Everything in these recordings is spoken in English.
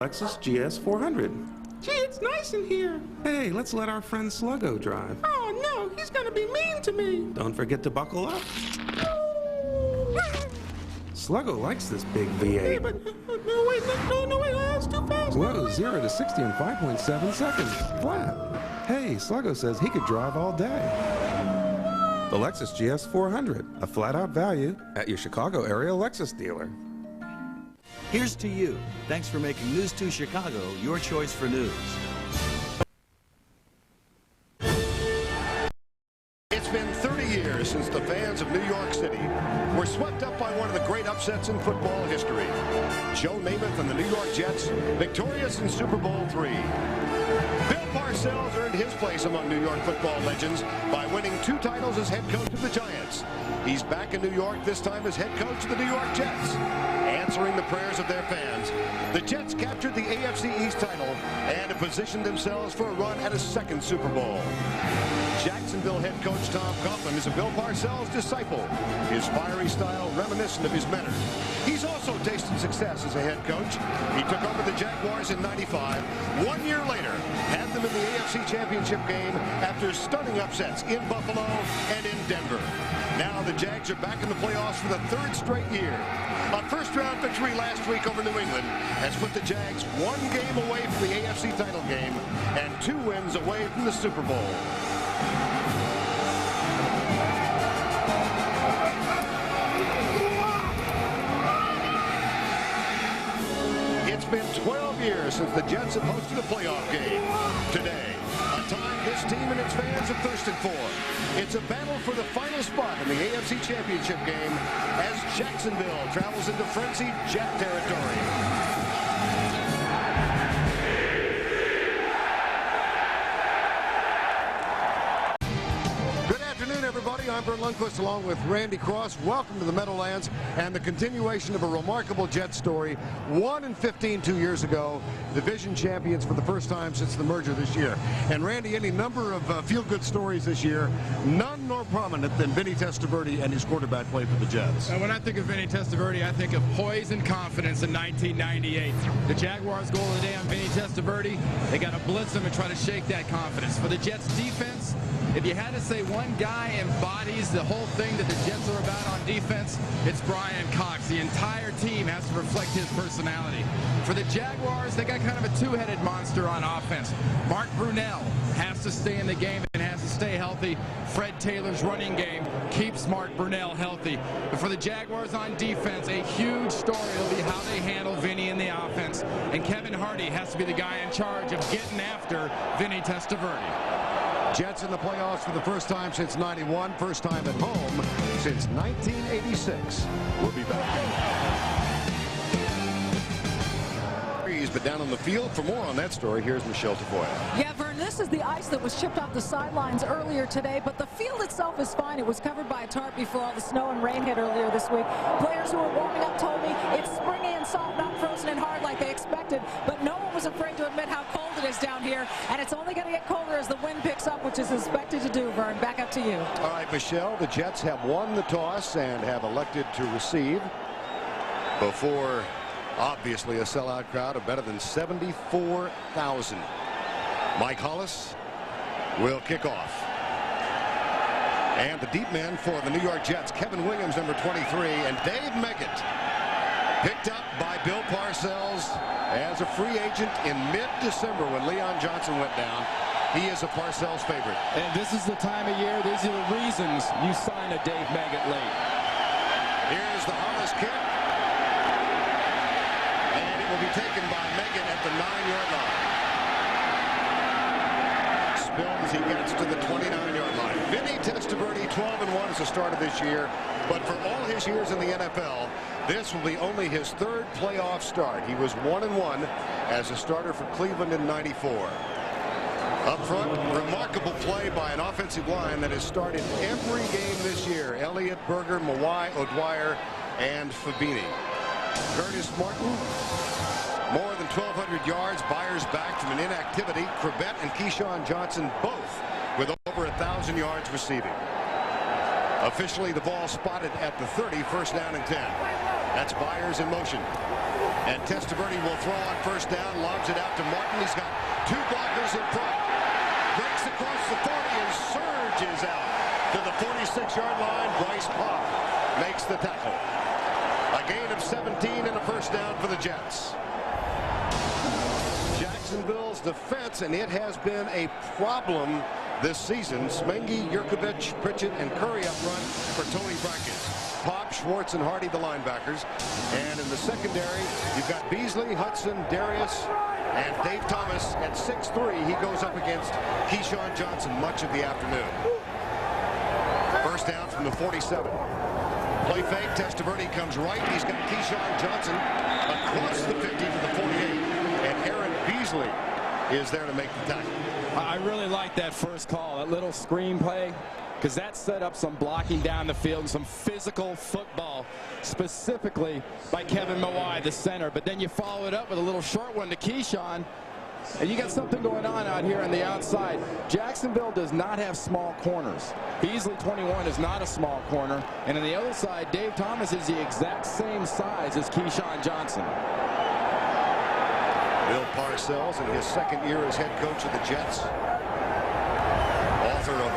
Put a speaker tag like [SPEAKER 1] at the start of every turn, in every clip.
[SPEAKER 1] Lexus GS 400.
[SPEAKER 2] Gee, it's nice in here.
[SPEAKER 1] Hey, let's let our friend Sluggo drive.
[SPEAKER 2] Oh, no, he's gonna be mean to me.
[SPEAKER 1] Don't forget to buckle up. Sluggo likes this big V8.
[SPEAKER 2] Hey, but no, wait, that's too fast.
[SPEAKER 1] Whoa, 0 to 60 in 5.7 seconds. Flat. Hey, Sluggo says he could drive all day. The Lexus GS 400, a flat-out value at your Chicago area Lexus dealer.
[SPEAKER 3] Here's to you. Thanks for making News 2 Chicago your choice for news.
[SPEAKER 4] It's been 30 years since the fans of New York City were swept up by one of the great upsets in football history. Joe Namath and the New York Jets victorious in Super Bowl III. Bill Parcells earned his place among New York football legends by winning 2 titles as head coach of the Giants. He's back in New York, this time as head coach of the New York Jets. Answering the prayers of their fans, the Jets captured the AFC East title and have positioned themselves for a run at a 2nd Super Bowl. Jacksonville head coach Tom Coughlin is a Bill Parcells disciple, his fiery style reminiscent of his mentor. He's also tasted success as a head coach. He took over the Jaguars in '95. 1 year later, had them in the AFC Championship game after stunning upsets in Buffalo and in Denver. Now the Jags are back in the playoffs for the 3rd straight year. A first-round victory last week over New England has put the Jags 1 game away from the AFC title game and 2 wins away from the Super Bowl. It's been 12 years since the Jets have hosted a playoff game. Today, a time this team and its fans have thirsted for. It's a battle for the final spot in the AFC Championship game as Jacksonville travels into frenzied Jet territory. I'm Bert Lundquist along with Randy Cross. Welcome to the Meadowlands and the continuation of a remarkable Jet story. 1-15 2 years ago, division champions for the first time since the merger this year. And Randy, any number of feel-good stories this year, none more prominent than Vinny Testaverde and his quarterback play for the Jets.
[SPEAKER 5] When I think of Vinny Testaverde, I think of poise and confidence in 1998. The Jaguars' goal of the day on Vinny Testaverde, they got to blitz him and try to shake that confidence. For the Jets defense, if you had to say one guy embodies the whole thing that the Jets are about on defense, it's Brian Cox. The entire team has to reflect his personality. For the Jaguars, they got kind of a 2-headed monster on offense. Mark Brunell has to stay in the game and has to stay healthy. Fred Taylor's running game keeps Mark Brunell healthy. But for the Jaguars on defense, a huge story will be how they handle Vinny in the offense. And Kevin Hardy has to be the guy in charge of getting after Vinny Testaverde.
[SPEAKER 4] Jets in the playoffs for the first time since '91, first time at home since 1986. We'll be back. But down on the field, for more on that story, here's Michelle Tafoya.
[SPEAKER 6] Yeah, Vern, this is the ice that was chipped off the sidelines earlier today, but the field itself is fine. It was covered by a tarp before all the snow and rain hit earlier this week. Players who were warming up told me it's springy and soft, not frozen and hard like they expected, but no one was afraid to admit how cold it is down here, and it's only going to get colder as the wind picks up, which is expected to do. Vern, back up to you.
[SPEAKER 4] All right, Michelle, the Jets have won the toss and have elected to receive before obviously a sellout crowd of better than 74,000. Mike Hollis will kick off. And the deep men for the New York Jets, Kevin Williams, number 23, and Dave Meggett, picked up by Bill Parcells as a free agent in mid-December when Leon Johnson went down. He is a Parcells favorite.
[SPEAKER 5] And this is the time of year, these are the reasons you sign a Dave Meggett late.
[SPEAKER 4] Here's the Hollis kick. Will be taken by Meggett at the 9-yard line. Spills, he gets to the 29-yard line. Vinny Testaverde, 12-1 as the start of this year, but for all his years in the NFL, this will be only his 3rd playoff start. He was 1-1 as a starter for Cleveland in '94. Up front, remarkable play by an offensive line that has started every game this year. Elliott, Berger, Mawai, O'Dwyer, and Fabini. Curtis Martin, more than 1,200 yards. Byers back from an inactivity. Corbett and Keyshawn Johnson both with over 1,000 yards receiving. Officially, the ball spotted at the 30, first down and 10. That's Byers in motion. And Testaverde will throw on first down, lobs it out to Martin. He's got two blockers in front. Breaks across the 40 and surges out to the 46-yard line. Bryce Pop makes the tackle. A gain of 17 and a first down for the Jets. Jacksonville's defense, and it has been a problem this season. Smengi, Yurkovich, Pritchett, and Curry up front for Tony Brackett. Pop, Schwartz, and Hardy, the linebackers. And in the secondary, you've got Beasley, Hudson, Darius, and Dave Thomas at 6'3". He goes up against Keyshawn Johnson much of the afternoon. First down from the 47. Play fake. Testaverde comes right. He's got Keyshawn Johnson across the 50 to the 48. And Aaron Beasley is there to make the tackle.
[SPEAKER 5] I really like that first call, that little screen play, because that set up some blocking down the field and some physical football, specifically by Kevin Mawai, the center. But then you follow it up with a little short one to Keyshawn, and you got something going on out here on the outside. Jacksonville does not have small corners. Beasley, 21, is not a small corner. And on the other side, Dave Thomas is the exact same size as Keyshawn Johnson.
[SPEAKER 4] Bill Parcells in his second year as head coach of the Jets. Author of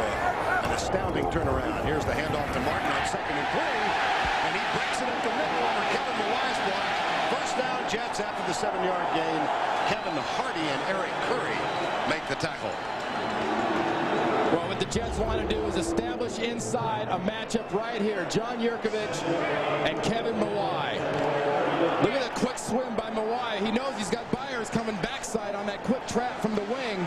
[SPEAKER 4] an astounding turnaround. Here's the handoff to Martin on 2nd and 3. And he breaks it up the middle over Kevin Mawai's block. First down Jets after the 7-yard gain. Kevin Hardy and Eric Curry make the tackle.
[SPEAKER 5] Well, what the Jets want to do is establish inside a matchup right here. John Yurkovich and Kevin Mawai. Look at the quick swim by Mawai. He knows he's got Byers coming backside on that quick trap from the wing.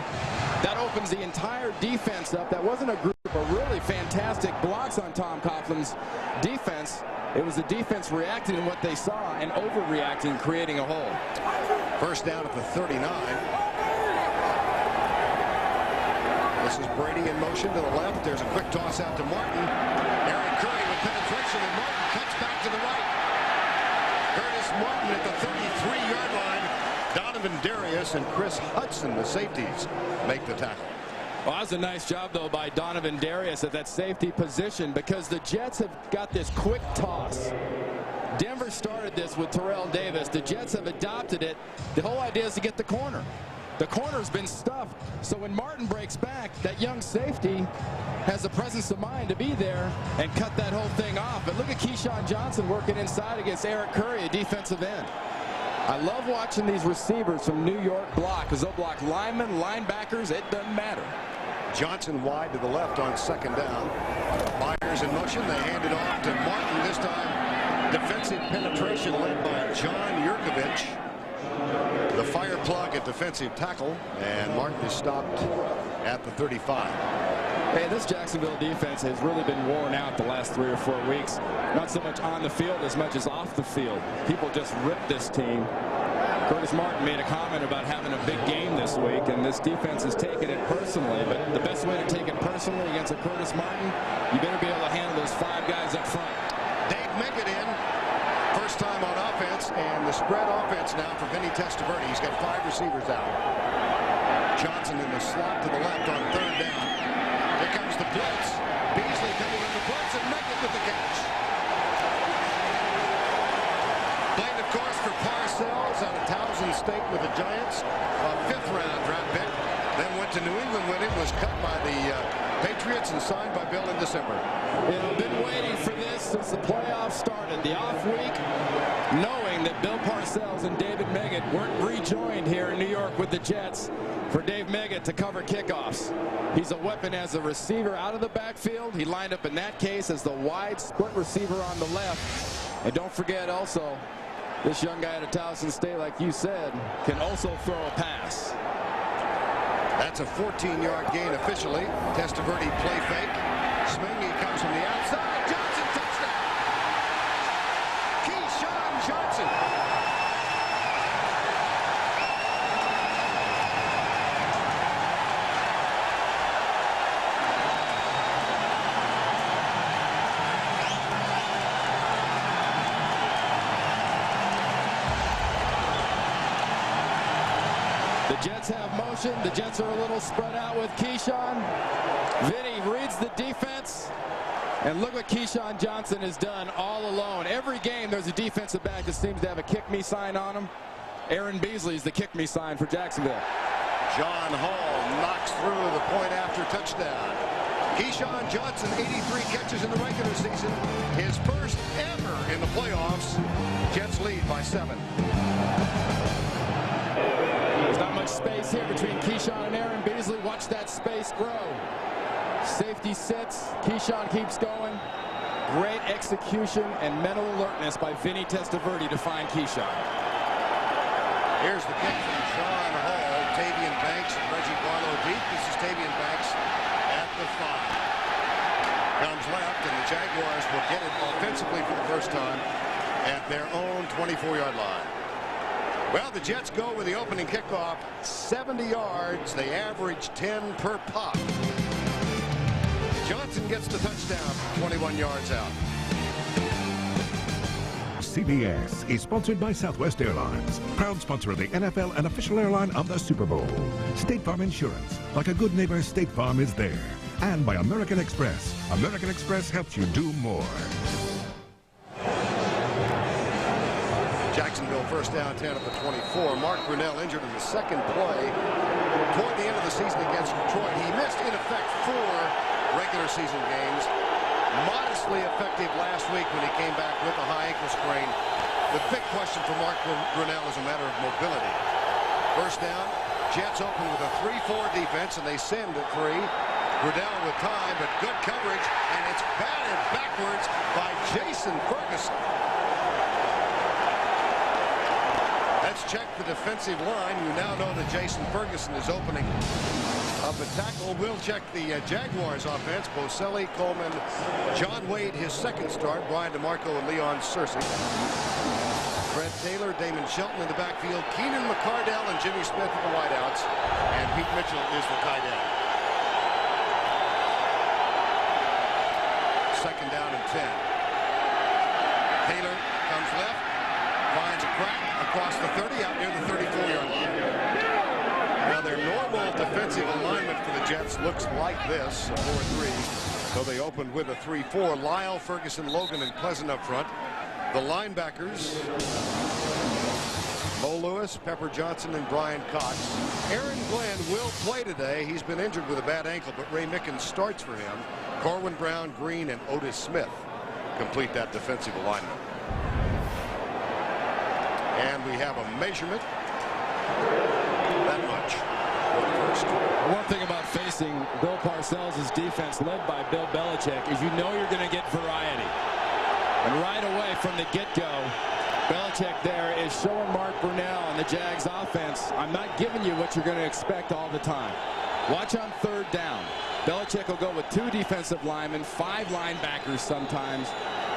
[SPEAKER 5] That opens the entire defense up. That wasn't a group of really fantastic blocks on Tom Coughlin's defense. It was the defense reacting to what they saw and overreacting, creating a hole.
[SPEAKER 4] First down at the 39. This is Brady in motion to the left. There's a quick toss out to Martin. Aaron Curry with penetration, and Martin cuts back to the right. Curtis Martin at the 33-yard line. Donovan Darius and Chris Hudson, the safeties, make the tackle.
[SPEAKER 5] Well, that was a nice job, though, by Donovan Darius at that safety position, because the Jets have got this quick toss. Denver started this with Terrell Davis. The Jets have adopted it. The whole idea is to get the corner. The corner's been stuffed, so when Martin breaks back, that young safety has the presence of mind to be there and cut that whole thing off. But look at Keyshawn Johnson working inside against Eric Curry, a defensive end. I love watching these receivers from New York block, because they'll block linemen, linebackers, it doesn't matter.
[SPEAKER 4] Johnson wide to the left on 2nd down. Byers in motion. They hand it off to Martin. This time, defensive penetration led by John Yurkovich. The fire plug at defensive tackle, and Martin is stopped at the 35.
[SPEAKER 5] Hey, this Jacksonville defense has really been worn out the last 3 or 4 weeks. Not so much on the field as much as off the field. People just ripped this team. Curtis Martin made a comment about having a big game this week, and this defense is taking it personally. But the best way to take it personally against a Curtis Martin, you better be able to handle those 5 guys up front.
[SPEAKER 4] Dave Meggett in. First time on offense, and the spread offense now for Vinny Testaverde. He's got 5 receivers out. Johnson in the slot to the left on 3rd down. Here comes the blitz. Beasley coming in the blitz, and Meggett with the catch. Played, of course, for Parcells out of Towson State with the Giants. A 5th-round draft pick. Then went to New England when it was cut by the Patriots and signed by Bill in December.
[SPEAKER 5] I've been waiting for this since the playoffs started. The off week, knowing that Bill Parcells and David Meggett weren't rejoined here in New York with the Jets, for Dave Meggett to cover kickoffs. He's a weapon as a receiver out of the backfield. He lined up in that case as the wide split receiver on the left. And don't forget also, this young guy out of Towson State, like you said, can also throw a pass.
[SPEAKER 4] That's a 14-yard gain officially. Testaverde play fake. Smengi comes from the outside. Johnson touchdown. Keyshawn Johnson.
[SPEAKER 5] The Jets have motion. The Jets are a little spread out with Keyshawn. Vinny reads the defense. And look what Keyshawn Johnson has done all alone. Every game there's a defensive back that seems to have a kick me sign on him. Aaron Beasley's the kick me sign for Jacksonville.
[SPEAKER 4] John Hall knocks through the point after touchdown. Keyshawn Johnson, 83 catches in the regular season. His first ever in the playoffs. Jets lead by 7.
[SPEAKER 5] There's not much space here between Keyshawn and Aaron Beasley. Watch that space grow. Safety sits. Keyshawn keeps going. Great execution and mental alertness by Vinny Testaverde to find Keyshawn.
[SPEAKER 4] Here's the kick from Sean Hall. Tavian Banks and Reggie Barlow deep. This is Tavian Banks at the 5. Comes left, and the Jaguars will get it offensively for the first time at their own 24-yard line. Well, the Jets go with the opening kickoff. 70 yards. They average 10 per pop. Johnson gets the touchdown, 21 yards out.
[SPEAKER 7] CBS is sponsored by Southwest Airlines, proud sponsor of the NFL and official airline of the Super Bowl. State Farm Insurance, like a good neighbor, State Farm is there. And by American Express. American Express helps you do more.
[SPEAKER 4] Jacksonville first down, 10 at the 24. Mark Brunell injured in the second play toward the end of the season against Detroit. He missed, in effect, 4 regular season games. Modestly effective last week when he came back with a high ankle sprain. The big question for Mark Brunell is a matter of mobility. First down, Jets open with a 3-4 defense, and they send at 3. Brunell with time, but good coverage, and it's batted backwards by Jason Ferguson. Let's check the defensive line. You now know that Jason Ferguson is opening up a tackle. We'll check the Jaguars offense. Boselli, Coleman, John Wade, his second start. Brian DeMarco and Leon Searcy. Fred Taylor, Damon Shelton in the backfield. Keenan McCardell and Jimmy Smith in the wideouts. And Pete Mitchell is the tight end. Second down and 10. Taylor comes left. Finds a crack across the 30 out near the 34-yard line. Now their normal defensive alignment for the Jets looks like this, a 4-3. So they opened with a 3-4. Lyle, Ferguson, Logan, and Pleasant up front. The linebackers, Mo Lewis, Pepper Johnson, and Brian Cox. Aaron Glenn will play today. He's been injured with a bad ankle, but Ray Mickens starts for him. Corwin Brown, Green, and Otis Smith complete that defensive alignment. And we have a measurement. That much for the first.
[SPEAKER 5] One thing about facing Bill Parcells' defense led by Bill Belichick is you know you're going to get variety. And right away from the get-go, Belichick there is showing Mark Brunell and the Jags offense, I'm not giving you what you're going to expect all the time. Watch on third down. Belichick will go with 2 defensive linemen, 5 linebackers sometimes.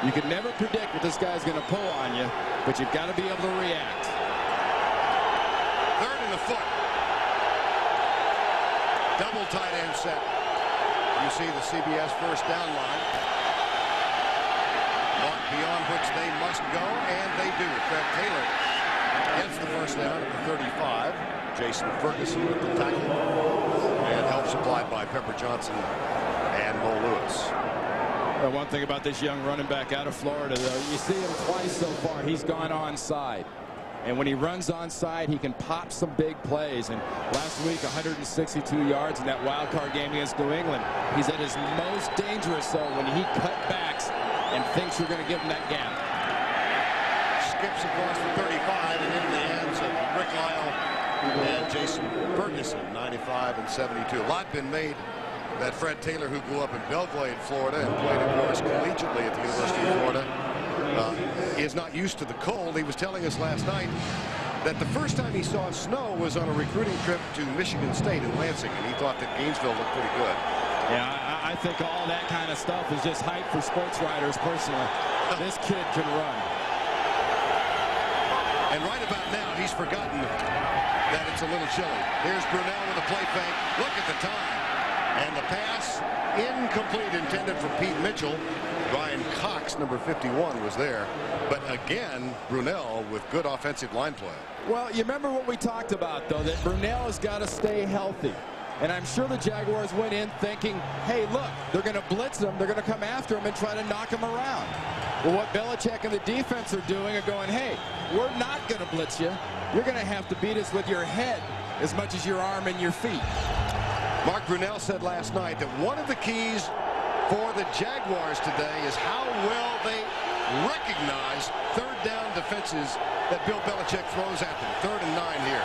[SPEAKER 5] You can never predict what this guy's going to pull on you, but you've got to be able to react.
[SPEAKER 4] Third and a foot. Double tight end set. You see the CBS first down line. Mark beyond which they must go, and they do. Fred Taylor gets the first down at the 35. Jason Ferguson with the tackle. And help supplied by Pepper Johnson and Mo Lewis.
[SPEAKER 5] Well, one thing about this young running back out of Florida, though, you see him twice so far. He's gone onside. And when he runs onside, he can pop some big plays. And last week, 162 yards in that wild card game against New England. He's at his most dangerous, though, when he cut backs and thinks you're going to give him that gap.
[SPEAKER 4] Skips across the 35 and into the hands of Rick Lyle and Jason Ferguson, 95 and 72. A lot been made that Fred Taylor, who grew up in Belgrade, Florida, and played, of course, collegiately at the University of Florida, is not used to the cold. He was telling us last night that the first time he saw snow was on a recruiting trip to Michigan State in Lansing, and he thought that Gainesville looked pretty good.
[SPEAKER 5] Yeah, I think all that kind of stuff is just hype for sports writers personally. This kid can run.
[SPEAKER 4] And right about now, he's forgotten that it's a little chilly. Here's Brunell with a play fake. Look at the time. And the pass incomplete, intended for Pete Mitchell. Brian Cox, number 51, was there. But again, Brunell with good offensive line play.
[SPEAKER 5] Well, you remember what we talked about, though, that Brunell has got to stay healthy. And I'm sure the Jaguars went in thinking, hey, look, they're going to blitz them. They're going to come after him and try to knock him around. Well, what Belichick and the defense are doing are going, hey, we're not going to blitz you. You're going to have to beat us with your head as much as your arm and your feet.
[SPEAKER 4] Mark Brunell said last night that one of the keys for the Jaguars today is how well they recognize third down defenses that Bill Belichick throws at them. 3rd and 9 here.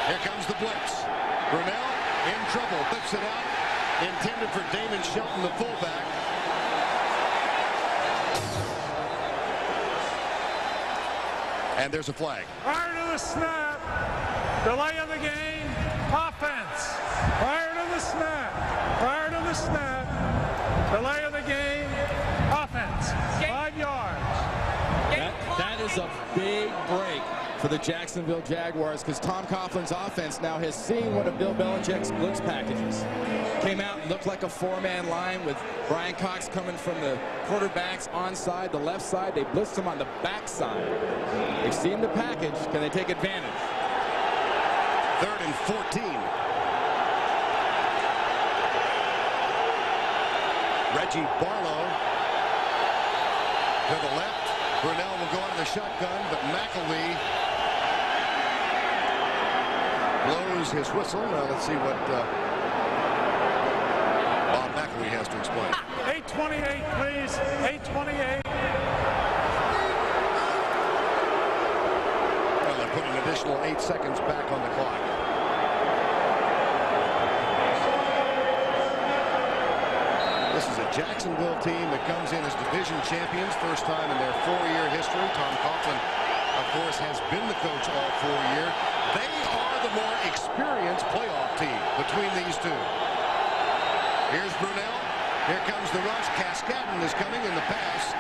[SPEAKER 4] Here comes the blitz. Brunell in trouble. Flips it out. Intended for Damon Shelton, the fullback. And there's a flag.
[SPEAKER 8] Prior to the snap, delay of the game, offense. Prior to the snap, delay of the game, offense. 5 yards.
[SPEAKER 5] That is a big break for the Jacksonville Jaguars, because Tom Coughlin's offense now has seen one of Bill Belichick's blitz packages. Came out and looked like a 4-man line with Brian Cox coming from the quarterback's onside, the left side. They blitzed him on the backside. They've seen the package. Can they take advantage?
[SPEAKER 4] 3rd and 14. Reggie Barlow to the left. Brunell will go out of the shotgun, but McElwee blows his whistle. Now let's see what Bob McElwee has to explain.
[SPEAKER 8] 8:28, please. 8:28.
[SPEAKER 4] Well, they put an additional 8 seconds back on the clock. This is a Jacksonville team that comes in as division champions, first time in their 4-year history. Tom Coughlin, of course, has been the coach all 4 years. They are the more experienced playoff team between these two. Here's Brunell. Here comes the rush. Cascadden is coming, and the pass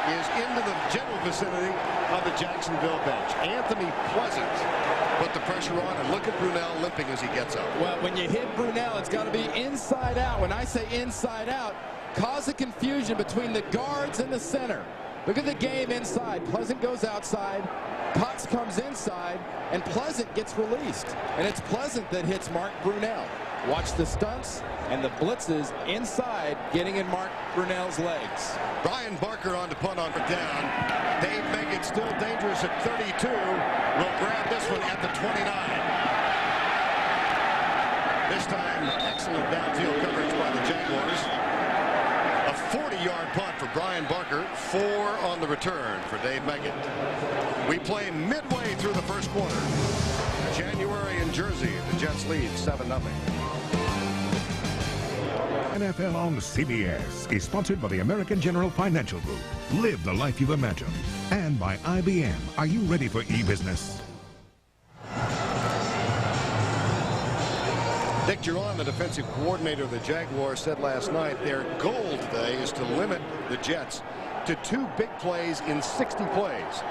[SPEAKER 4] is into the general vicinity of the Jacksonville bench. Anthony Pleasant put the pressure on, and look at Brunell limping as he gets up.
[SPEAKER 5] Well, when you hit Brunell, it's got to be inside out. When I say inside out, cause a confusion between the guards and the center. Look at the game inside. Pleasant goes outside. Cox comes inside, and Pleasant gets released. And it's Pleasant that hits Mark Brunell. Watch the stunts and the blitzes inside, getting in Mark Brunell's legs.
[SPEAKER 4] Brian Barker on to punt on the down. Dave Megan still dangerous at 32. Will grab this one at the 29. This time, excellent downfield coverage by the Jaguars. A 40-yard punt for Brian Barker. 4 on the return for Dave Megan. We play midway through the first quarter. January in Jersey. The Jets lead 7-0.
[SPEAKER 7] NFL on CBS is sponsored by the American General Financial Group. Live the life you've imagined. And by IBM. Are you ready for e-business?
[SPEAKER 4] Dick Geron, the defensive coordinator of the Jaguars, said last night their goal today is to limit the Jets to 2 big plays in 60 plays.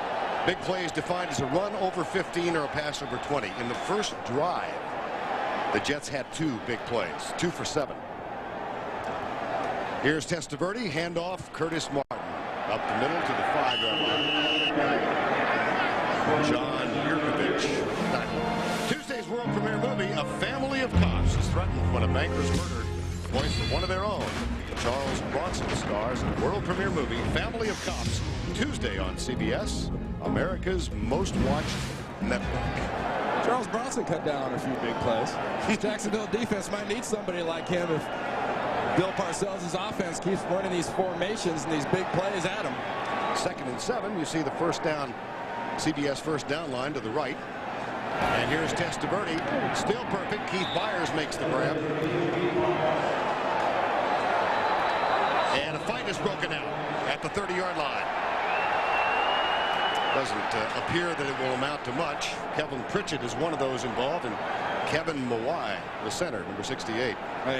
[SPEAKER 4] Big plays defined as a run over 15 or a pass over 20. In the first drive, the Jets had 2 big plays, 2 for 7. Here's Testaverde, handoff, Curtis Martin. Up the middle to the 5-yard line. John Yurkovich. Tuesday's world premiere movie, A Family of Cops, is threatened when a banker's murdered points to one of their own. Charles Bronson stars in the world premiere movie, Family of Cops, Tuesday on CBS, America's most watched network.
[SPEAKER 5] Charles Bronson cut down on a few big plays. Jacksonville defense might need somebody like him if Bill Parcells' offense keeps running these formations and these big plays at him.
[SPEAKER 4] 2nd and 7. You see the first down, CBS first down line to the right. And here's Testaverde. Still perfect. Keith Byers makes the grab. And a fight is broken out at the 30-yard line. Doesn't appear that it will amount to much. Kevin Pritchett is one of those involved, and Kevin Mawai, the center, number 68.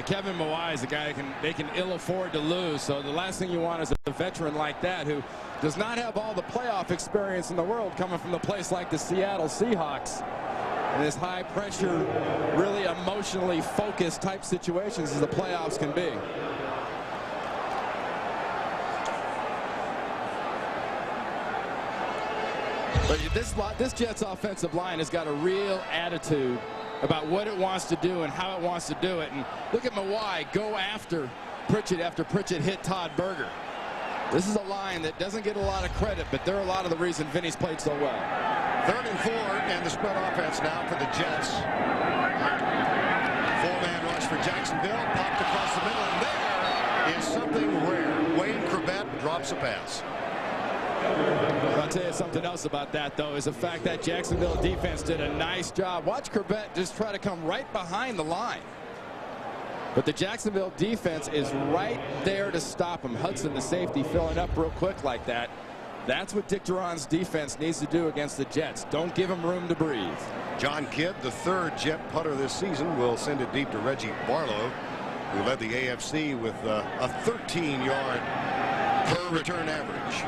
[SPEAKER 5] Kevin Mawai is a guy they can ill afford to lose. So the last thing you want is a veteran like that who does not have all the playoff experience in the world coming from a place like the Seattle Seahawks. In this high pressure, really emotionally focused type situations as the playoffs can be. But this Jets offensive line has got a real attitude about what it wants to do and how it wants to do it. And look at Mawai go after Pritchett hit Todd Berger. This is a line that doesn't get a lot of credit, but they're a lot of the reason Vinny's played so well.
[SPEAKER 4] 3rd and 4, and the spread offense now for the Jets. 4-man rush for Jacksonville, popped across the middle, and there is something rare. Wayne Corbett drops a pass.
[SPEAKER 5] I'll tell you something else about that, though, is the fact that Jacksonville defense did a nice job. Watch Corbett just try to come right behind the line. But the Jacksonville defense is right there to stop him. Hudson, the safety, filling up real quick like that. That's what Dick Duran's defense needs to do against the Jets. Don't give them room to breathe.
[SPEAKER 4] John Kidd, the 3rd Jet putter this season, will send it deep to Reggie Barlow, who led the AFC with a 13-yard per return average.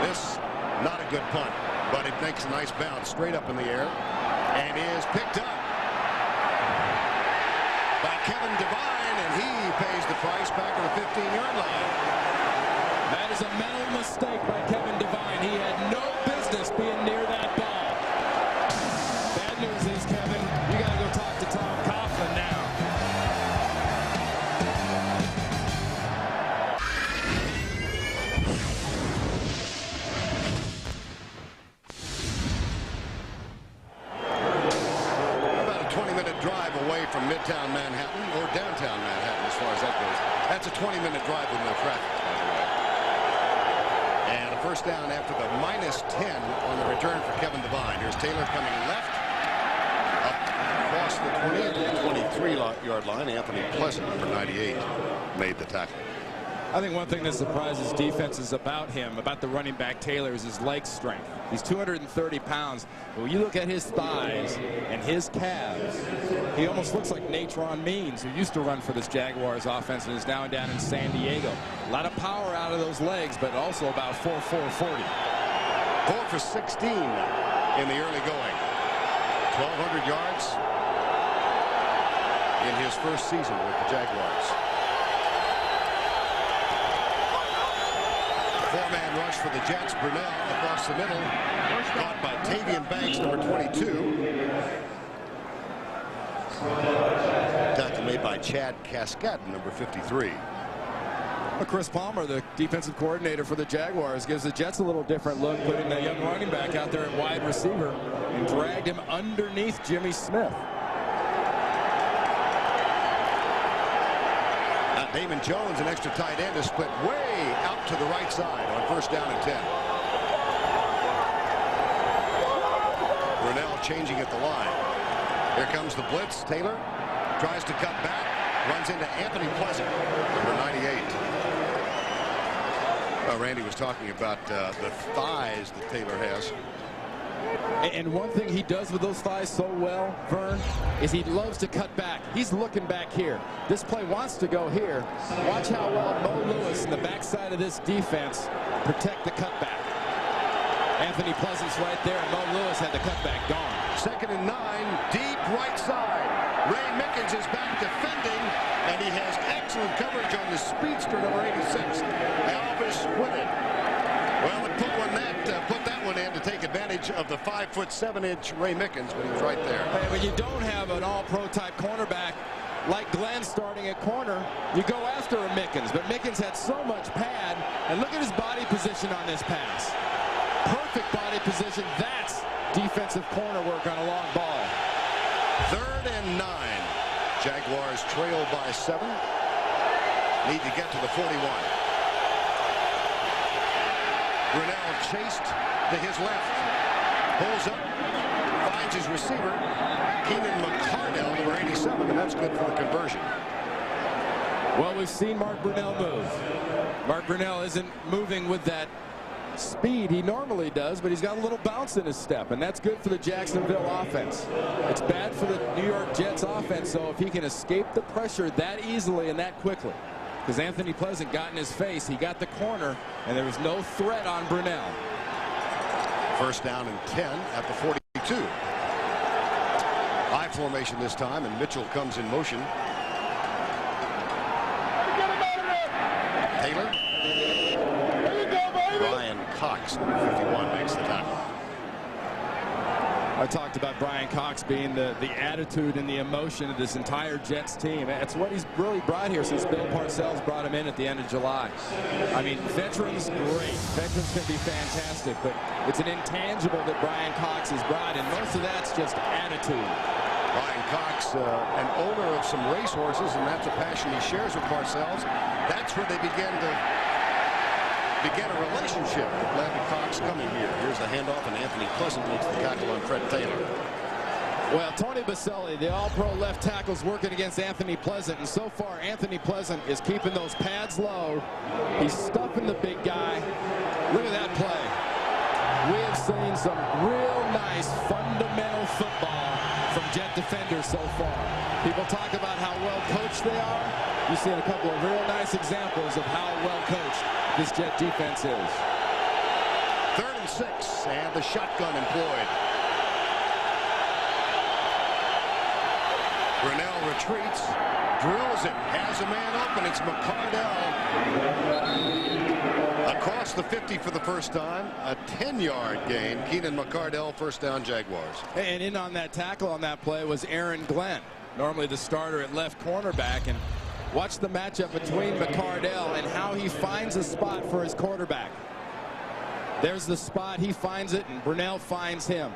[SPEAKER 4] This, not a good punt, but it makes a nice bounce straight up in the air and is picked up by Kevin Devine, and he pays the price back on the 15-yard line.
[SPEAKER 5] That is a mental mistake by Kevin Devine. He had no business being near that ball. Bad news is, Kevin, you got to go talk to Tom Coughlin now.
[SPEAKER 4] About a 20-minute drive away from Midtown Manhattan or downtown Manhattan as far as that goes. That's a 20-minute drive with no traffic, by the way. And a first down after the -10 on the return for Kevin Devine. Here's Taylor coming left. Up across the 20 to the 23-yard line. Anthony Pleasant, number 98, made the tackle.
[SPEAKER 5] I think one thing that surprises defenses about him, about the running back Taylor, is his leg strength. He's 230 pounds. But when you look at his thighs and his calves, he almost looks like Natron Means, who used to run for this Jaguars offense and is now down in San Diego. A lot of power out of those legs, but also about 4.40.
[SPEAKER 4] 4 for 16 in the early going. 1,200 yards in his first season with the Jaguars. 4-man rush for the Jets. Brunell across the middle. Caught by Tavian Banks, number 22. Tackle made by Chad Cascat, number 53.
[SPEAKER 5] Well, Chris Palmer, the defensive coordinator for the Jaguars, gives the Jets a little different look, putting the young running back out there at wide receiver and dragged him underneath Jimmy Smith.
[SPEAKER 4] Damon Jones, an extra tight end, is split way out to the right side on first down and 10. Brunell changing at the line. Here comes the blitz. Taylor tries to cut back, runs into Anthony Pleasant, number 98. Randy was talking about the thighs that Taylor has.
[SPEAKER 5] And one thing he does with those thighs so well, Vern, is he loves to cut back. He's looking back here. This play wants to go here. Watch how well Mo Lewis and the backside of this defense protect the cutback. Anthony Pleasant's right there, and Mo Lewis had the cutback gone.
[SPEAKER 4] 2nd and 9, deep right side. Ray Mickens is back defending, and he has excellent coverage on the speedster, number 86, Elvis Whitted. Well, it put that one in to take advantage of the 5'7" Ray Mickens, but he was right there.
[SPEAKER 5] Hey, when you don't have an all-pro type cornerback like Glenn starting at corner, you go after a Mickens, but Mickens had so much pad, and look at his body position on this pass. Perfect body position. That's defensive corner work on a long ball.
[SPEAKER 4] 3rd and 9. Jaguars trail by 7. Need to get to the 41. Brunell chased to his left. Pulls up. Finds his receiver. Keenan McCardell, number 87, and that's good for the conversion.
[SPEAKER 5] Well, we've seen Mark Brunell move. Mark Brunell isn't moving with that speed he normally does, but he's got a little bounce in his step, and that's good for the Jacksonville offense. It's bad for the New York Jets offense, so if he can escape the pressure that easily and that quickly, because Anthony Pleasant got in his face, he got the corner, and there was no threat on Brunell.
[SPEAKER 4] First down and 10 at the 42. I formation this time, and Mitchell comes in motion. Taylor. Brian Cox Johnson, 51, makes the tackle.
[SPEAKER 5] I talked about Brian Cox being the attitude and the emotion of this entire Jets team. That's what he's really brought here since Bill Parcells brought him in at the end of July. I mean, veterans, great. Veterans can be fantastic, but it's an intangible that Brian Cox has brought, and most of that's just attitude.
[SPEAKER 4] Brian Cox, an owner of some racehorses, and that's a passion he shares with Parcells. That's where they began a relationship that led to Cox coming here. Here's the handoff, and Anthony Pleasant makes the tackle on Fred Taylor.
[SPEAKER 5] Well, Tony Baselli, the all-pro left tackle's working against Anthony Pleasant, and so far Anthony Pleasant is keeping those pads low. He's stuffing the big guy. Look at that play. We have seen some real nice fundamental football from Jet defenders so far. People talk about how well coached they are. You've seen a couple of real nice examples of how well coached this Jet defense is.
[SPEAKER 4] 3rd and 6, and the shotgun employed. Brunell retreats, drills it, has a man open. It's McCardell across the 50 for the first time. A 10-yard gain. Keenan McCardell, first down, Jaguars.
[SPEAKER 5] And in on that tackle on that play was Aaron Glenn, normally the starter at left cornerback. And watch the matchup between McCardell and how he finds a spot for his quarterback. There's the spot, he finds it, and Brunell finds him.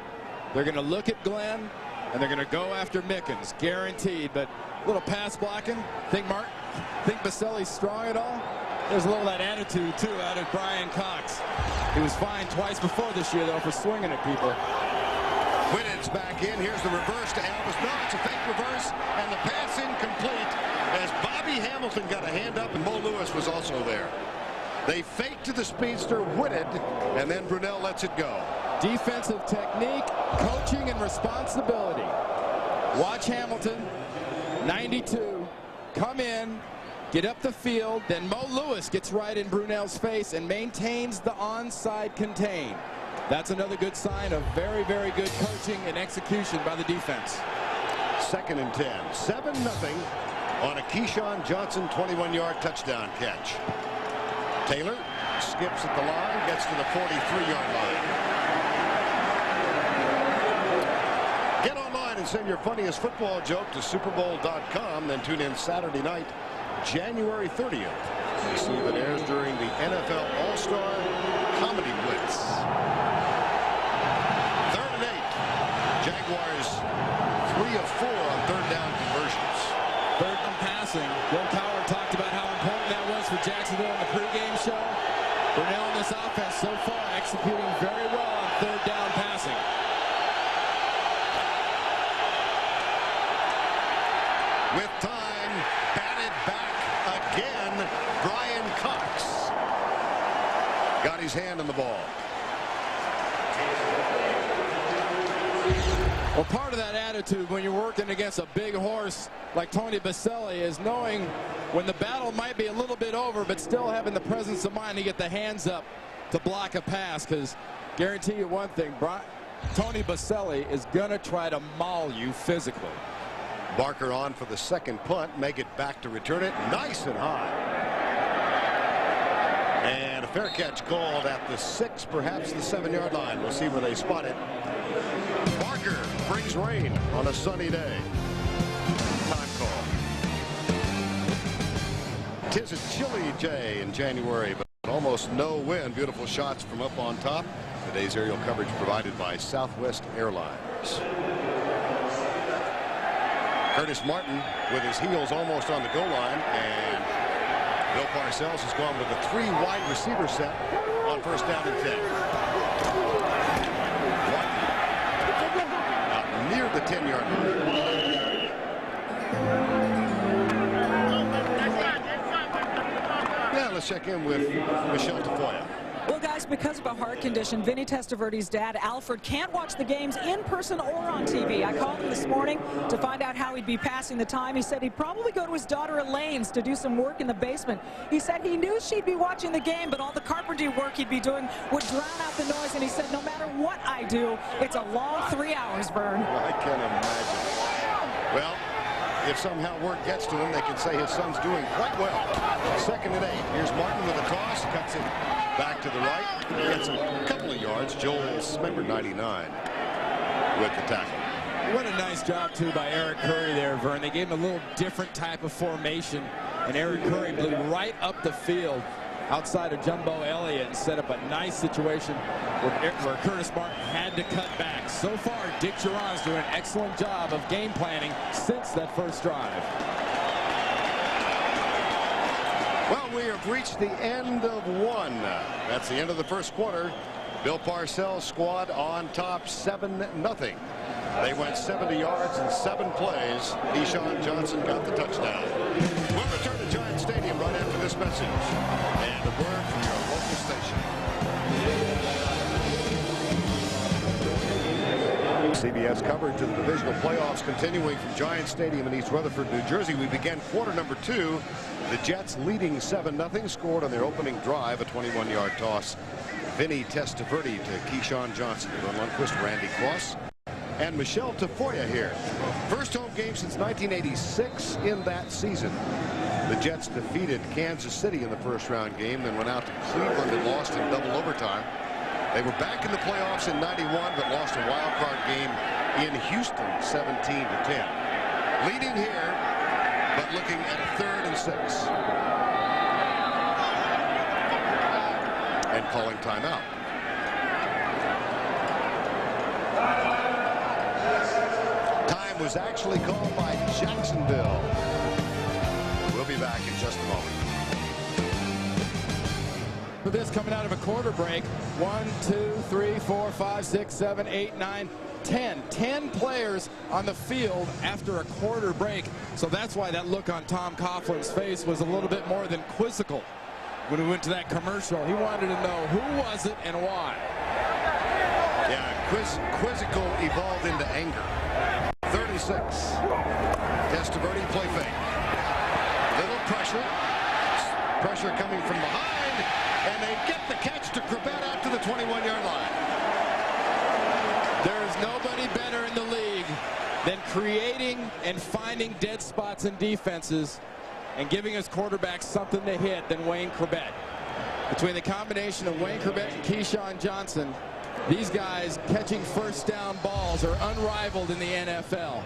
[SPEAKER 5] They're going to look at Glenn, and they're going to go after Mickens, guaranteed. But a little pass blocking. Think Baselli's strong at all? There's a little of that attitude, too, out of Brian Cox. He was fined twice before this year, though, for swinging at people.
[SPEAKER 4] Whitted's back in. Here's the reverse to Elvis. No, it's a fake reverse, and the pass incomplete as Bobby Hamilton got a hand up, and Mo Lewis was also there. They fake to the speedster, Whitted, and then Brunell lets it go.
[SPEAKER 5] Defensive technique, coaching, and responsibility. Watch Hamilton, 92, come in, get up the field, then Mo Lewis gets right in Brunell's face and maintains the onside contain. That's another good sign of very, very good coaching and execution by the defense.
[SPEAKER 4] 2nd and 10, 7-0 on a Keyshawn Johnson 21-yard touchdown catch. Taylor skips at the line, gets to the 43-yard line. Get online and send your funniest football joke to superbowl.com, then tune in Saturday night, January 30th. You see if it airs during the NFL All-Star Comedy Blitz. 3rd and 8. Jaguars 3 of 4 on 3rd down conversions.
[SPEAKER 5] 3rd down passing. Bill Cowher talked about how important that was for Jacksonville in the pregame show. Brunell in this offense so far executing very well on 3rd down passing.
[SPEAKER 4] With time, batted back again, Brian Cox. Got his hand on the ball.
[SPEAKER 5] Well, part of that attitude when you're working against a big horse like Tony Baselli is knowing when the battle might be a little bit over, but still having the presence of mind to get the hands up to block a pass, because guarantee you one thing, Tony Baselli is going to try to maul you physically.
[SPEAKER 4] Barker on for the 2nd punt, make it back to return it nice and high. And a fair catch called at the 6, perhaps the 7-yard line. We'll see where they spot it. Barker brings rain on a sunny day. Time call. 'Tis a chilly day in January, but almost no wind. Beautiful shots from up on top. Today's aerial coverage provided by Southwest Airlines. Curtis Martin with his heels almost on the goal line, and Bill Parcells has gone with a 3 wide receiver set on 1st down and 10. Martin near the 10-yard line. Now let's check in with Michelle Tafoya.
[SPEAKER 6] Well, guys, because of a heart condition, Vinny Testaverde's dad, Alfred, can't watch the games in person or on TV. I called him this morning to find out how he'd be passing the time. He said he'd probably go to his daughter Elaine's to do some work in the basement. He said he knew she'd be watching the game, but all the carpentry work he'd be doing would drown out the noise. And he said, no matter what I do, it's a long 3 hours, Vern.
[SPEAKER 4] I can imagine. Well, if somehow word gets to him, they can say his son's doing quite well. 2nd and 8. Here's Martin with a toss. Cuts it Back to the right. Gets a couple of yards. Joel Smember, 99, with the tackle.
[SPEAKER 5] What a nice job, too, by Eric Curry there, Vern. They gave him a little different type of formation, and Eric Curry blew right up the field outside of Jumbo Elliott and set up a nice situation where Curtis Martin had to cut back. So far, Dick Geron's doing an excellent job of game planning since that first drive.
[SPEAKER 4] Well, we have reached the end of one. That's the end of the first quarter. Bill Parcells' squad on top 7-0. They went 70 yards in 7 plays. Keyshawn Johnson got the touchdown. We'll return to Giant Stadium right after this message and a word from your local station. CBS coverage of the divisional playoffs continuing from Giant Stadium in East Rutherford, New Jersey. We began quarter number 2. The Jets leading 7-0, scored on their opening drive, a 21-yard toss. Vinny Testaverde to Keyshawn Johnson. Ron Lundquist, Randy Cross, and Michelle Tafoya here. First home game since 1986 in that season. The Jets defeated Kansas City in the first-round game, then went out to Cleveland and lost in double overtime. They were back in the playoffs in 91, but lost a wild-card game in Houston, 17-10. Leading here, but looking at a 3rd and 6. And calling timeout. Time was actually called by Jacksonville. We'll be back in just a moment.
[SPEAKER 5] For this, coming out of a quarter break, 1, 2, 3, 4, 5, 6, 7, 8, 9, 10. 10 players on the field after a quarter break. So that's why that look on Tom Coughlin's face was a little bit more than quizzical when we went to that commercial. He wanted to know who was it and why.
[SPEAKER 4] Yeah, quizzical evolved into anger. 3rd and 6. Testaverde, play fake. Little pressure. Pressure coming from behind. And they get the catch to Corbett out to the 21-yard line.
[SPEAKER 5] There is nobody better in the league than creating and finding dead spots in defenses and giving his quarterbacks something to hit than Wayne Corbett. Between the combination of Wayne Corbett and Keyshawn Johnson, these guys catching first down balls are unrivaled in the NFL.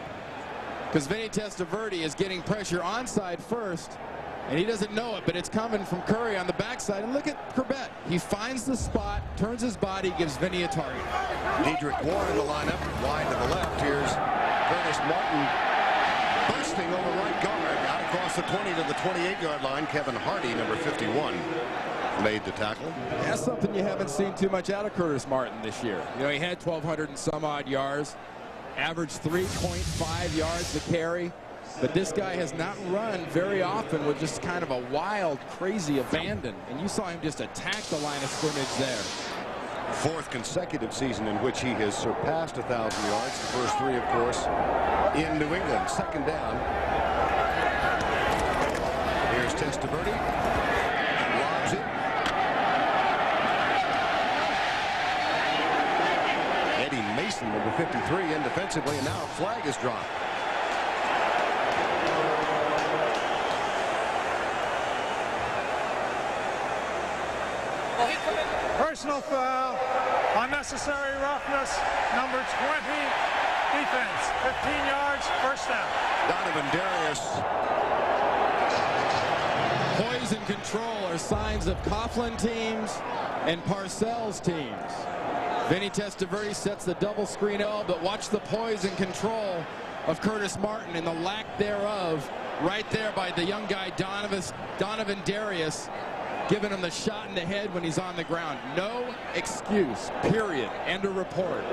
[SPEAKER 5] Because Vinny Testaverde is getting pressure onside first, and he doesn't know it, but it's coming from Curry on the backside. And look at Corbett. He finds the spot, turns his body, gives Vinny a target.
[SPEAKER 4] Dedrick Warren in the lineup, wide to the left. Here's Curtis Martin bursting over right guard, out across the 20 to the 28-yard line. Kevin Hardy, number 51, made the tackle.
[SPEAKER 5] That's something you haven't seen too much out of Curtis Martin this year. You know, he had 1,200 and some odd yards, averaged 3.5 yards to carry. But this guy has not run very often with just kind of a wild, crazy abandon. And you saw him just attack the line of scrimmage there.
[SPEAKER 4] 4th consecutive season in which he has surpassed 1,000 yards. The first 3, of course, in New England. 2nd down. Here's Testaverde. Lobs it. Eddie Mason, number 53, in defensively, and now a flag is dropped.
[SPEAKER 8] Personal foul, unnecessary roughness, number 20, defense, 15 yards, first down.
[SPEAKER 4] Donovan Darius.
[SPEAKER 5] Poise and control are signs of Coughlin teams and Parcells teams. Vinny Testaverde sets the double screen L, but watch the poise and control of Curtis Martin and the lack thereof right there by the young guy Donovan Darius, giving him the shot in the head when he's on the ground. No excuse, period. End of report.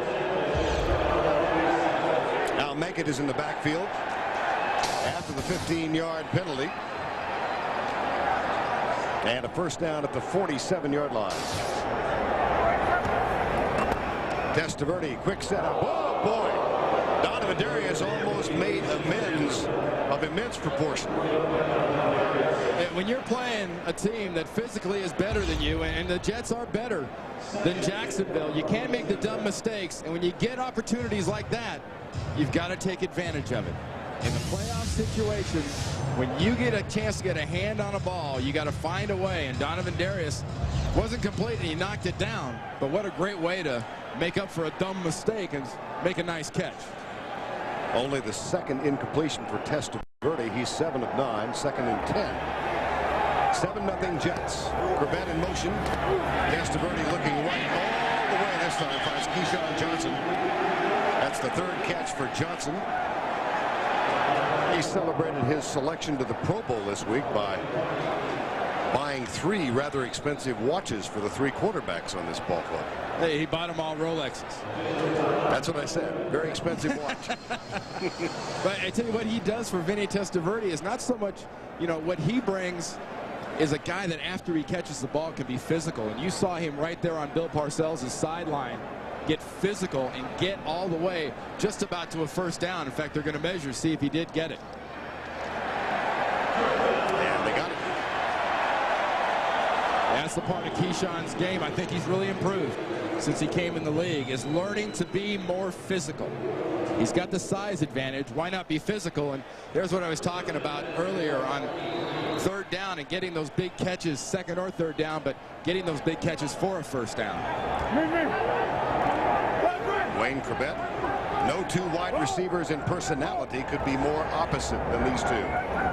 [SPEAKER 4] Now Meggett is in the backfield after the 15-yard penalty. And a first down at the 47-yard line. Testaverde, quick setup. Oh, boy. Donovan Darius almost made amends of immense proportion.
[SPEAKER 5] When you're playing a team that physically is better than you, and the Jets are better than Jacksonville, you can't make the dumb mistakes. And when you get opportunities like that, you've got to take advantage of it. In the playoff situation, when you get a chance to get a hand on a ball, you got to find a way. And Donovan Darius wasn't complete, and he knocked it down. But what a great way to make up for a dumb mistake and make a nice catch.
[SPEAKER 4] Only the second incompletion for Testaverde. He's 7 of 9, second and 10. 7-0 Jets. Corbett in motion. Testaverde looking right all the way this time. Finds Keyshawn Johnson. That's the third catch for Johnson. He celebrated his selection to the Pro Bowl this week by buying 3 rather expensive watches for the 3 quarterbacks on this ball club.
[SPEAKER 5] Hey, he bought them all Rolexes.
[SPEAKER 4] That's what I said. Very expensive watch.
[SPEAKER 5] But I tell you what he does for Vinny Testaverde is not so much, you know, what he brings is a guy that after he catches the ball can be physical. And you saw him right there on Bill Parcells' sideline get physical and get all the way just about to a first down. In fact, they're going to measure, see if he did get it.
[SPEAKER 4] And they got it.
[SPEAKER 5] That's the part of Keyshawn's game I think he's really improved since he came in the league, is learning to be more physical. He's got the size advantage. Why not be physical? And there's what I was talking about earlier on third down and getting those big catches, second or third down, but getting those big catches for a first down.
[SPEAKER 4] Wayne Corbett. No 2 wide receivers in personality could be more opposite than these 2.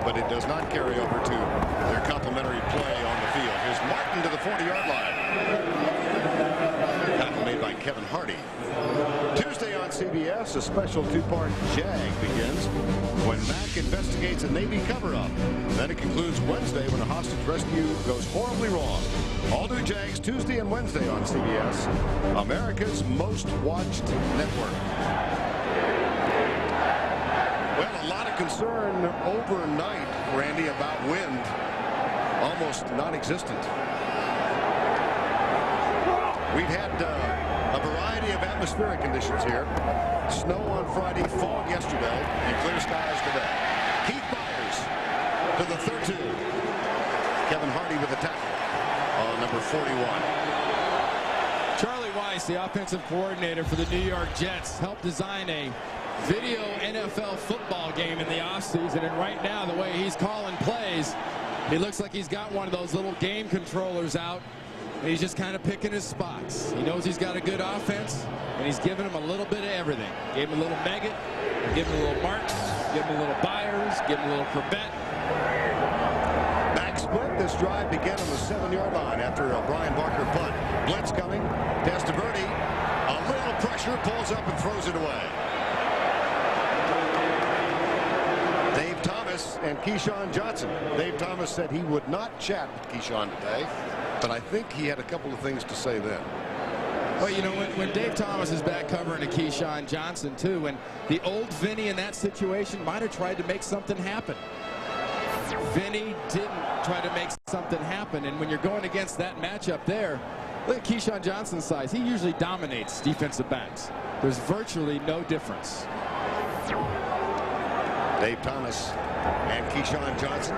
[SPEAKER 4] But it does not carry over to their complementary play on the field. Here's Martin to the 40-yard line. Tackle made by Kevin Hardy. Tuesday on CBS, a special 2-part Jag begins when Mac investigates a Navy cover-up. Then it concludes Wednesday when a hostage rescue goes horribly wrong. All new Jags Tuesday and Wednesday on CBS, America's most watched network. Well, a lot of concern overnight, Randy, about wind. Almost non-existent. We've had a variety of atmospheric conditions here. Snow on Friday, fog yesterday, and clear skies today. Keith Byers to the 13. Kevin Hardy with the tackle on number 41.
[SPEAKER 5] Charlie Weiss, the offensive coordinator for the New York Jets, helped design a video NFL football game in the offseason. And right now, the way he's calling plays, he looks like he's got one of those little game controllers out. And he's just kind of picking his spots. He knows he's got a good offense, and he's giving him a little bit of everything. Gave him a little Meggett, give him a little Marks, give him a little Byers, give him a little Corbett.
[SPEAKER 4] Back split. This drive began on the 7-yard line after a Brian Barker punt. Blitz coming. Testaverde, a little pressure, pulls up and throws it away. Dave Thomas and Keyshawn Johnson. Dave Thomas said he would not chat with Keyshawn today, but I think he had a couple of things to say then.
[SPEAKER 5] Well, you know, when Dave Thomas is back covering a Keyshawn Johnson, too, and the old Vinny in that situation might have tried to make something happen. Vinny didn't try to make something happen, and when you're going against that matchup there, look at Keyshawn Johnson's size. He usually dominates defensive backs. There's virtually no difference.
[SPEAKER 4] Dave Thomas and Keyshawn Johnson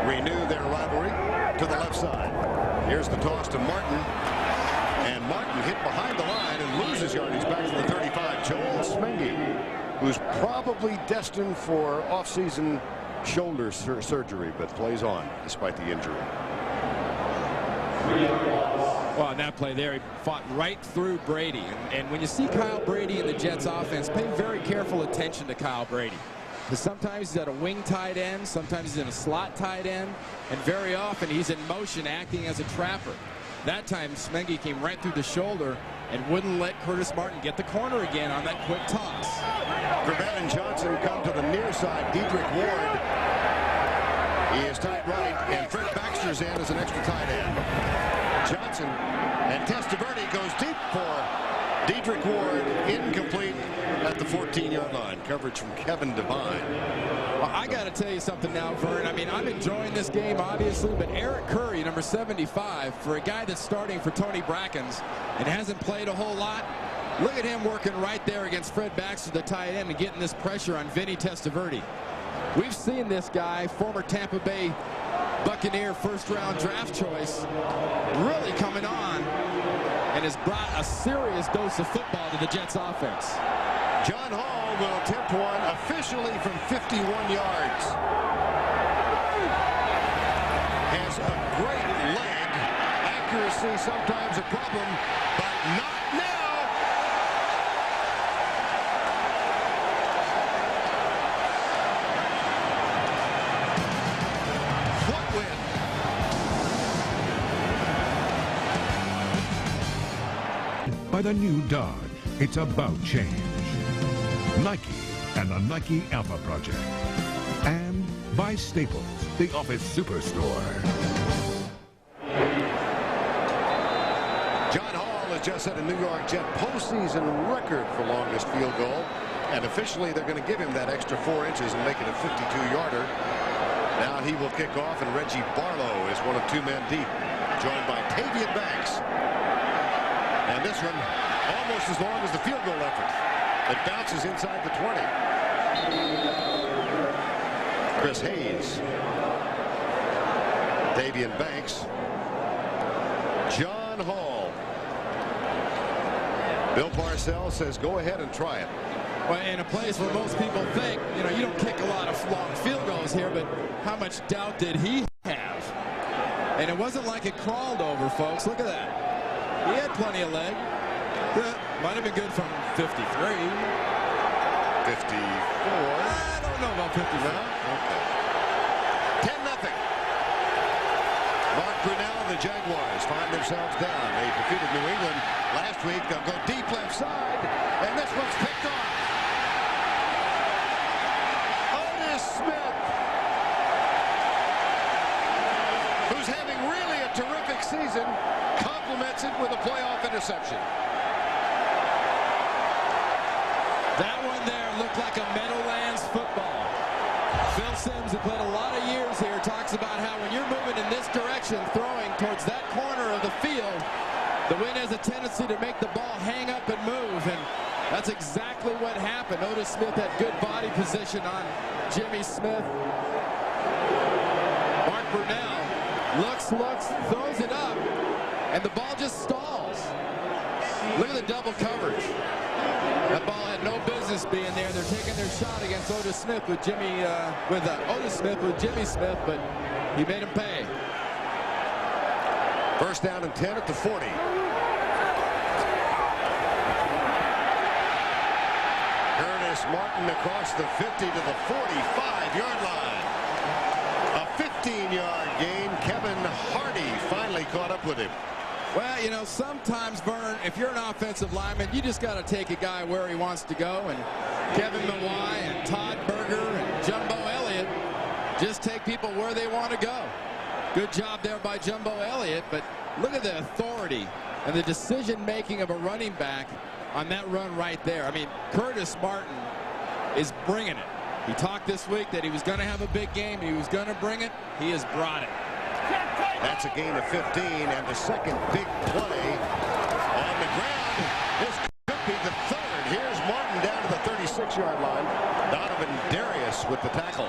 [SPEAKER 4] renew their rivalry to the left side. Here's the toss to Martin. And Martin hit behind the line and loses yardage back to the 35. Joel Smengi, who's probably destined for offseason shoulder surgery, but plays on despite the injury.
[SPEAKER 5] Well, on that play there, he fought right through Brady. And when you see Kyle Brady in the Jets offense, pay very careful attention to Kyle Brady. Because sometimes he's at a wing tight end, sometimes he's in a slot tight end, and very often he's in motion acting as a trapper. That time, Smengi came right through the shoulder and wouldn't let Curtis Martin get the corner again on that quick toss.
[SPEAKER 4] Corbett and Johnson come to the near side. Dedrick Ward, he is tight right, and Fred Baxter's in as an extra tight end. Johnson and Testaverde goes deep for Dedrick Ward, incomplete at the 14-yard line. Coverage from Kevin Devine.
[SPEAKER 5] Well, I got to tell you something now, Vern. I mean, I'm enjoying this game, obviously, but Eric Curry, number 75, for a guy that's starting for Tony Brackens and hasn't played a whole lot, look at him working right there against Fred Baxter, the tight end, and getting this pressure on Vinny Testaverde. We've seen this guy, former Tampa Bay Buccaneer first-round draft choice, really coming on and has brought a serious dose of football to the Jets offense.
[SPEAKER 4] John Hall will attempt one officially from 51 yards. Has a great leg. Accuracy sometimes a problem, but not now. What win?
[SPEAKER 7] By the new Dodge, it's about change. Nike and the Nike Alpha Project. And by Staples, the office superstore.
[SPEAKER 4] John Hall has just set a New York Jet postseason record for longest field goal. And officially, they're going to give him that extra 4 inches and make it a 52-yarder. Now he will kick off, and Reggie Barlow is one of 2 men deep, joined by Tavian Banks. And this one, almost as long as the field goal effort. It bounces inside the 20. Chris Hayes. Tavian Banks. John Hall. Bill Parcells says go ahead and try it.
[SPEAKER 5] Well, in a place where most people think, you know, you don't kick a lot of long field goals here, but how much doubt did he have? And it wasn't like it crawled over, folks. Look at that. He had plenty of leg. Might have been good from 53. 54.
[SPEAKER 4] I
[SPEAKER 5] don't know about 54.
[SPEAKER 4] Okay. 10-0. Mark Brunell and the Jaguars find themselves down. They defeated New England last week. They'll go deep left side, and this one's picked off. Otis Smith, who's having really a terrific season, complements it with a playoff interception.
[SPEAKER 5] That one there looked like a Meadowlands football. Phil Simms, who played a lot of years here, talks about how when you're moving in this direction, throwing towards that corner of the field, the wind has a tendency to make the ball hang up and move, and that's exactly what happened. Otis Smith had good body position on Jimmy Smith. Mark Brunell looks, throws it up, and the ball just stalls. Look at the double coverage. That ball had no business being there. They're taking their shot against Otis Smith with Otis Smith with Jimmy Smith, but he made him pay.
[SPEAKER 4] First down and 10 at the 40. Curtis Martin across the 50 to the 45-yard line. A 15-yard gain. Kevin Hardy finally caught up with him.
[SPEAKER 5] Well, you know, sometimes, Vern, if you're an offensive lineman, you just got to take a guy where he wants to go. And Kevin Mawai and Todd Berger and Jumbo Elliott just take people where they want to go. Good job there by Jumbo Elliott, but look at the authority and the decision-making of a running back on that run right there. I mean, Curtis Martin is bringing it. He talked this week that he was going to have a big game. He was going to bring it. He has brought it.
[SPEAKER 4] That's a gain of 15, and the second big play on the ground. This could be the third. Here's Martin down to the 36-yard line. Donovan Darius with the tackle.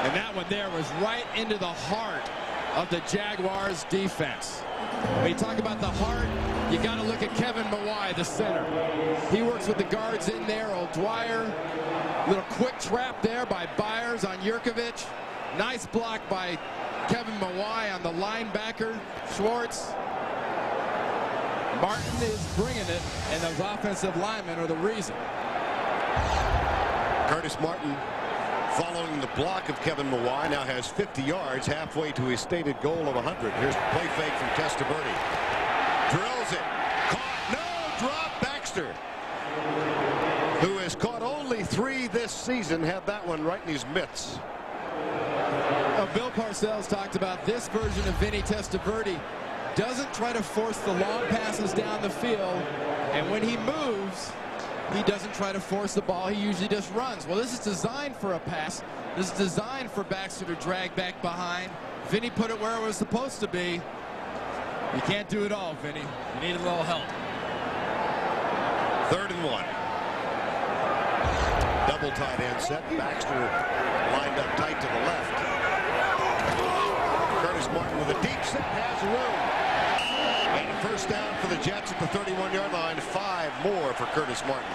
[SPEAKER 5] And that one there was right into the heart of the Jaguars defense. When you talk about the heart, you got to look at Kevin Mawai, the center. He works with the guards in there. O'Dwyer, little quick trap there by Byers on Yurkovich. Nice block by Kevin Mawai on the linebacker, Schwartz. Martin is bringing it, and those offensive linemen are the reason.
[SPEAKER 4] Curtis Martin, following the block of Kevin Mawai, now has 50 yards, halfway to his stated goal of 100. Here's the play fake from Testaverde. Drills it. Caught. No. Drop. Baxter, who has caught only 3 this season, had that one right in his mitts.
[SPEAKER 5] Bill Parcells talked about this version of Vinny Testaverde doesn't try to force the long passes down the field, and when he moves, he doesn't try to force the ball. He usually just runs. Well, this is designed for a pass. This is designed for Baxter to drag back behind. Vinny put it where it was supposed to be. You can't do it all, Vinny. You need a little help.
[SPEAKER 4] 3rd and 1. Double tight end set. Baxter lined up tight to the left. Curtis Martin with a deep set has room. And a first down for the Jets at the 31-yard line. 5 more for Curtis Martin.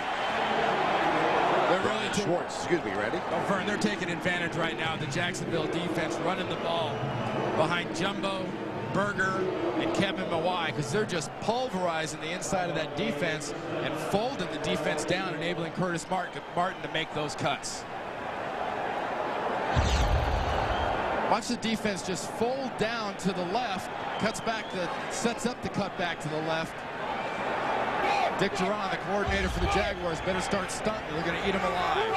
[SPEAKER 5] They're really
[SPEAKER 4] Schwartz, excuse me, Randy.
[SPEAKER 5] Oh, Vern, they're taking advantage right now. The Jacksonville defense running the ball behind Jumbo, Berger, and Kevin Mawai, because they're just pulverizing the inside of that defense and folding the defense down, enabling Curtis Martin to make those cuts. Watch the defense just fold down to the left, sets up the cut back to the left. Dick Duran, the coordinator for the Jaguars, better start stunting. They're going to eat him alive.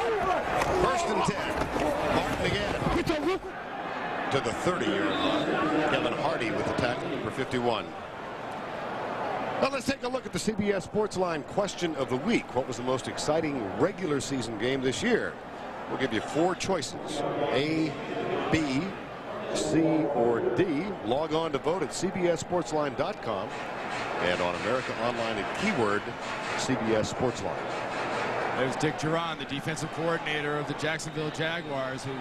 [SPEAKER 4] 1st and 10. Martin again. To the 30-yard line. Kevin Hardy with the tackle, number 51. Well, let's take a look at the CBS Sportsline question of the week. What was the most exciting regular season game this year? We'll give you 4 choices. A, B, C, or D. Log on to vote at cbssportsline.com and on America Online at keyword CBS Sportsline.
[SPEAKER 5] There's Dick Duran, the defensive coordinator of the Jacksonville Jaguars, who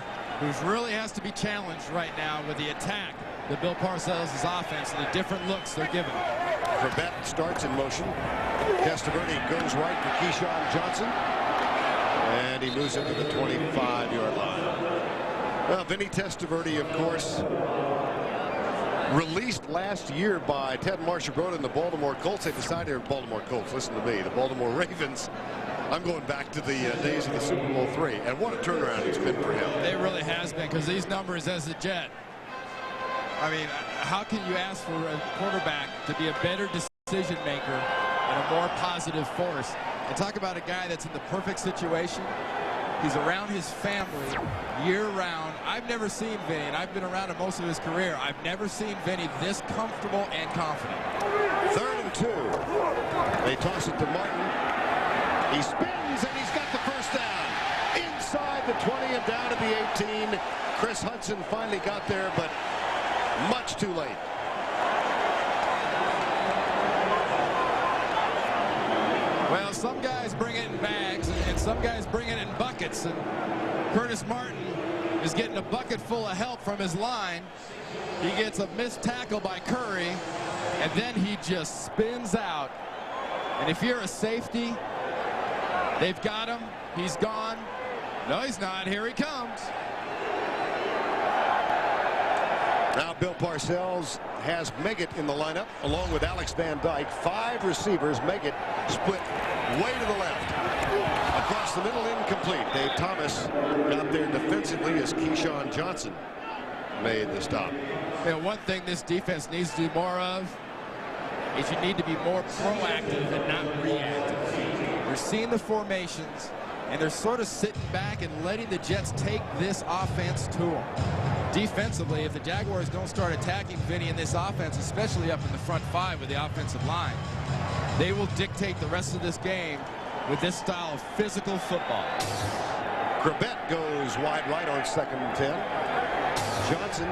[SPEAKER 5] really has to be challenged right now with the attack that Bill Parcells' offense and the different looks they're given.
[SPEAKER 4] Corbett starts in motion. Testaverde goes right for Keyshawn Johnson. And he moves into the 25-yard line. Well, Vinny Testaverde, of course, released last year by Ted Marchibroda and the Baltimore Colts. They decided, Baltimore Colts, listen to me, the Baltimore Ravens. I'm going back to the days of the Super Bowl III, and what a turnaround it's been for him.
[SPEAKER 5] It really has been, because these numbers as a Jet, I mean, how can you ask for a quarterback to be a better decision maker and a more positive force? And talk about a guy that's in the perfect situation. He's around his family year-round. I've never seen Vinny, and I've been around him most of his career. I've never seen Vinny this comfortable and confident.
[SPEAKER 4] 3rd and 2. They toss it to Martin. He spins, and he's got the first down. Inside the 20 and down to the 18. Chris Hudson finally got there, but much too late.
[SPEAKER 5] Well, some guys bring it in bags, and some guys bring it in buckets. And Curtis Martin is getting a bucket full of help from his line. He gets a missed tackle by Curry, and then he just spins out. And if you're a safety, they've got him. He's gone. No, he's not. Here he comes.
[SPEAKER 4] Now Bill Parcells has Meggett in the lineup along with Alex Van Dyke. 5 receivers. Meggett split way to the left. Across the middle, incomplete. Dave Thomas got there defensively as Keyshawn Johnson made the stop.
[SPEAKER 5] You know, one thing this defense needs to do more of is you need to be more proactive and not reactive. You're seeing the formations, and they're sort of sitting back and letting the Jets take this offense to them. Defensively, if the Jaguars don't start attacking Vinny in this offense, especially up in the front 5 with the offensive line, they will dictate the rest of this game with this style of physical football.
[SPEAKER 4] Corbett goes wide right on 2nd and 10. Johnson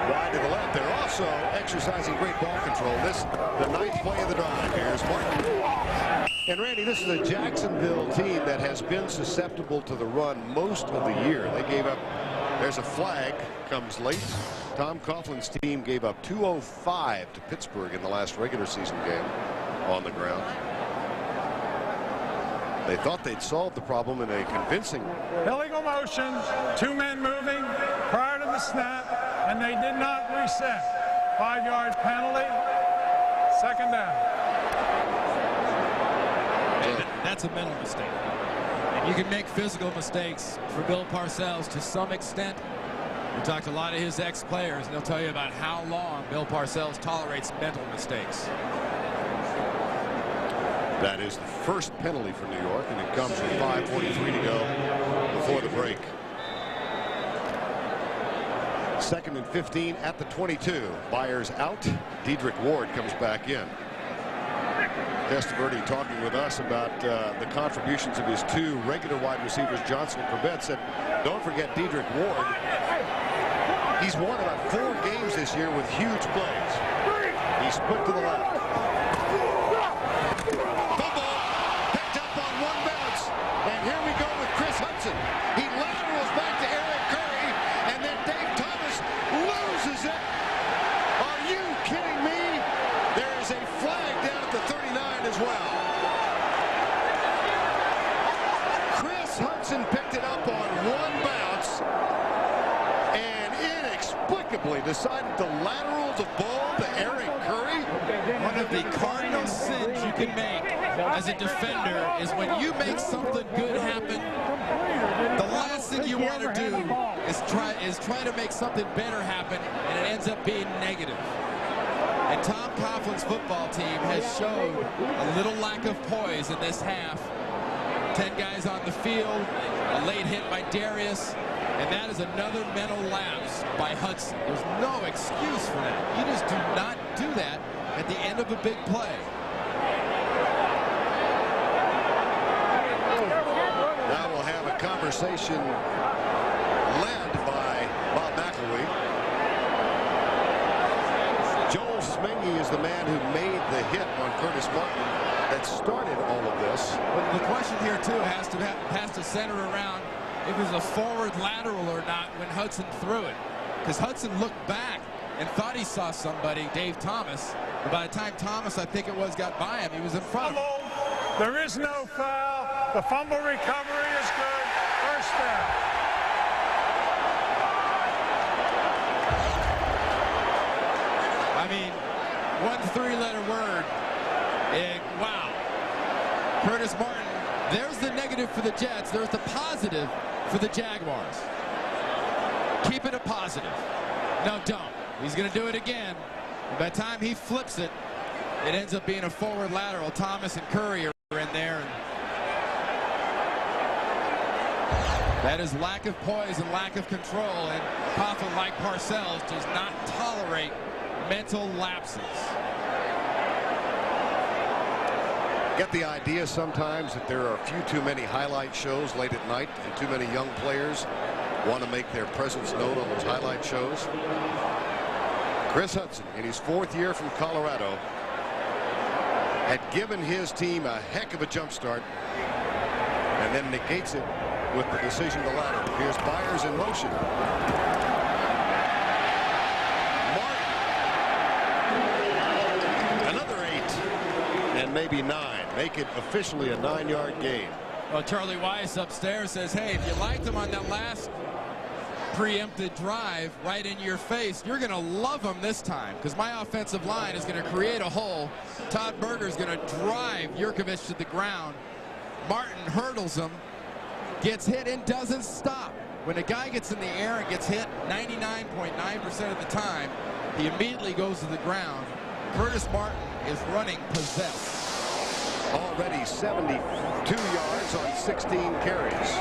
[SPEAKER 4] wide to the left. They're also exercising great ball control. This, the 9th play of the drive. Here's Martin. And Randy, this is a Jacksonville team that has been susceptible to the run most of the year. They gave up. There's a flag, comes late. Tom Coughlin's team gave up 205 to Pittsburgh in the last regular season game on the ground. They thought they'd solved the problem in a convincing.
[SPEAKER 8] Illegal motion, 2 men moving prior to the snap, and they did not reset. 5-yard penalty, 2nd down.
[SPEAKER 5] That's a mental mistake. And you can make physical mistakes for Bill Parcells to some extent. We talked to a lot of his ex-players, and they'll tell you about how long Bill Parcells tolerates mental mistakes.
[SPEAKER 4] That is the first penalty for New York, and it comes with 5:43 to go before the break. 2nd and 15 at the 22. Byers out. Dedrick Ward comes back in. Testaverde talking with us about the contributions of his 2 regular wide receivers, Johnson and Corbett, said, don't forget Dedrick Ward. He's won about 4 games this year with huge plays. He's split to the left. Football picked up on 1 bounce. And here we go with Chris Hudson. He laterals back to Eric Curry, and then Dave Thomas loses it. Are you kidding me? There is a flag down at the 39 as well. Hudson picked it up on one bounce and inexplicably decided to lateral the ball to Eric Curry.
[SPEAKER 5] One of the cardinal sins you can make as a defender is when you make something good happen, the last thing you want to do is try to make something better happen, and it ends up being negative. And Tom Coughlin's football team has showed a little lack of poise in this half. 10 guys on the field, a late hit by Darius, and that is another mental lapse by Hudson. There's no excuse for that. You just do not do that at the end of a big play.
[SPEAKER 4] Now we'll have a conversation led by Bob McElwee. Joel Smingy is the man who made the hit on Curtis Martin that started all of this.
[SPEAKER 5] But the question here too has to center around if it was a forward lateral or not when Hudson threw it, because Hudson looked back and thought he saw somebody, Dave Thomas. But by the time Thomas, I think it was, got by him, he was in front of him.
[SPEAKER 8] There is no foul. The fumble recovery is good. First down.
[SPEAKER 5] I mean, one three-letter word. Wow. Curtis Martin, there's the negative for the Jets. There's the positive for the Jaguars. Keep it a positive. No, don't. He's going to do it again. And by the time he flips it, it ends up being a forward lateral. Thomas and Curry are in there. And that is lack of poise and lack of control. And Coughlin, like Parcells, does not tolerate mental lapses.
[SPEAKER 4] Get the idea sometimes that there are a few too many highlight shows late at night and too many young players want to make their presence known on those highlight shows. Chris Hudson, in his 4th year from Colorado, had given his team a heck of a jump start and then negates it with the decision to lateral. Here's Byers in motion. Martin. Another 8 and maybe 9. Make it officially a 9-yard gain.
[SPEAKER 5] Well, Charlie Weiss upstairs says, hey, if you liked him on that last preempted drive right in your face, you're going to love him this time, because my offensive line is going to create a hole. Todd Berger is going to drive Yurkovich to the ground. Martin hurdles him, gets hit, and doesn't stop. When a guy gets in the air and gets hit 99.9% of the time, he immediately goes to the ground. Curtis Martin is running possessed.
[SPEAKER 4] Already 72 yards on 16 carries.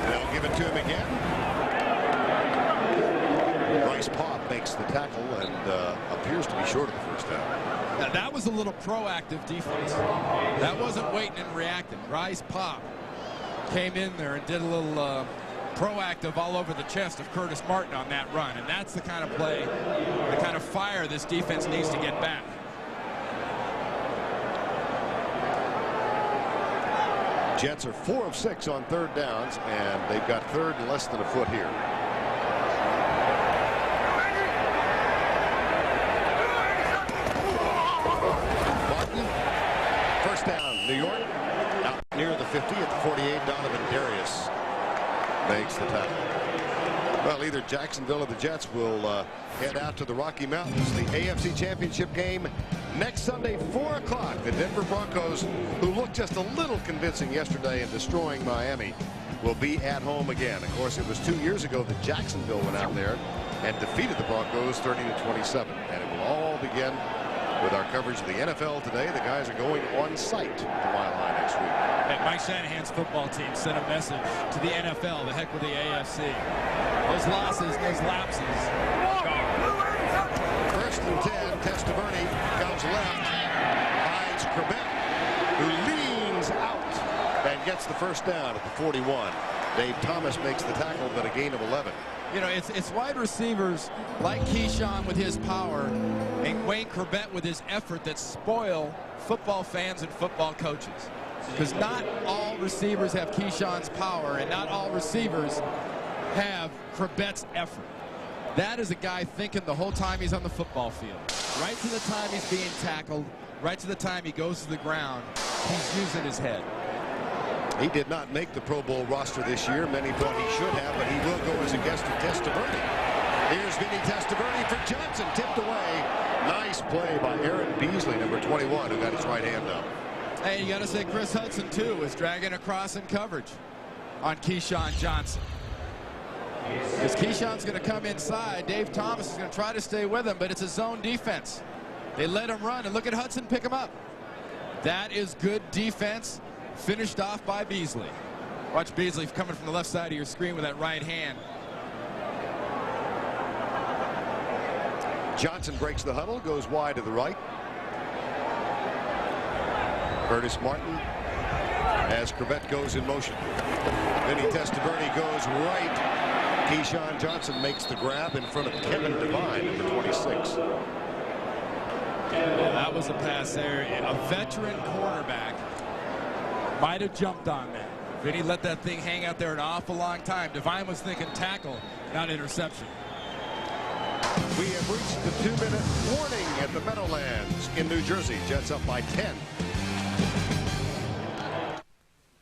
[SPEAKER 4] They'll give it to him again. Bryce Popp makes the tackle and appears to be short of the first down.
[SPEAKER 5] Now, that was a little proactive defense. That wasn't waiting and reacting. Bryce Popp came in there and did a little proactive all over the chest of Curtis Martin on that run. And that's the kind of play, the kind of fire this defense needs to get back.
[SPEAKER 4] Jets are 4 of 6 on 3rd downs, and they've got 3rd and less than a foot here. Martin, first down, New York. Out near the 50 at the 48, Donovan Darius makes the tackle. Well, either Jacksonville or the Jets will head out to the Rocky Mountains. The AFC Championship game next Sunday, 4 o'clock. The Denver Broncos, who looked just a little convincing yesterday in destroying Miami, will be at home again. Of course, it was 2 years ago that Jacksonville went out there and defeated the Broncos 30-27. And it will all begin with our coverage of the NFL today. The guys are going on site to Mile High next week.
[SPEAKER 5] Hey, Mike Shanahan's football team sent a message to the NFL, the heck with the AFC. Those losses, those lapses.
[SPEAKER 4] First and 10, Testaverde comes left, finds Corbett, who leans out and gets the first down at the 41. Dave Thomas makes the tackle, but a gain of 11.
[SPEAKER 5] You know, it's wide receivers like Keyshawn with his power and Wayne Corbett with his effort that spoil football fans and football coaches. Because not all receivers have Keyshawn's power, and not all receivers have Corbett's effort. That is a guy thinking the whole time he's on the football field. Right to the time he's being tackled, right to the time he goes to the ground, he's using his head.
[SPEAKER 4] He did not make the Pro Bowl roster this year. Many thought he should have, but he will go as a guest of Testaverde. Here's Vinny Testaverde for Johnson, tipped away. Nice play by Aaron Beasley, number 21, who got his right hand up.
[SPEAKER 5] Hey, you got to say Chris Hudson, too, is dragging across in coverage on Keyshawn Johnson. Because Keyshawn's going to come inside. Dave Thomas is going to try to stay with him, but it's a zone defense. They let him run, and look at Hudson pick him up. That is good defense, finished off by Beasley. Watch Beasley coming from the left side of your screen with that right hand.
[SPEAKER 4] Johnson breaks the huddle, goes wide to the right. Curtis Martin as Crevette goes in motion. Vinny Testaverde goes right. Keyshawn Johnson makes the grab in front of Kevin Devine, number 26.
[SPEAKER 5] Yeah, that was a pass there. A veteran cornerback might have jumped on that. Vinny let that thing hang out there an awful long time. Devine was thinking tackle, not interception.
[SPEAKER 4] We have reached the 2-minute warning at the Meadowlands in New Jersey. Jets up by 10.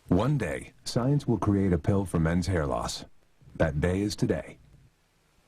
[SPEAKER 9] One day, science will create a pill for men's hair loss. That day is today.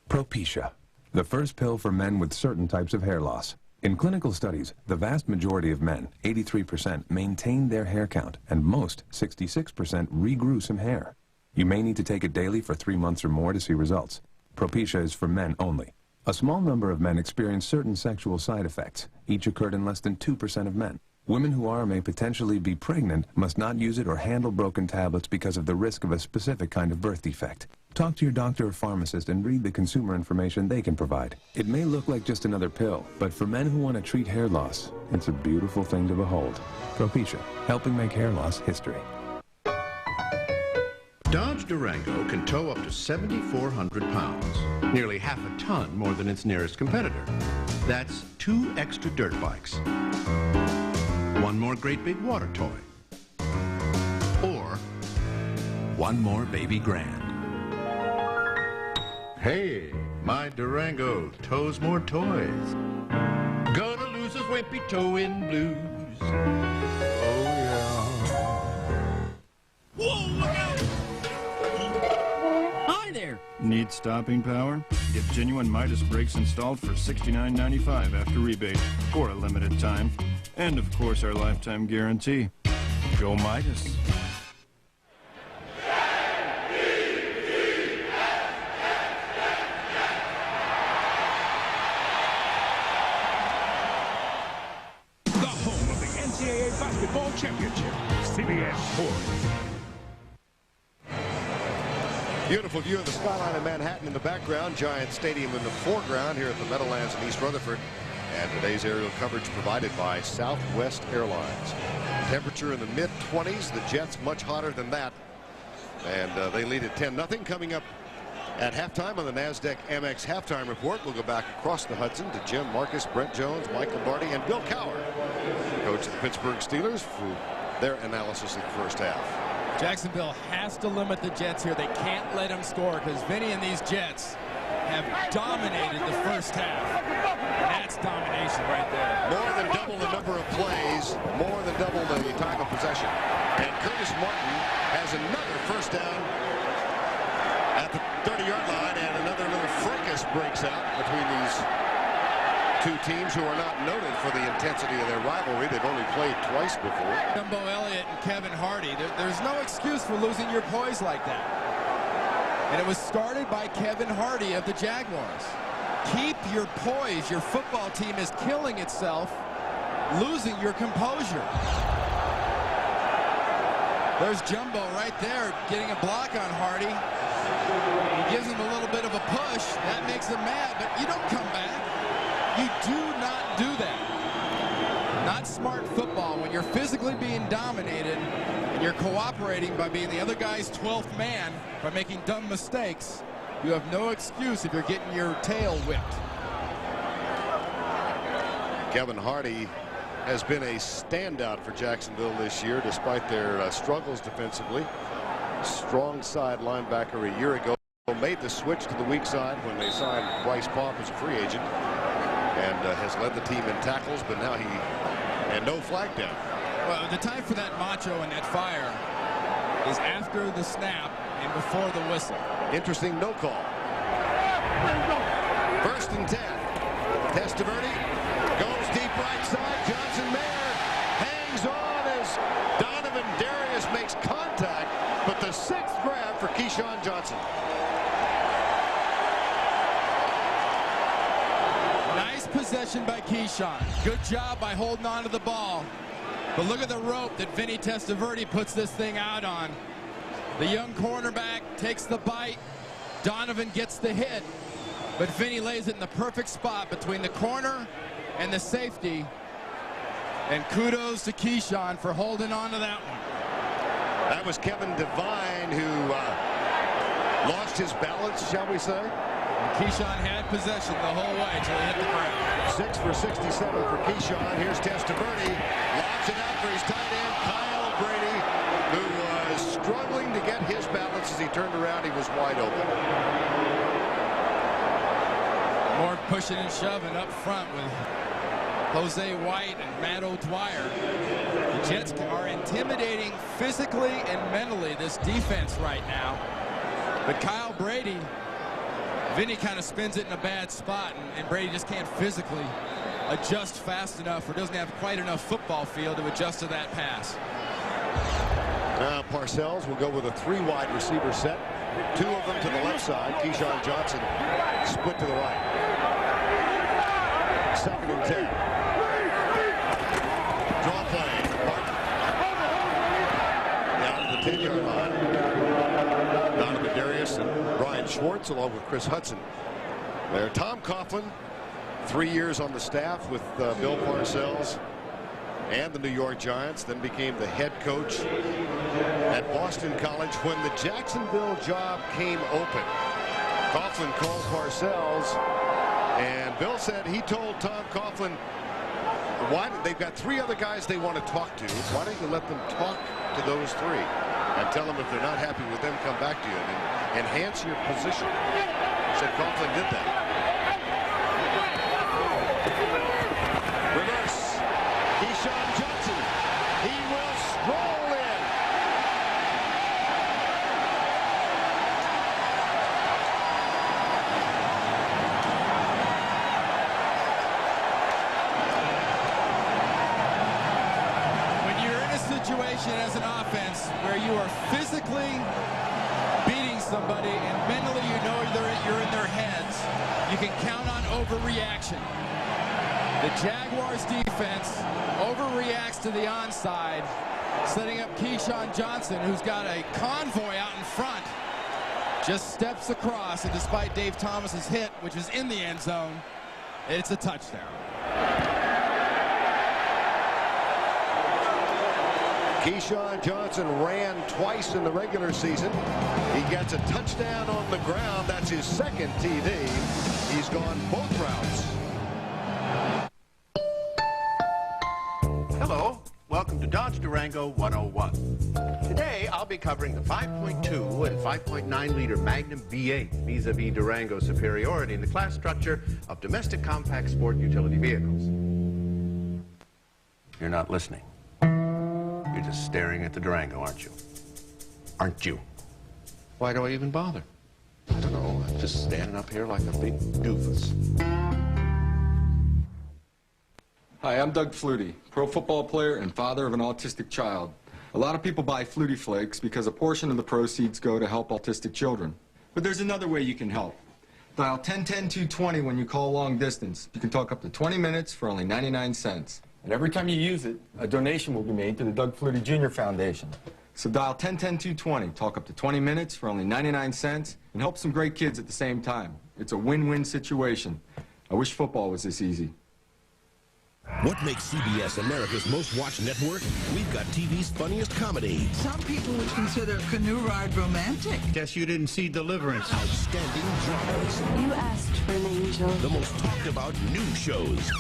[SPEAKER 9] Propecia, the first pill for men with certain types of hair loss. In clinical studies, the vast majority of men, 83%, maintained their hair count, and most, 66%, regrew some hair. You may need to take it daily for 3 months or more to see results. Propecia is for men only. A small number of men experience certain sexual side effects. Each occurred in less than 2% of men. Women who are or may potentially be pregnant must not use it or handle broken tablets because of the risk of a specific kind of birth defect. Talk to your doctor or pharmacist and read the consumer information they can provide. It may look like just another pill, but for men who want to treat hair loss, it's a beautiful thing to behold. Propecia, helping make hair loss history.
[SPEAKER 10] Dodge Durango can tow up to 7,400 pounds, nearly half a ton more than its nearest competitor. That's 2 extra dirt bikes, 1 more great big water toy, or 1 more baby grand. Hey, my Durango tows more toys. Gonna lose his wimpy towing blues. Oh yeah.
[SPEAKER 3] Whoa, look out! Hi there.
[SPEAKER 11] Need stopping power? Get genuine Midas brakes installed for $69.95 after rebate for a limited time. And of course our lifetime guarantee. Go Midas.
[SPEAKER 7] The home of the NCAA Basketball Championship, CBS Sports.
[SPEAKER 4] Beautiful view of the skyline of Manhattan in the background. Giant Stadium in the foreground here at the Meadowlands in East Rutherford. And today's aerial coverage provided by Southwest Airlines. Temperature in the mid-20s. The Jets much hotter than that. And they lead at 10-0. Coming up at halftime on the NASDAQ Amex halftime report, we'll go back across the Hudson to Jim Marcus, Brent Jones, Mike Lombardi, and Bill Cowher, coach of the Pittsburgh Steelers, for their analysis of the first half.
[SPEAKER 5] Jacksonville has to limit the Jets here. They can't let them score because Vinny and these Jets have dominated the first half. That's domination right there.
[SPEAKER 4] More than double the number of plays, more than double the time of possession. And Curtis Martin has another first down at the 30-yard line, and another little fracas breaks out between these two teams who are not noted for the intensity of their rivalry. They've only played twice before.
[SPEAKER 5] Jumbo Elliott and Kevin Hardy. There's no excuse for losing your poise like that. And it was started by Kevin Hardy of the Jaguars. Keep your poise. Your football team is killing itself, losing your composure. There's Jumbo right there getting a block on Hardy. He gives him a little bit of a push. That makes him mad, but you don't come back. You do not do that. Not smart football when you're physically being dominated and you're cooperating by being the other guy's 12th man by making dumb mistakes. You have no excuse if you're getting your tail whipped.
[SPEAKER 4] Kevin Hardy has been a standout for Jacksonville this year despite their struggles defensively. Strong side linebacker a year ago. Made the switch to the weak side when they signed Bryce Popp as a free agent. And has led the team in tackles, but now and no flag down.
[SPEAKER 5] Well, the time for that macho and that fire is after the snap and before the whistle.
[SPEAKER 4] Interesting no call. 1st and 10. Testaverde goes deep right side. Johnson Mayer hangs on as Donovan Darius makes contact, but the 6th grab for Keyshawn Johnson.
[SPEAKER 5] Nice possession by Keyshawn. Good job by holding on to the ball. But look at the rope that Vinny Testaverde puts this thing out on. The young cornerback takes the bite. Donovan gets the hit. But Vinny lays it in the perfect spot between the corner and the safety. And kudos to Keyshawn for holding on to that one.
[SPEAKER 4] That was Kevin Devine who lost his balance, shall we say?
[SPEAKER 5] And Keyshawn had possession the whole way until he hit the ground.
[SPEAKER 4] 6 for 67 for Keyshawn. Here's Testaverde. Lobs it out for his tight end, Kyle Brady, who was struggling to get his balance. As he turned around, he was wide open.
[SPEAKER 5] More pushing and shoving up front with Jose White and Matt O'Dwyer. The Jets are intimidating physically and mentally this defense right now. But Kyle Brady, Vinny kind of spins it in a bad spot, and Brady just can't physically adjust fast enough, or doesn't have quite enough football field to adjust to that pass.
[SPEAKER 4] Now Parcells will go with a 3 wide receiver set. 2 of them to the left side. Keyshawn Johnson split to the right. 2nd and 10. Draw play. Down to the 10-yard line. Donovan Darius and Brian Schwartz along with Chris Hudson. There, Tom Coughlin, 3 years on the staff with Bill Parcells and the New York Giants, then became the head coach at Boston College. When the Jacksonville job came open, Coughlin called Parcells, and Bill said he told Tom Coughlin, they've got 3 other guys they want to talk to. Why don't you let them talk to those 3 and tell them if they're not happy with them, come back to you and enhance your position. Said Coughlin did that. Reverse. Keyshawn Johnson. He will stroll in.
[SPEAKER 5] When you're in a situation as an offense where you are physically beating somebody and mentally you know you're in their heads, you can count on overreaction. The Jaguars defense overreacts to the onside, setting up Keyshawn Johnson, who's got a convoy out in front, just steps across, and despite Dave Thomas's hit, which was in the end zone, it's a touchdown.
[SPEAKER 4] Keyshawn Johnson ran twice in the regular season. He gets a touchdown on the ground. That's his 2nd TD. He's gone both routes.
[SPEAKER 10] Hello, welcome to Dodge Durango 101. Today I'll be covering the 5.2 and 5.9 liter Magnum V8 vis-a-vis Durango's superiority in the class structure of domestic compact sport utility vehicles. You're not listening. You're just staring at the Durango, aren't you? Aren't you? Why do I even bother? I don't know. I'm just standing up here like a big doofus.
[SPEAKER 12] Hi, I'm Doug Flutie, pro football player and father of an autistic child. A lot of people buy Flutie Flakes because a portion of the proceeds go to help autistic children. But there's another way you can help. Dial 1010-220 when you call long distance. You can talk up to 20 minutes for only 99 cents. And every time you use it, a donation will be made to the Doug Flutie Jr. Foundation. So dial 1010-220, talk up to 20 minutes for only 99 cents, and help some great kids at the same time. It's a win-win situation. I wish football was this easy.
[SPEAKER 13] What makes CBS America's most watched network? We've got TV's funniest comedy.
[SPEAKER 14] Some people would consider Canoe Ride romantic.
[SPEAKER 10] Guess you didn't see Deliverance.
[SPEAKER 13] Outstanding dramas.
[SPEAKER 15] You asked for an angel.
[SPEAKER 13] The most talked about news shows.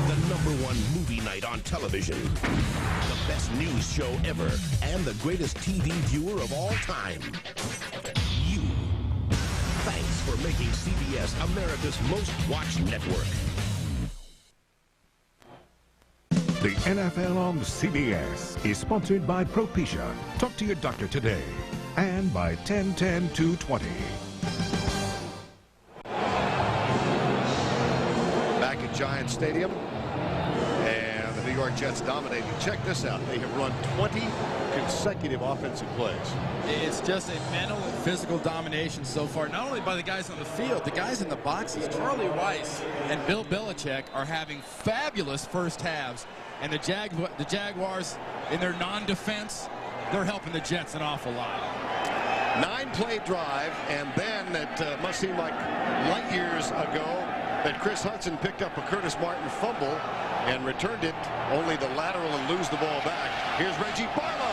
[SPEAKER 13] The #1 movie night on television. The best news show ever. And the greatest TV viewer of all time. You. Thanks for making CBS America's most watched network.
[SPEAKER 7] The NFL on CBS is sponsored by Propecia. Talk to your doctor today. And by 10-10-220.
[SPEAKER 4] Back at Giants Stadium. And the New York Jets dominating. Check this out. They have run 20 consecutive offensive plays.
[SPEAKER 5] It's just a mental and physical domination so far, not only by the guys on the field, the guys in the boxes. Charlie Weiss and Bill Belichick are having fabulous first halves, and the Jaguars, in their non-defense, they're helping the Jets an awful lot.
[SPEAKER 4] 9-play drive, and then it must seem like light years ago that Chris Hudson picked up a Curtis Martin fumble and returned it, only to lateral and lose the ball back. Here's Reggie Barlow.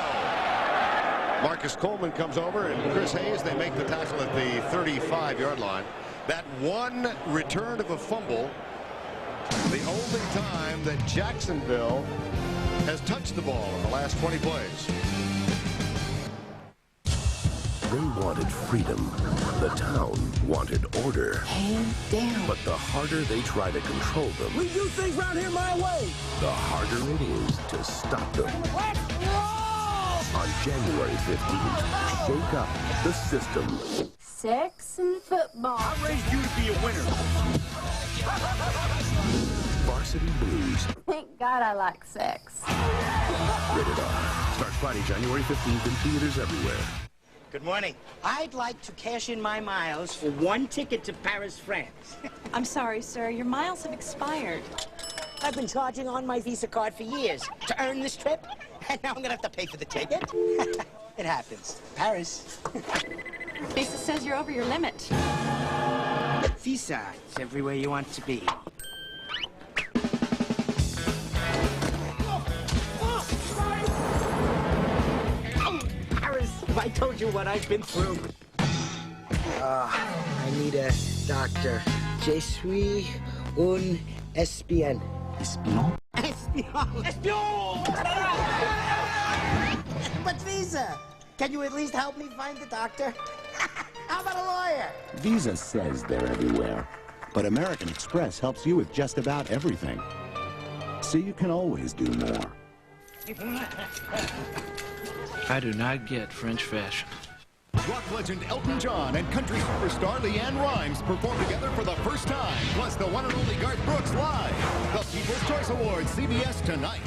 [SPEAKER 4] Marcus Coleman comes over, and Chris Hayes, they make the tackle at the 35-yard line. That one return of a fumble, the only time that Jacksonville has touched the ball in the last 20 plays.
[SPEAKER 13] They wanted freedom. The town wanted order.
[SPEAKER 14] Hand down.
[SPEAKER 13] But the harder they try to control them,
[SPEAKER 14] We do things around here my way.
[SPEAKER 13] the harder it is to stop them.
[SPEAKER 14] Let's roll!
[SPEAKER 13] On January 15th, shake up the system.
[SPEAKER 15] Sex and football.
[SPEAKER 14] I raised you to be a winner.
[SPEAKER 13] Varsity Blues.
[SPEAKER 15] Thank God I like sex.
[SPEAKER 13] Rated R. Starts Friday, January 15th in theaters everywhere.
[SPEAKER 16] Good morning. I'd like to cash in my miles for one ticket to Paris, France.
[SPEAKER 17] I'm sorry, sir. Your miles have expired.
[SPEAKER 16] I've been charging on my Visa card for years to earn this trip, and now I'm gonna have to pay for the ticket. It happens. Paris.
[SPEAKER 17] Visa says you're over your limit.
[SPEAKER 16] Visa is everywhere you want to be. If I told you what I've been through. I need a doctor. Je suis un espion. Espion? Espion! Espion! But Visa, can you at least help me find the doctor? How about a lawyer?
[SPEAKER 18] Visa says they're everywhere, but American Express helps you with just about everything. So you can always do more.
[SPEAKER 19] I do not get French fashion.
[SPEAKER 20] Rock legend Elton John and country superstar Leanne Rimes perform together for the first time, plus the one and only Garth Brooks live. The People's Choice Awards, CBS tonight.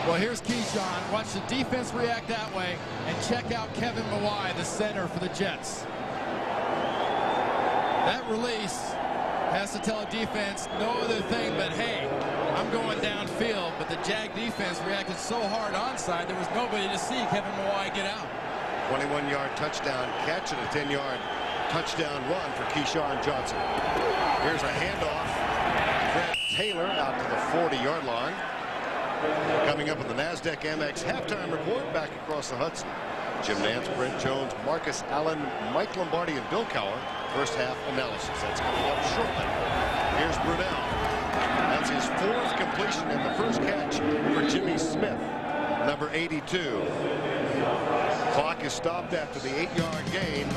[SPEAKER 5] Well, here's Keyshawn. Watch the defense react that way, and check out Kevin Mawai, the center for the Jets. That release has to tell a defense no other thing but, hey, I'm going downfield. But the Jag defense reacted so hard onside, there was nobody to see Kevin Mawai get out.
[SPEAKER 4] 21-yard touchdown catch and a 10-yard touchdown run for Keyshawn Johnson. Here's a handoff. Fred Taylor out to the 40-yard line. Coming up in the NASDAQ Amex halftime report back across the Hudson. Jim Nance, Brent Jones, Marcus Allen, Mike Lombardi, and Bill Cowher. First half analysis. That's coming up shortly. Here's Brunell. That's his fourth completion in the first catch for Jimmy Smith, number 82. Clock is stopped after the 8-yard gain.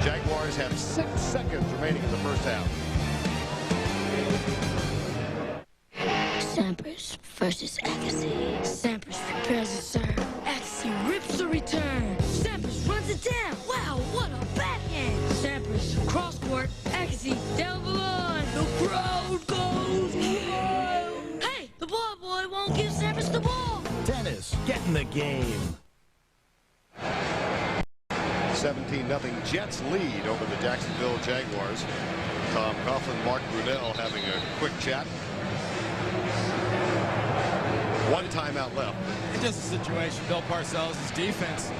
[SPEAKER 4] Jaguars have 6 seconds remaining in the first half.
[SPEAKER 21] Sampras versus Agassi. Sampras prepares to serve. Agassi rips the return. Sampras runs it down. Wow, what a backhand. Sampras cross court. Agassi down the line. The crowd goes wild. Hey, the ball boy won't give Sampras the ball.
[SPEAKER 20] Tennis, get in the game.
[SPEAKER 4] 17-0 Jets lead over the Jacksonville Jaguars. Tom Coughlin, Mark Brunell having a quick chat. One timeout left.
[SPEAKER 5] It's just a situation, Bill Parcells' defense,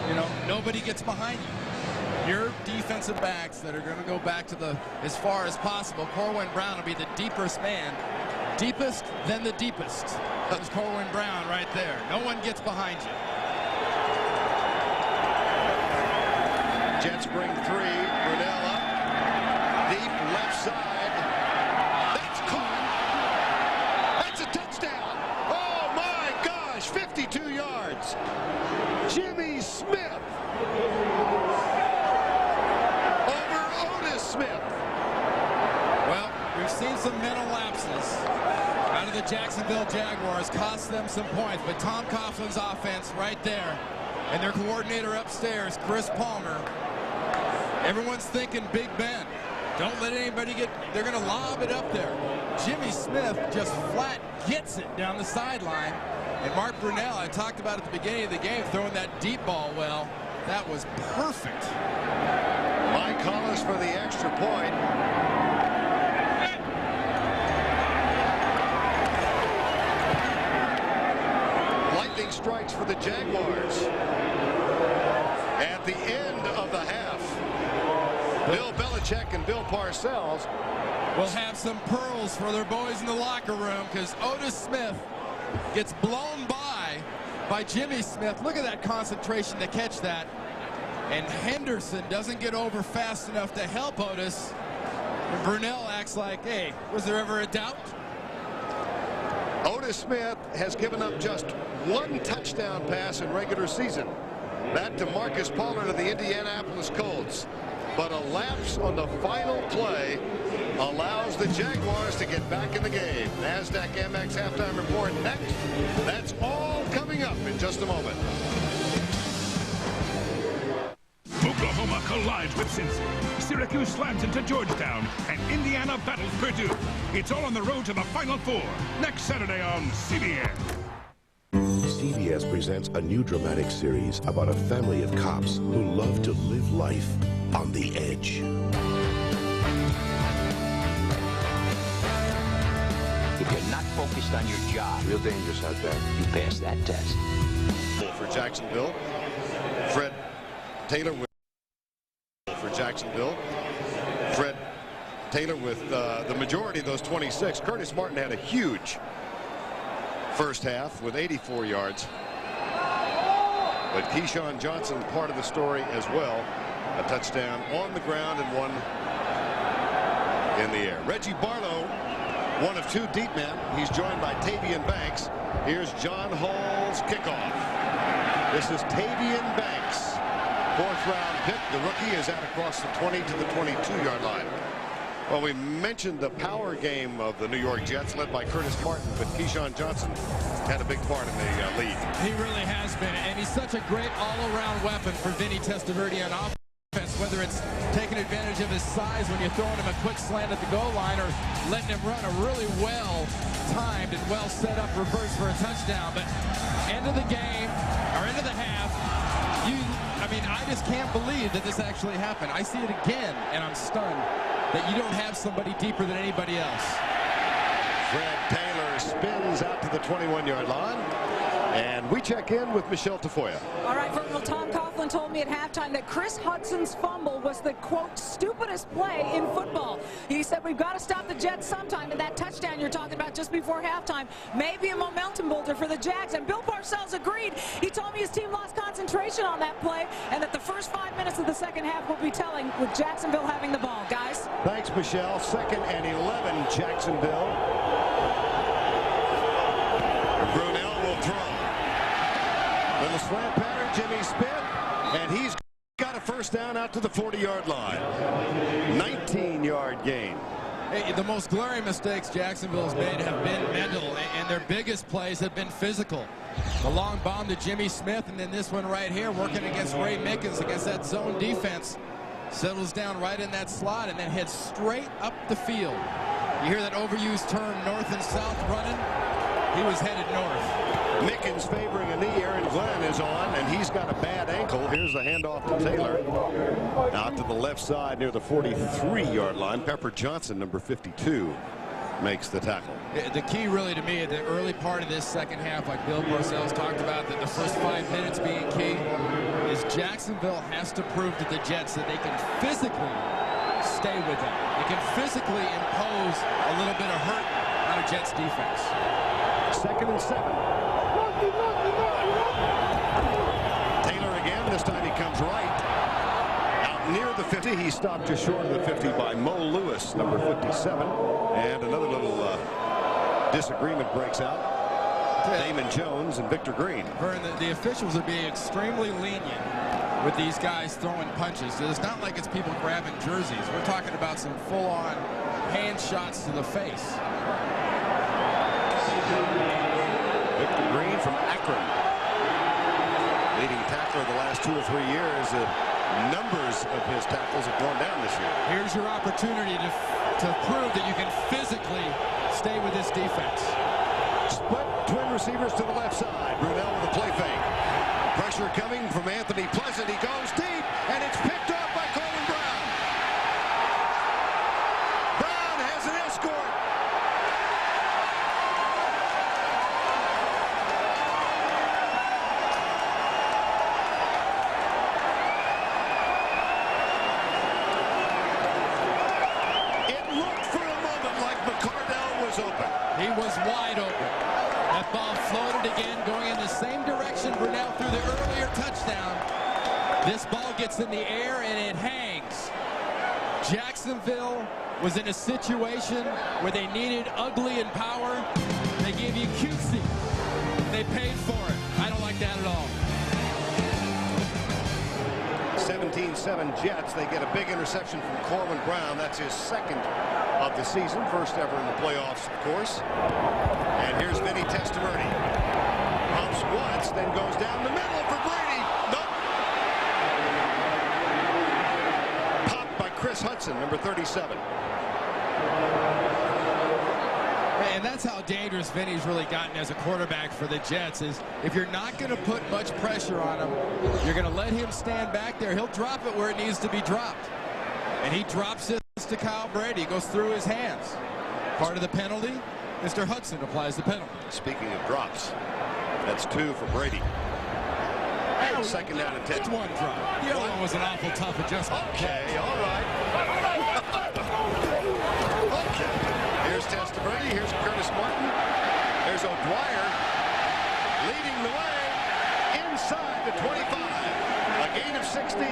[SPEAKER 5] you know, nobody gets behind you. Your defensive backs that are going to go back to the as far as possible. Corwin Brown will be the deepest man. Deepest, then the deepest. That's Corwin Brown right there. No one gets behind you.
[SPEAKER 4] Jets bring 3. Brunell up. Deep left side. That's caught. That's a touchdown. Oh my gosh. 52 yards. Jimmy Smith. Over Otis Smith.
[SPEAKER 5] Well, we've seen some mental lapses. the Jacksonville Jaguars, cost them some points, but Tom Coughlin's offense right there, and their coordinator upstairs, Chris Palmer, everyone's thinking Big Ben. Don't let anybody get, they're going to lob it up there. Jimmy Smith just flat gets it down the sideline. And Mark Brunell, I talked about at the beginning of the game, throwing that deep ball well. That was perfect.
[SPEAKER 4] Mike Hollis for the extra point. Lightning strikes for the Jaguars. At the end of the half, Bill Belichick and Bill Parcells
[SPEAKER 5] will have some pearls for their boys in the locker room, because Otis Smith gets blown by Jimmy Smith. Look at that concentration to catch that. And Henderson doesn't get over fast enough to help Otis. And Brunell acts like, hey, was there ever a doubt?
[SPEAKER 4] Otis Smith has given up just one touchdown pass in regular season. That to Marcus Pollard of the Indianapolis Colts. But a lapse on the final play allows the Jaguars to get back in the game. NASDAQ MX halftime report next. That's all coming up in just a moment.
[SPEAKER 7] Oklahoma collides with Cincy. Syracuse slams into Georgetown, and Indiana battles Purdue. It's all on the road to the Final Four next Saturday on CBS.
[SPEAKER 13] CBS presents a new dramatic series about a family of cops who love to live life on the edge.
[SPEAKER 2] If you're not focused on your job,
[SPEAKER 4] Real dangerous out there.
[SPEAKER 2] you pass that test.
[SPEAKER 4] For Jacksonville, Fred Taylor for Jacksonville. Fred Taylor with the majority of those 26. Curtis Martin had a huge first half with 84 yards. But Keyshawn Johnson part of the story as well. A touchdown on the ground and one in the air. Reggie Barlow, one of two deep men. He's joined by Tavian Banks. Here's John Hall's kickoff. This is Tavian Banks, fourth-round pick. The rookie is out across the 20 to the 22-yard line. Well, we mentioned the power game of the New York Jets, led by Curtis Martin, but Keyshawn Johnson had a big part in the lead.
[SPEAKER 5] He really has been, and he's such a great all-around weapon for Vinny Testaverde on offense, whether it's taking advantage of his size when you're throwing him a quick slant at the goal line or letting him run a really well-timed and well-set-up reverse for a touchdown. But end of the game, or end of the half, I just can't believe that this actually happened. I see it again, and I'm stunned that you don't have somebody deeper than anybody else.
[SPEAKER 4] Fred Taylor spins out to the 21-yard line. And we check in with Michelle Tafoya.
[SPEAKER 6] All right, Virgil, Tom Coughlin told me at halftime that Chris Hudson's fumble was the, quote, stupidest play in football. He said we've got to stop the Jets sometime, and that touchdown you're talking about just before halftime may be a momentum builder for the Jags. And Bill Parcells agreed. He told me his team lost concentration on that play and that the first 5 minutes of the second half will be telling with Jacksonville having the ball. Guys?
[SPEAKER 4] Thanks, Michelle. 2nd and 11, Jacksonville. Brunell will throw. Little slant pattern, Jimmy Smith, and he's got a first down out to the 40-yard line. 19-yard gain.
[SPEAKER 5] Hey, the most glaring mistakes Jacksonville's made have been mental, and their biggest plays have been physical. The long bomb to Jimmy Smith, and then this one right here, working against Ray Mickens against that zone defense. Settles down right in that slot and then heads straight up the field. You hear that overused term, north and south running? He was headed north.
[SPEAKER 4] Mickens favoring a knee. Aaron Glenn is on, and he's got a bad ankle. Here's the handoff to Taylor. Out to the left side near the 43-yard line. Pepper Johnson, number 52, makes the tackle.
[SPEAKER 5] The key really to me at the early part of this second half, like Bill Parcells talked about, that the first 5 minutes being key, is Jacksonville has to prove to the Jets that they can physically stay with them. They can physically impose a little bit of hurt on a Jets defense.
[SPEAKER 4] 2nd and 7. Taylor again. This time he comes right. Out near the 50. He stopped just short of the 50 by Mo Lewis, number 57. And another little disagreement breaks out. Damon Jones and Victor Green.
[SPEAKER 5] Vern, the officials are being extremely lenient with these guys throwing punches. It's not like it's people grabbing jerseys. We're talking about some full-on hand shots to the face.
[SPEAKER 4] Victor Green from Akron. Leading tackler the last 2 or 3 years. The numbers of his tackles have gone down this year.
[SPEAKER 5] Here's your opportunity to prove that you can physically stay with this defense.
[SPEAKER 4] Split twin receivers to the left side. Brunell with a play fake. Pressure coming from Anthony Pleasant. He goes deep, and it's picked up by Coleman Brown. Brown has an escort. It looked for a moment like McCardell was open.
[SPEAKER 5] He was wide open. That ball floated again, going in the same direction Brunell threw the earlier touchdown. This ball gets in the air and it hangs. Jacksonville was in a situation where they needed ugly and power. They gave you cutesy. They paid for it. I don't like that at all.
[SPEAKER 4] 17-7 Jets. They get a big interception from Coleman Brown. That's his second of the season. First ever in the playoffs, of course. And here's Vinny Testaverde. Pumps once, then goes down the middle for Brady. Nope. Popped by Chris Hudson, number 37.
[SPEAKER 5] And that's how dangerous Vinny's really gotten as a quarterback for the Jets, is if you're not going to put much pressure on him, you're going to let him stand back there. He'll drop it where it needs to be dropped. And he drops it to Kyle Brady. It goes through his hands. Part of the penalty, Mr. Hudson applies the penalty.
[SPEAKER 4] Speaking of drops, that's 2 for Brady. Second down and 10.
[SPEAKER 5] It's 1 drop. The other one was an awful tough adjustment.
[SPEAKER 4] Okay, all right. Okay. Here's Testaverde. Here's Curtis Martin. There's O'Dwyer leading the way inside the 25. A gain of 16.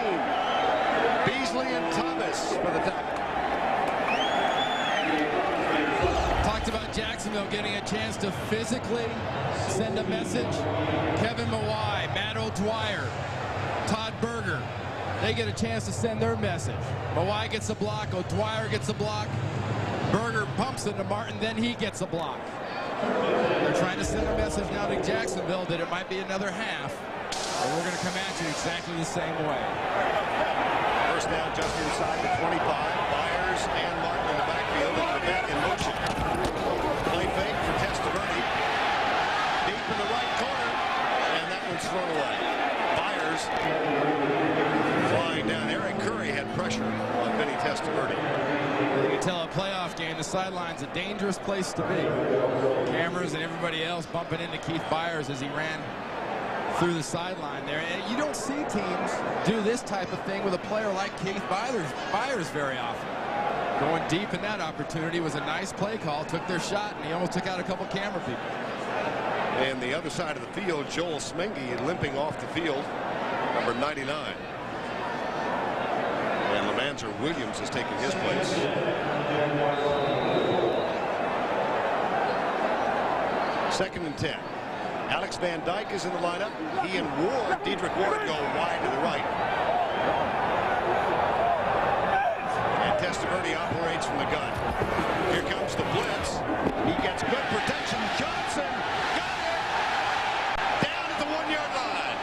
[SPEAKER 4] Beasley and Thomas for the tackle.
[SPEAKER 5] Talked about Jacksonville getting a chance to physically send a message. Kevin Mawai, Matt O'Dwyer, Todd Berger, they get a chance to send their message. Mawai gets a block, O'Dwyer gets a block, Berger pumps into Martin, then he gets a block. They're trying to send a message now to Jacksonville that it might be another half, and we're going to come at you exactly the same way.
[SPEAKER 4] First down just inside the 25. Byers and Martin in the backfield, and Babette in motion. Play fake for Testaverde. Deep in the right corner, and that one's thrown away. Byers flying down. Eric Curry had pressure on Vinny Testaverde.
[SPEAKER 5] You can tell a playoff game, the sideline's a dangerous place to be. Cameras and everybody else bumping into Keith Byers as he ran through the sideline there. And you don't see teams do this type of thing with a player like Keith Byers very often. Going deep in that opportunity was a nice play call. Took their shot, and he almost took out a couple camera people.
[SPEAKER 4] And the other side of the field, Joel Smengi limping off the field, number 99. And Lamanzer Williams is taking his place. Second and 10. Alex Van Dyke is in the lineup. He and Ward, Dedrick Ward, go wide to the right. And Testaverde operates from the gun. Here comes the blitz. He gets good protection. Johnson got it! Down at the 1-yard line.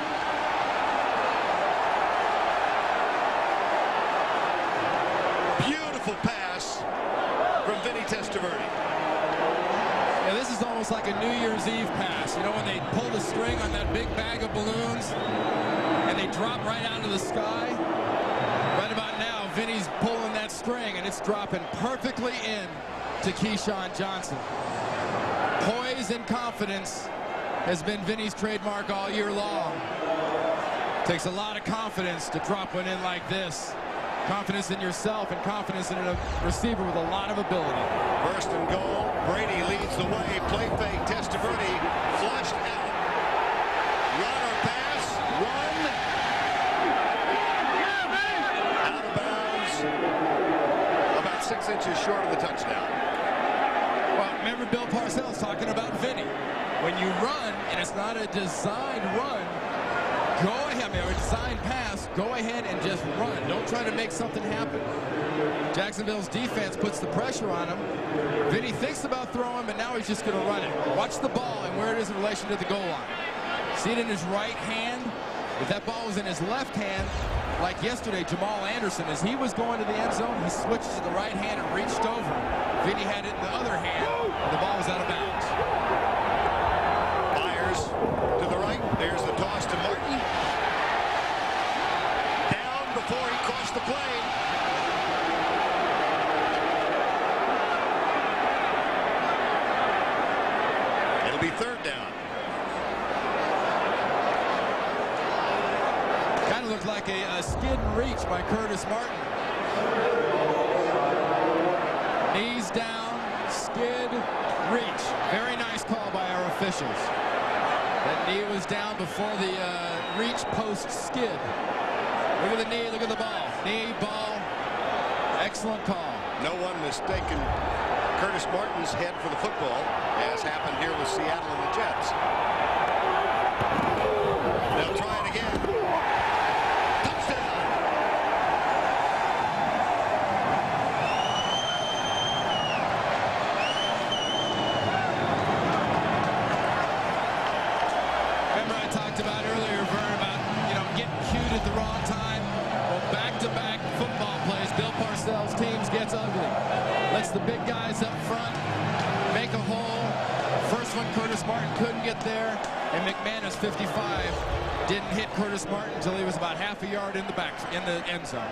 [SPEAKER 4] Beautiful pass from Vinny Testaverde.
[SPEAKER 5] Yeah, this is almost like a New Year's Eve pass. You know, when they pull the string on that big bag of balloons and they drop right out of the sky? Right about now, Vinny's pulling that string, and it's dropping perfectly in to Keyshawn Johnson. Poise and confidence has been Vinny's trademark all year long. Takes a lot of confidence to drop one in like this. Confidence in yourself and confidence in a receiver with a lot of ability.
[SPEAKER 4] First and goal. Brady leads the way. Play fake. Testaverde flushed out. Run or pass. Run. Out of bounds. About 6 inches short of the touchdown.
[SPEAKER 5] Well, remember Bill Parcells talking about Vinny. When you run and it's not a designed run, Go ahead, man. A design pass. Go ahead and just run. Don't try to make something happen. Jacksonville's defense puts the pressure on him. Vinny thinks about throwing, but now he's just going to run it. Watch the ball and where it is in relation to the goal line. See it in his right hand. If that ball was in his left hand, like yesterday, Jamal Anderson, as he was going to the end zone, he switched to the right hand and reached over. Vinny had it in the other hand, and the ball was out of bounds.
[SPEAKER 4] Myers to the right. There's the toss to Martin. Down before he crossed the plane. It'll be third down.
[SPEAKER 5] Kind of looked like a skid and reach by Curtis Martin. Knees down, skid, reach. Very nice call by our officials. That knee was down before the reach post skid. Look at the knee, look at the ball. Knee, ball, excellent call.
[SPEAKER 4] No one mistaken Curtis Martin's head for the football, as happened here with Seattle and the Jets. They'll try it again. Touchdown!
[SPEAKER 5] Remember I talked about earlier, Vern, about, getting cued at the wrong time. Well, back-to-back football plays, Bill Parcells' teams gets ugly. Lets the big guys up front make a hole. First one, Curtis Martin couldn't get there, and McManus, 55, didn't hit Curtis Martin until he was about half a yard in the end zone.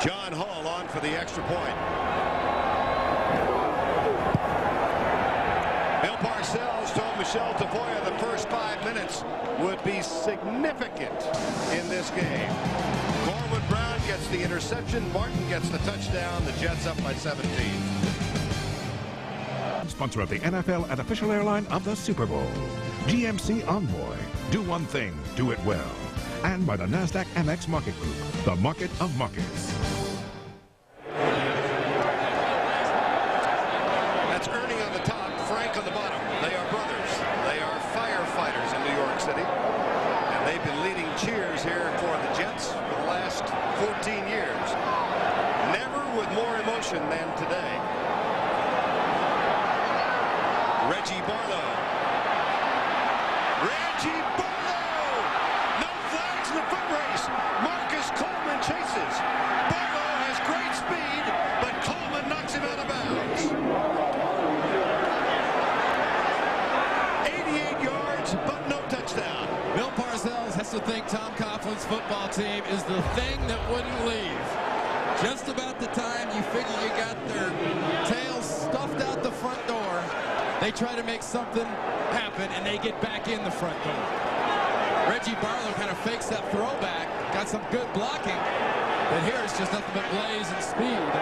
[SPEAKER 4] John Hall on for the extra point. Bill Parcells told Michelle Tafoya the first 5 minutes would be significant in this game. Corwin Brown gets the interception. Martin gets the touchdown. The Jets up by 17.
[SPEAKER 7] Sponsor of the NFL and official airline of the Super Bowl. GMC Envoy. Do one thing, do it well. And by the NASDAQ MX Market Group, the market of markets.
[SPEAKER 4] That's Ernie on the top, Frank on the bottom. They are brothers. They are firefighters in New York City. And they've been leading cheers here for the Jets for the last 14 years. Never with more emotion than today. Reggie Barlow. Reggie Barlow! No flags in the foot race. Marcus Coleman chases. Barlow has great speed, but Coleman knocks him out of bounds. 88 yards, but no touchdown.
[SPEAKER 5] Bill Parcells has to think Tom Coughlin's football team is the thing that wouldn't leave. Just about the time you figure you got their tails stuffed out the front door, they try to make something happen, and they get back in the front door. Reggie Barlow kind of fakes that throwback, got some good blocking, but here it's just nothing but blaze and speed.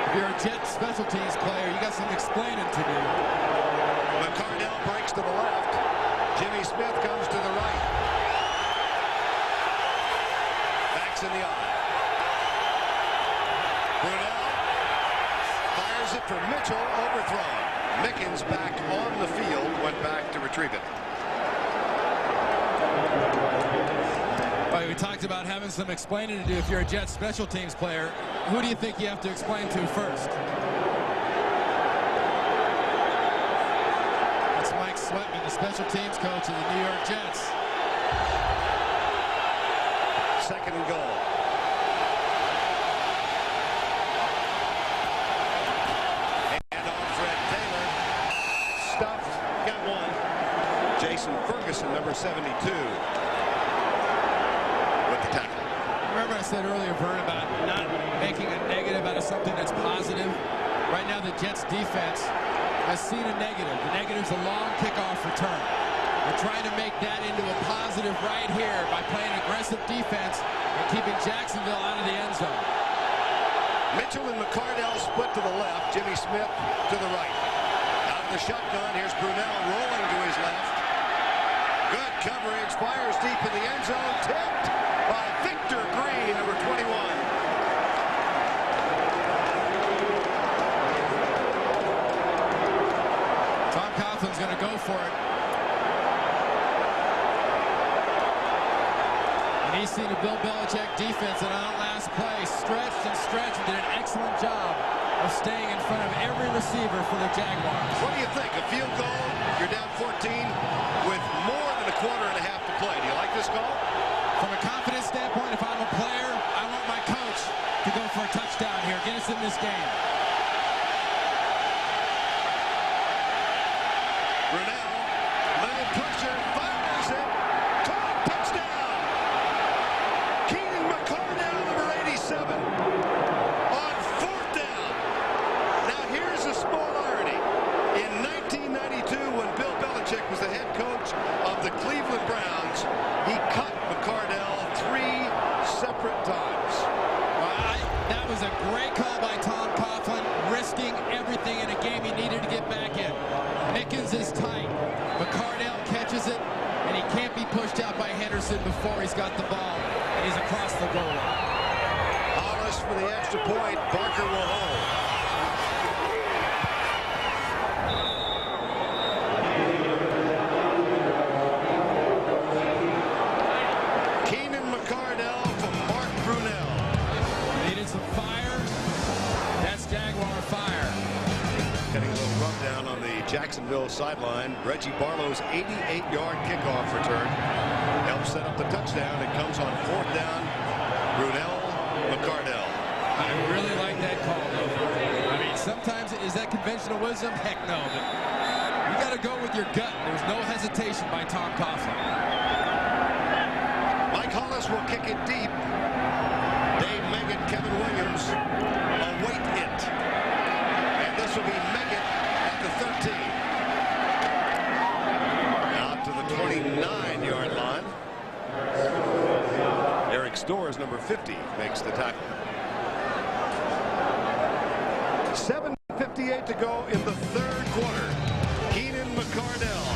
[SPEAKER 5] If you're a Jet special teams player, you got some explaining to do.
[SPEAKER 4] McCardell breaks to the left. Jimmy Smith comes to the right. Backs in the eye. Brunell fires it for Mitchell, overthrown. Mickens back on the field, went back to retrieve it.
[SPEAKER 5] Right, we talked about having some explaining to do if you're a Jets special teams player. Who do you think you have to explain to first? That's Mike Sweatman, the special teams coach of the New York Jets.
[SPEAKER 4] Second and goal. Ferguson, number 72, with the tackle.
[SPEAKER 5] Remember I said earlier, Vern, about not making a negative out of something that's positive. Right now, the Jets defense has seen a negative. The negative's a long kickoff return. We're trying to make that into a positive right here by playing aggressive defense and keeping Jacksonville out of the end zone.
[SPEAKER 4] Mitchell and McCardell split to the left. Jimmy Smith to the right. Out of the shotgun, here's Brunell rolling to his left. Good coverage, fires deep in the end zone, tipped by Victor Green, number 21.
[SPEAKER 5] Tom Coughlin's going to go for it. And he's seen a Bill Belichick defense that on that last play stretched and stretched and did an excellent job of staying in front of every receiver for the Jaguars.
[SPEAKER 4] What do you think? A field goal, you're down 14 with more than a quarter and a half to play. Do you like this call?
[SPEAKER 5] From a confidence standpoint, if I'm a player, I want my coach to go for a touchdown here. Get us in this game.
[SPEAKER 4] Brunell, little pressure, fires it. Touchdown! Keenan McCardell, number 87, on 4th down. Now here's a small irony. In 1992, when Bill Belichick was the head coach of the Cleveland Browns, he cut McCardell 3 separate times.
[SPEAKER 5] That was a great call by Tom Coughlin, risking everything in a game he needed to get back in. Mickens is tight. McCardell catches it, and he can't be pushed out by Henderson before he's got the ball. And he's across the goal line.
[SPEAKER 4] Hollis for the extra point. Barker will hold. Keenan McCardell from Mark Brunell.
[SPEAKER 5] Needed some fire. That's Jaguar fire.
[SPEAKER 4] Getting a little rub down on the Jacksonville sideline. Reggie Barlow's 88-yard kickoff return helps set up the touchdown. It comes on 4th down. Brunell, McCardell.
[SPEAKER 5] I really like that call, though. I mean, sometimes is that conventional wisdom? Heck no. But you got to go with your gut. There's no hesitation by Tom Coughlin.
[SPEAKER 4] Mike Hollis will kick it deep. Dave Meggett, Kevin Williams await it. And this will be Meggett at the 13. Out to the 29-yard line. Eric Storrs, number 50, makes the tackle. 7:58 to go in the 3rd quarter. Keenan McCardell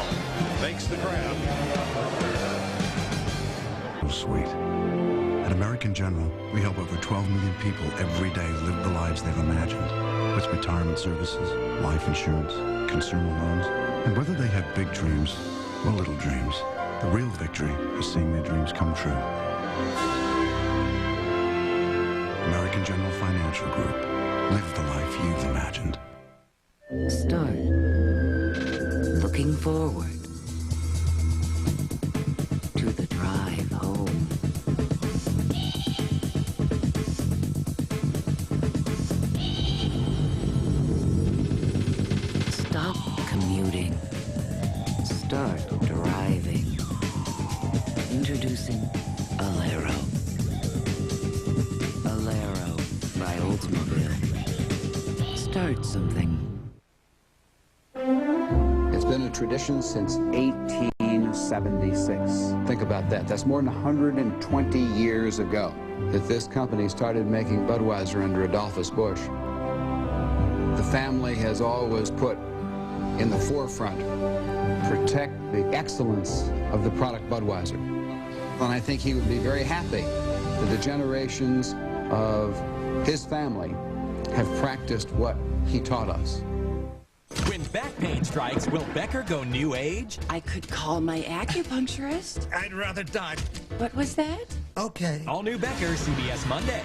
[SPEAKER 4] makes the grab.
[SPEAKER 1] Sweet. At American General, we help over 12 million people every day live the lives they've imagined. With retirement services, life insurance, consumer loans, and whether they have big dreams or little dreams, the real victory is seeing their dreams come true. American General Financial Group. Live the life you've imagined.
[SPEAKER 22] Start looking forward to the drive home. Stop commuting. Start driving. Introducing Alero. Alero by Oldsmobile. Start something.
[SPEAKER 23] It's been a tradition since 1876. Think about that. That's more than 120 years ago that this company started making Budweiser under Adolphus Busch. The family has always put in the forefront, protect the excellence of the product Budweiser. And I think he would be very happy that the generations of his family have practiced what he taught us.
[SPEAKER 24] When back pain strikes, will Becker go new age?
[SPEAKER 22] I could call my acupuncturist.
[SPEAKER 24] I'd rather die.
[SPEAKER 22] What was that?
[SPEAKER 24] Okay. All new Becker, CBS Monday.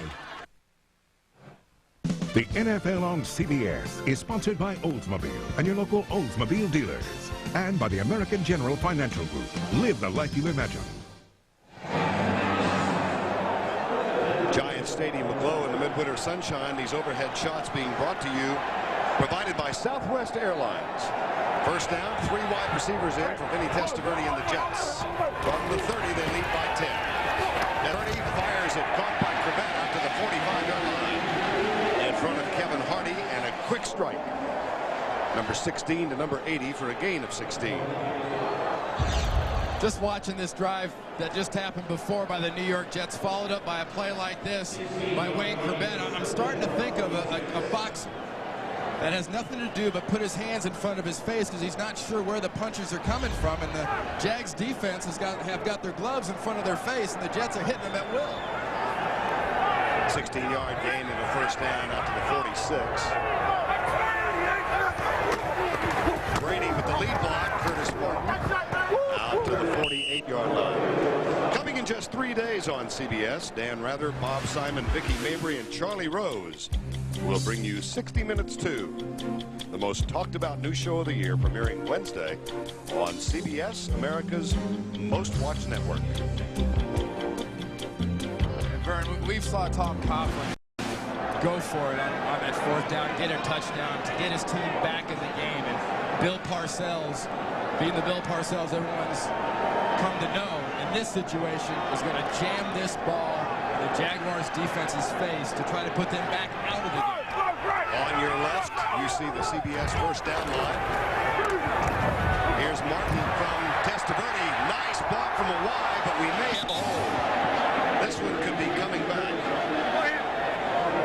[SPEAKER 7] The NFL on CBS is sponsored by Oldsmobile and your local Oldsmobile dealers. And by the American General Financial Group. Live the life you imagine.
[SPEAKER 4] Giant Stadium aglow in the midwinter sunshine. These overhead shots being brought to you, provided by Southwest Airlines. First down, 3 wide receivers in for Vinny Testaverde and the Jets. From the 30, they lead by 10. And 30 fires it, caught by Corbett out to the 45-yard line. In front of Kevin Hardy, and a quick strike. Number 16 to number 80 for a gain of 16.
[SPEAKER 5] Just watching this drive that just happened before by the New York Jets, followed up by a play like this by Wayne Corbett. I'm starting to think of a box that has nothing to do but put his hands in front of his face because he's not sure where the punches are coming from, and the Jags defense have got their gloves in front of their face, and the Jets are hitting them at will.
[SPEAKER 4] 16-yard gain in the first down out to the 46. Brady with the lead block. Curtis Morton out to the 48-yard line. Coming in just 3 days on CBS, Dan Rather, Bob Simon, Vicky Mabry, and Charlie Rose will bring you 60 Minutes 2, the most talked about news show of the year, premiering Wednesday on CBS, America's most watched network.
[SPEAKER 5] And Vern, we saw Tom Coughlin go for it on that fourth down, get a touchdown to get his team back in the game. And Bill Parcells, being the Bill Parcells everyone's come to know, in this situation is going to jam this ball in the Jaguars defense's face to try to put them back out of the game.
[SPEAKER 4] On your left, you see the CBS first down line. Here's Martin from Testaverde. Nice block from a wide, but we may have a hole. This one could be coming back.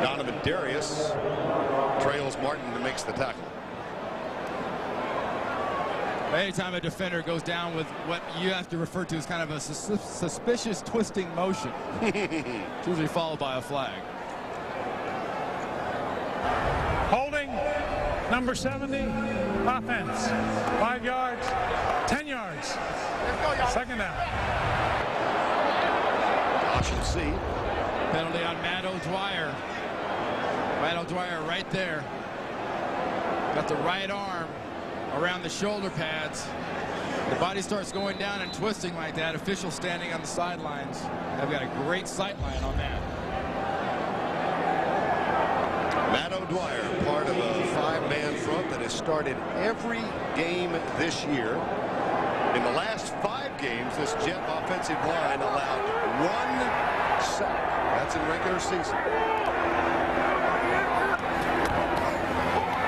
[SPEAKER 4] Donovan Darius trails Martin and makes the tackle.
[SPEAKER 5] Anytime a defender goes down with what you have to refer to as kind of a suspicious twisting motion, it's usually followed by a flag.
[SPEAKER 3] Holding, number 70, offense. 5 yards, 10 yards. Second down.
[SPEAKER 4] Caution C.
[SPEAKER 5] Penalty on Matt O'Dwyer. Matt O'Dwyer right there. Got the right arm around the shoulder pads. The body starts going down and twisting like that. Official standing on the sidelines. I've got a great sight line on that.
[SPEAKER 4] Matt O'Dwyer, part of a 5-man front that has started every game this year. In the last 5 games, this Jet offensive line allowed 1 sack. That's in regular season.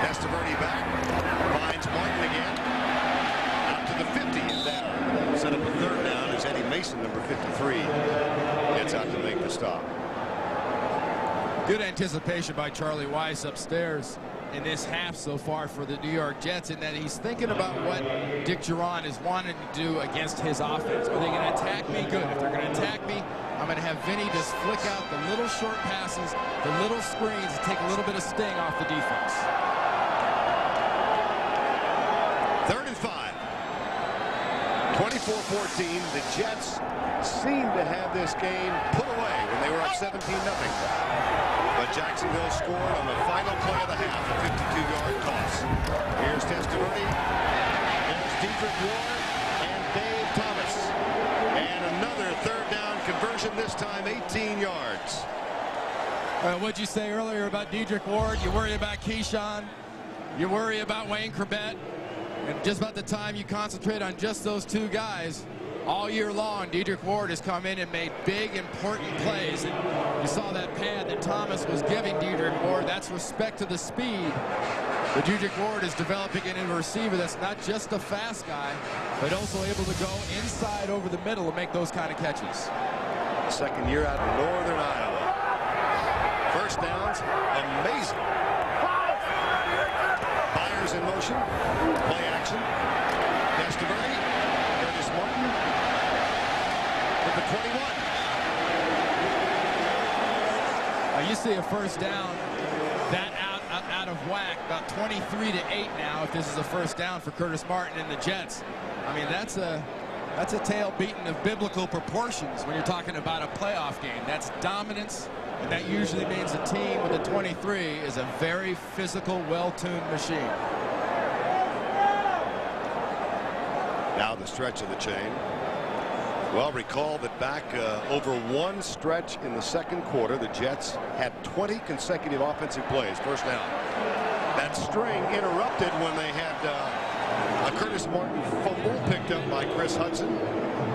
[SPEAKER 4] Testaverde back. Finds Martin again. Out to the 50 and down. Set up a third down as Eddie Mason, number 53, gets out to make the stop.
[SPEAKER 5] Good anticipation by Charlie Weiss upstairs in this half so far for the New York Jets, in that he's thinking about what Dick Jauron is wanting to do against his offense. Are they going to attack me? Good. If they're going to attack me, I'm going to have Vinny just flick out the little short passes, the little screens, to take a little bit of sting off the defense.
[SPEAKER 4] 3rd and 5. 24-14. The Jets seemed to have this game put away when they were up 17-0. But Jacksonville scored on the final play of the half, a 52-yard toss. Here's Testaverde. There's Dedrick Ward and Dave Thomas. And another third down conversion, this time 18 yards.
[SPEAKER 5] What'd you say earlier about Dedrick Ward? You worry about Keyshawn. You worry about Wayne Corbett. And just about the time you concentrate on just those 2 guys, all year long, Dedrick Ward has come in and made big, important plays. And you saw that pad that Thomas was giving Dedrick Ward. That's respect to the speed. But Dedrick Ward is developing into a receiver that's not just a fast guy, but also able to go inside over the middle and make those kind of catches.
[SPEAKER 4] Second year out of Northern Iowa. First downs, amazing. Byers in motion. Play action. Testaverde. Curtis Martin. At the 21.
[SPEAKER 5] Now you see a first down that out of whack, about 23-8 now if this is a first down for Curtis Martin and the Jets. I mean, that's a tail beating of biblical proportions when you're talking about a playoff game. That's dominance, and that usually means a team with a 23 is a very physical, well-tuned machine.
[SPEAKER 4] Now the stretch of the chain. Well, recall that back over one stretch in the second quarter, the Jets had 20 consecutive offensive plays, first down. That string interrupted when they had a Curtis Martin fumble picked up by Chris Hudson,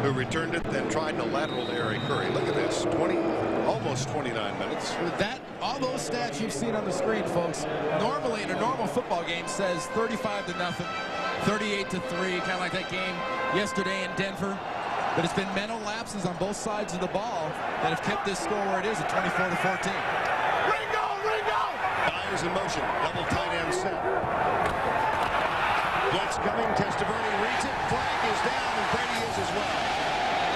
[SPEAKER 4] who returned it, then tried to lateral to Eric Curry. Look at this, almost 29 minutes.
[SPEAKER 5] All those stats you've seen on the screen, folks, normally in a normal football game says 35-0, 38-3, kind of like that game yesterday in Denver. But it's been mental lapses on both sides of the ball that have kept this score where it is at 24-14.
[SPEAKER 4] Ringo! Byers in motion, double tight end set. Blitz coming, Testaverde reads it, flag is down, and Brady is as well.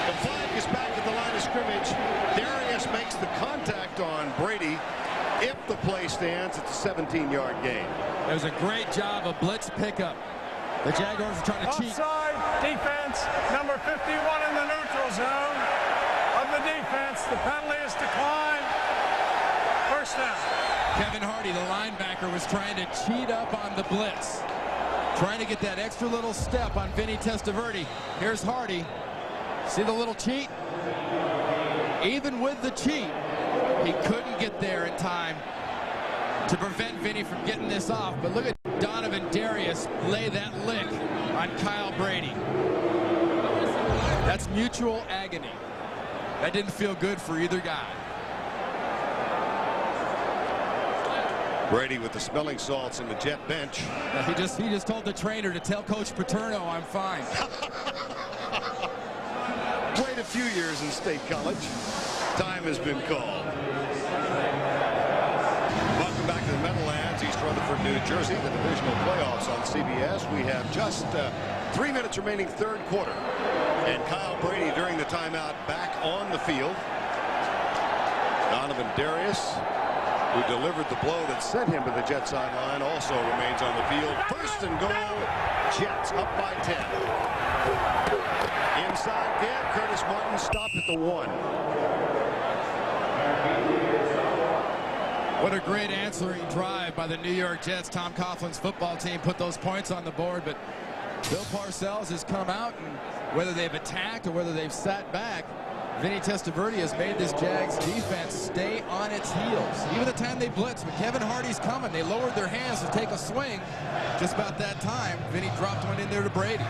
[SPEAKER 4] The flag is back at the line of scrimmage. Darius makes the contact on Brady. If the play stands, it's a 17-yard gain.
[SPEAKER 5] It was a great job of blitz pickup. The Jaguars are trying to cheat.
[SPEAKER 3] Offside, defense, number 51 in the neutral zone. touchdown.
[SPEAKER 5] Kevin Hardy, the linebacker, was trying to cheat up on the blitz. Trying to get that extra little step on Vinny Testaverde. Here's Hardy. See the little cheat? Even with the cheat, he couldn't get there in time to prevent Vinny from getting this off. But look at Donovan Darius lay that lick on Kyle Brady. That's mutual agony. That didn't feel good for either guy.
[SPEAKER 4] Brady with the smelling salts in the Jet bench.
[SPEAKER 5] He just told the trainer to tell Coach Paterno I'm fine.
[SPEAKER 4] Played a few years in State College. Time has been called. Welcome back to the Meadowlands, East Rutherford, New Jersey, the divisional playoffs on CBS. We have just 3 minutes remaining, third quarter. And Kyle Brady during the timeout back on the field. Donovan Darius, who delivered the blow that sent him to the Jet sideline, also remains on the field. First and goal, Jets up by 10. Inside again, Curtis Martin stopped at the 1.
[SPEAKER 5] What a great answering drive by the New York Jets. Tom Coughlin's football team put those points on the board, but Bill Parcells has come out, and whether they've attacked or whether they've sat back, Vinny Testaverde has made this Jags defense stay on its heels. Even the time they blitz, when Kevin Hardy's coming, they lowered their hands to take a swing. Just about that time, Vinny dropped one in there to Brady.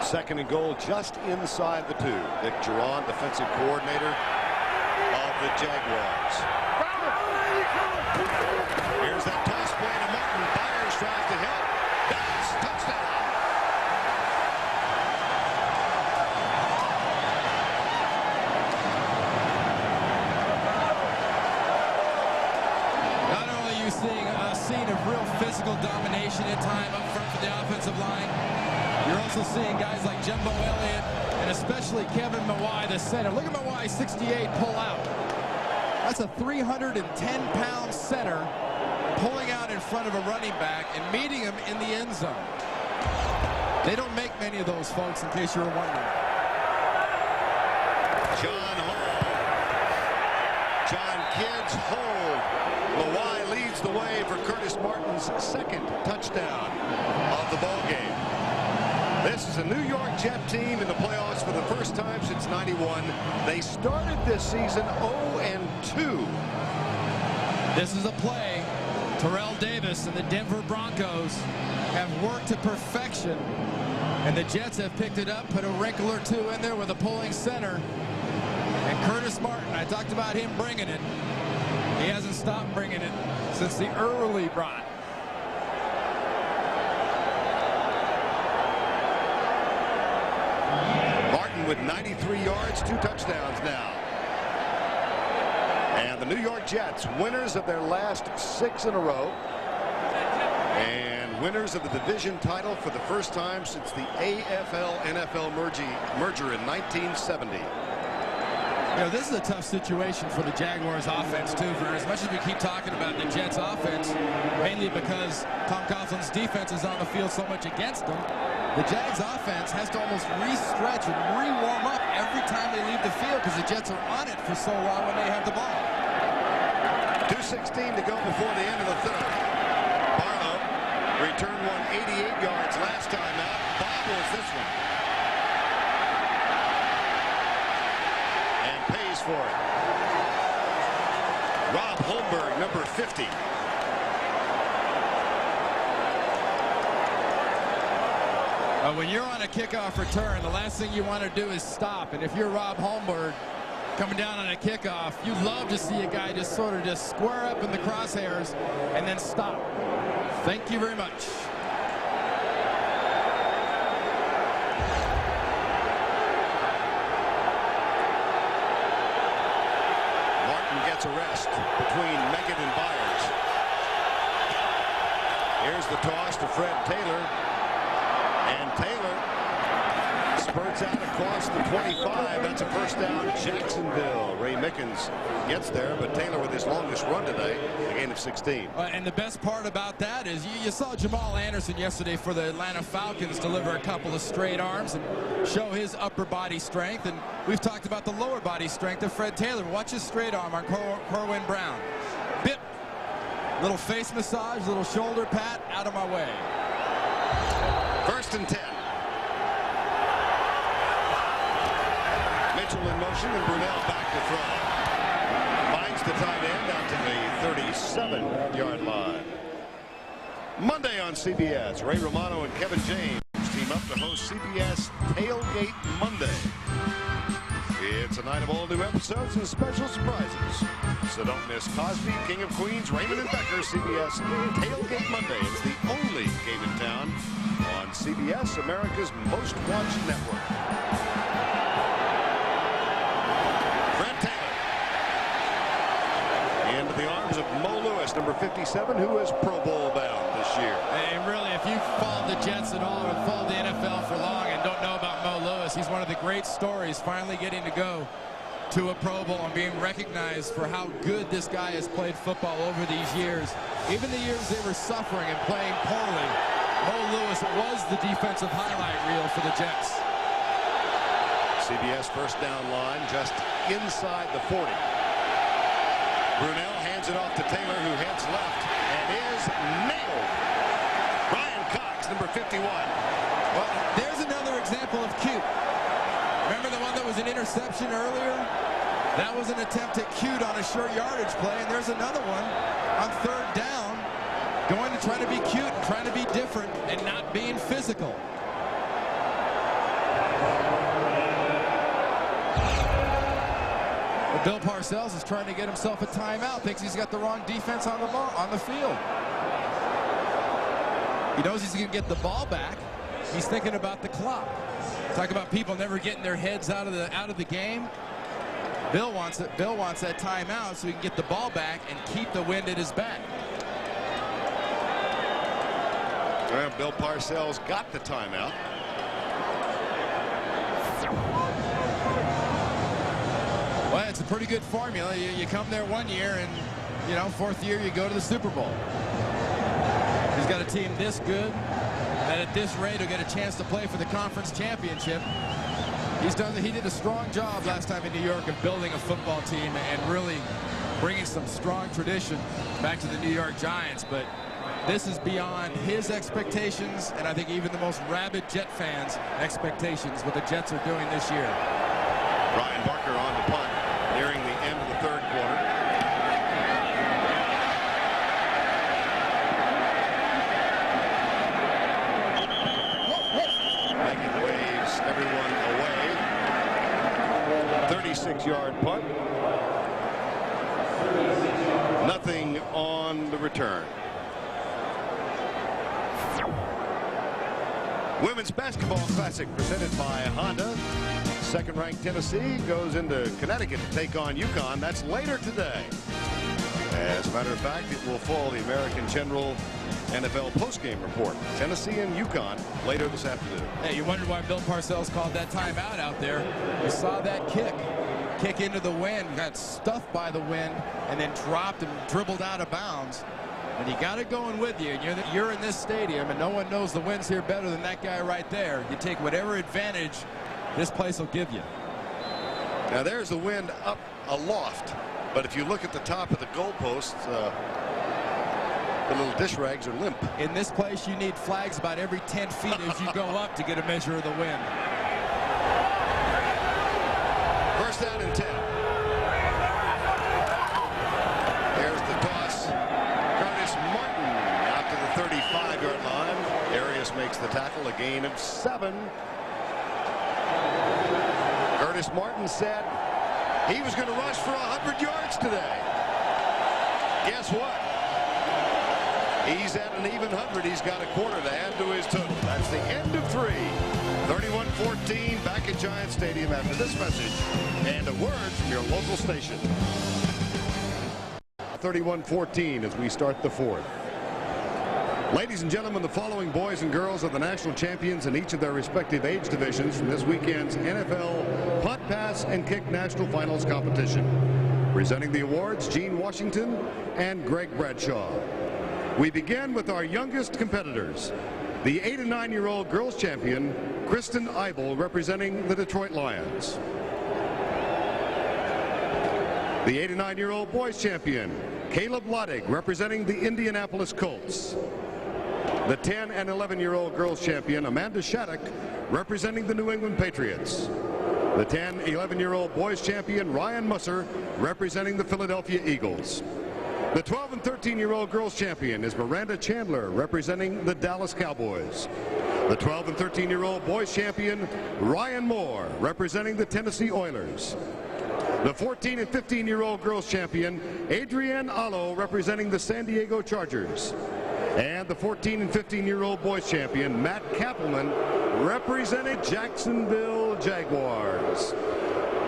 [SPEAKER 4] Second and goal just inside the 2. Vic Giron, defensive coordinator of the Jaguars. Here's that toss play to Martin. Byers tries to hit. That's touchdown.
[SPEAKER 5] Not only are you seeing a scene of real physical domination at time up front for the offensive line, you're also seeing guys like Jumbo Elliott and especially Kevin Mawai, the center. Look at Mawai, 68, pull out. That's a 310-pound center pulling out in front of a running back and meeting him in the end zone. They don't make many of those, folks, in case you're wondering.
[SPEAKER 4] John Kidd's hold. Mawai leads the way for Curtis Martin's second touchdown of the ball game. This is a New York Jet team in the playoffs for the first time since '91. They started this season 0-2.
[SPEAKER 5] This is a play Terrell Davis and the Denver Broncos have worked to perfection, and the Jets have picked it up, put a wrinkle or two in there with a pulling center. And Curtis Martin, I talked about him bringing it. He hasn't stopped bringing it since the early brought.
[SPEAKER 4] Martin with 93 yards, 2 touchdowns now. And the New York Jets, winners of their last 6 in a row. And winners of the division title for the first time since the AFL-NFL merger in 1970.
[SPEAKER 5] You know, this is a tough situation for the Jaguars offense, too, for as much as we keep talking about the Jets offense, mainly because Tom Coughlin's defense is on the field so much against them, the Jags offense has to almost re-stretch and re-warm up every time they leave the field because the Jets are on it for so long when they have the ball.
[SPEAKER 4] 2:16 to go before the end of the third. Barlow returned one 88 yards last time out. Bobbles this one. And pays for it. Rob Holmberg, number 50.
[SPEAKER 5] When you're on a kickoff return, the last thing you want to do is stop. And if you're Rob Holmberg coming down on a kickoff, you'd love to see a guy just sort of just square up in the crosshairs and then stop. Thank you very much.
[SPEAKER 4] Martin gets a rest between Megan and Byers. Here's the toss to Fred Taylor. And Taylor spurts out across the 25. That's a first down, Jacksonville. Ray Mickens gets there, but Taylor with his longest run today, a gain of 16.
[SPEAKER 5] And the best part about that is you saw Jamal Anderson yesterday for the Atlanta Falcons deliver a couple of straight arms and show his upper body strength. And we've talked about the lower body strength of Fred Taylor. Watch his straight arm on Corwin Brown. Bip. Little face massage, little shoulder pat, out of my way.
[SPEAKER 4] First and 10. Mitchell in motion and Brunell back to throw. Finds the tight end out to the 37-yard line. Monday on CBS, Ray Romano and Kevin James team up to host CBS Tailgate Monday. It's a night of all new episodes and special surprises. So don't miss Cosby, King of Queens, Raymond and Becker, CBS Tailgate Monday. It's the only game in town on CBS, America's most watched network. Fred Taylor into the arms of Mo Lewis, number 57, who is Pro Bowl bound this year.
[SPEAKER 5] And really, if you've followed the Jets at all or followed the NFL for long and don't know about Mo Lewis, he's one of the great stories, finally getting to go to a Pro Bowl and being recognized for how good this guy has played football over these years. Even the years they were suffering and playing poorly, Mo Lewis was the defensive highlight reel for the Jets.
[SPEAKER 4] CBS first down line just inside the 40. Brunell hands it off to Taylor, who heads left and is nailed. Brian Cox, number 51.
[SPEAKER 5] Well, there's another example of cute. Remember the one that was an interception earlier? That was an attempt at cute on a short yardage play, and there's another one on third down, going to try to be cute and trying to be different and not being physical. Well, Bill Parcells is trying to get himself a timeout, thinks he's got the wrong defense on the field. He knows he's going to get the ball back. He's thinking about the clock. Talk about people never getting their heads out of the game. Bill wants it. Bill wants that timeout so he can get the ball back and keep the wind at his back.
[SPEAKER 4] Well, Bill Parcells got the timeout.
[SPEAKER 5] Well, it's a pretty good formula. You come there one year and, you know, fourth year you go to the Super Bowl. He's got a team this good that at this rate will get a chance to play for the conference championship. He did a strong job last time in New York of building a football team and really bringing some strong tradition back to the New York Giants. But this is beyond his expectations, and I think even the most rabid Jet fans' expectations what the Jets are doing this year.
[SPEAKER 4] Brian Barker on the punt, nearing the end of the third quarter. Making waves, everyone away. 36-yard punt. Nothing on the return. Women's Basketball Classic presented by Honda. Second-ranked Tennessee goes into Connecticut to take on UConn. That's later today. As a matter of fact, it will follow the American General NFL postgame report. Tennessee and UConn later this afternoon.
[SPEAKER 5] Hey, you wondered why Bill Parcells called that timeout out there. You saw that kick into the wind, got stuffed by the wind, and then dropped and dribbled out of bounds. And you got it going with you, and you're in this stadium, and no one knows the winds here better than that guy right there. You take whatever advantage this place will give you.
[SPEAKER 4] Now there's the wind up aloft, but if you look at the top of the goalposts, the little dish rags are limp.
[SPEAKER 5] In this place, you need flags about every 10 feet as you go up to get a measure of the wind.
[SPEAKER 4] First down and 10. There's the toss. Curtis Martin out to the 35-yard line. Arias makes the tackle, a gain of 7. Curtis Martin said he was going to rush for 100 yards today. Guess what? He's at an even 100. He's got a quarter to add to his total. That's the end of 3. 31-14 back at Giant Stadium after this message and a word from your local station. 31-14 as we start the fourth. Ladies and gentlemen, the following boys and girls are the national champions in each of their respective age divisions from this weekend's NFL Punt, Pass, and Kick National Finals competition. Presenting the awards, Gene Washington and Greg Bradshaw. We begin with our youngest competitors. The 8 and 9-year-old girls champion, Kristen Eibel, representing the Detroit Lions. The 8 and 9-year-old boys champion, Caleb Lottig, representing the Indianapolis Colts. The 10 and 11-year-old girls champion, Amanda Shattuck, representing the New England Patriots. The 10 and 11-year-old boys champion, Ryan Musser, representing the Philadelphia Eagles. The 12 and 13-year-old girls champion is Miranda Chandler, representing the Dallas Cowboys. The 12 and 13-year-old boys champion, Ryan Moore, representing the Tennessee Oilers. The 14 and 15-year-old girls champion, Adrienne Allo, representing the San Diego Chargers. And the 14 and 15-year-old boys champion, Matt Kappelman, representing Jacksonville Jaguars.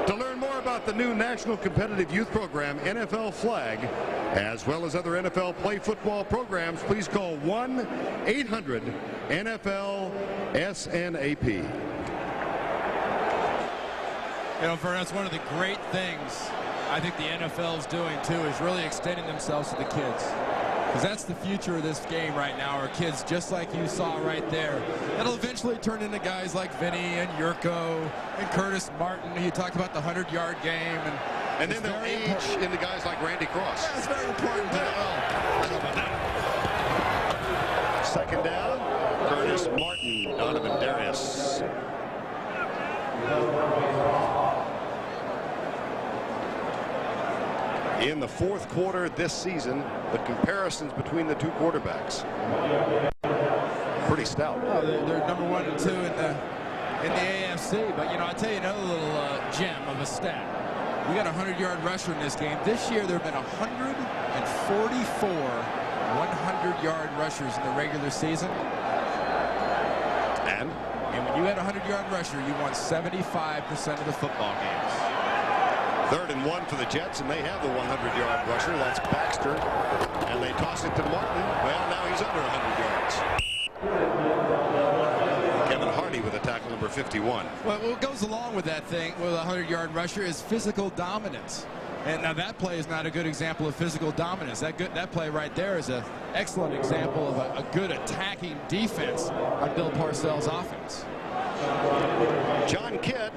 [SPEAKER 4] To learn more about the new National Competitive Youth Program, NFL Flag, as well as other NFL play football programs, please call 1-800-NFL-SNAP.
[SPEAKER 5] You know, Vern, that's one of the great things I think the NFL is doing, too, is really extending themselves to the kids. Because that's the future of this game right now, are kids just like you saw right there. That'll eventually turn into guys like Vinny and Yurko and Curtis Martin. You talked about the 100-yard game.
[SPEAKER 4] And then they'll age into guys like Randy Cross.
[SPEAKER 5] Yeah, it's very important to
[SPEAKER 4] Second down, Curtis Martin, Donovan Darius. In the fourth quarter this season, the comparisons between the two quarterbacks, pretty stout.
[SPEAKER 5] Oh, they're number 1 and 2 in the AFC. But, you know, I'll tell you another little gem of a stat. We got a 100-yard rusher in this game. This year, there have been 144 100-yard rushers in the regular season.
[SPEAKER 4] And
[SPEAKER 5] when you had a 100-yard rusher, you won 75% of the football games.
[SPEAKER 4] 3rd and 1 for the Jets, and they have the 100-yard rusher. That's Baxter. And they toss it to Martin. Well, now he's under 100 yards. Kevin Hardy with a tackle number 51.
[SPEAKER 5] Well, what goes along with that thing, with a 100-yard rusher, is physical dominance. And now that play is not a good example of physical dominance. That play right there is an excellent example of a good attacking defense on Bill Parcells' offense.
[SPEAKER 4] John Kidd,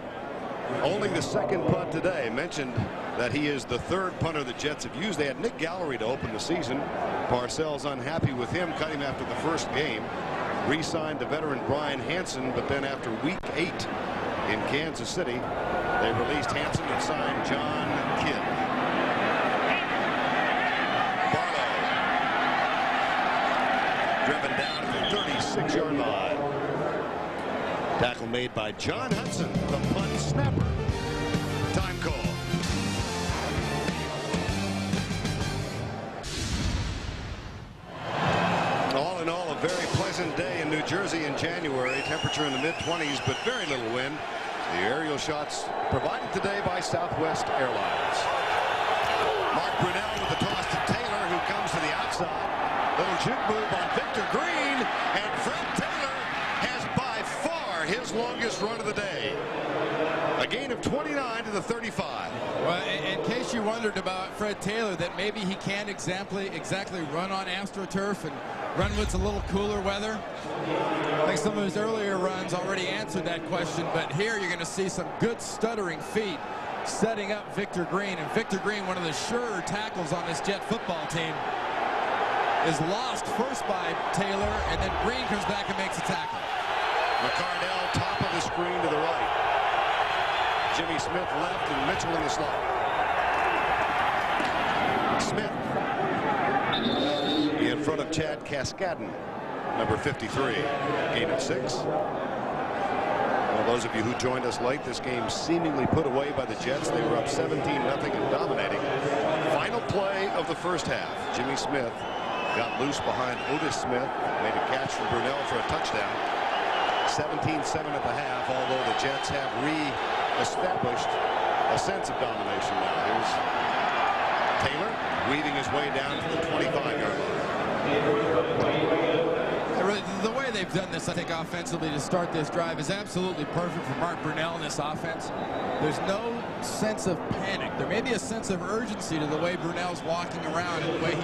[SPEAKER 4] only the second punt today, mentioned that he is the 3rd punter the Jets have used. They had Nick Gallery to open the season. Parcells unhappy with him, cut him after the first game. Re-signed the veteran Brian Hansen, but then after week 8 in Kansas City, they released Hansen and signed John Kidd. Barlow, driven down to the 36-yard line. Tackle made by John Hudson, the punt snapper. Time call. All in all, a very pleasant day in New Jersey in January. Temperature in the mid-20s, but very little wind. The aerial shots provided today by Southwest Airlines. Mark Brunell with the toss to Taylor, who comes to the outside. Little juke move by Victor Green, and Fred Taylor has by far his longest run of the day. A gain of 29 to the 35.
[SPEAKER 5] Well, in case you wondered about Fred Taylor, that maybe he can't exactly run on AstroTurf and run with a little cooler weather. I think some of his earlier runs already answered that question, but here you're going to see some good stuttering feet setting up Victor Green. And Victor Green, one of the surer tackles on this Jet football team, is lost first by Taylor, and then Green comes back and makes a tackle.
[SPEAKER 4] McCardell, top of the screen to the right. Jimmy Smith left and Mitchell in the slot. Smith in front of Chad Cascadden, number 53, gain of 6. Well, those of you who joined us late, this game seemingly put away by the Jets. They were up 17-0 and dominating. Final play of the first half. Jimmy Smith got loose behind Otis Smith, made a catch from Brunell for a touchdown. 17-7 at the half, although the Jets have re-established a sense of domination now. Here's Taylor weaving his way down to the 25-yard line.
[SPEAKER 5] The way they've done this, I think, offensively to start this drive is absolutely perfect for Mark Brunell in this offense. There's no sense of panic. There may be a sense of urgency to the way Brunell's walking around and the way he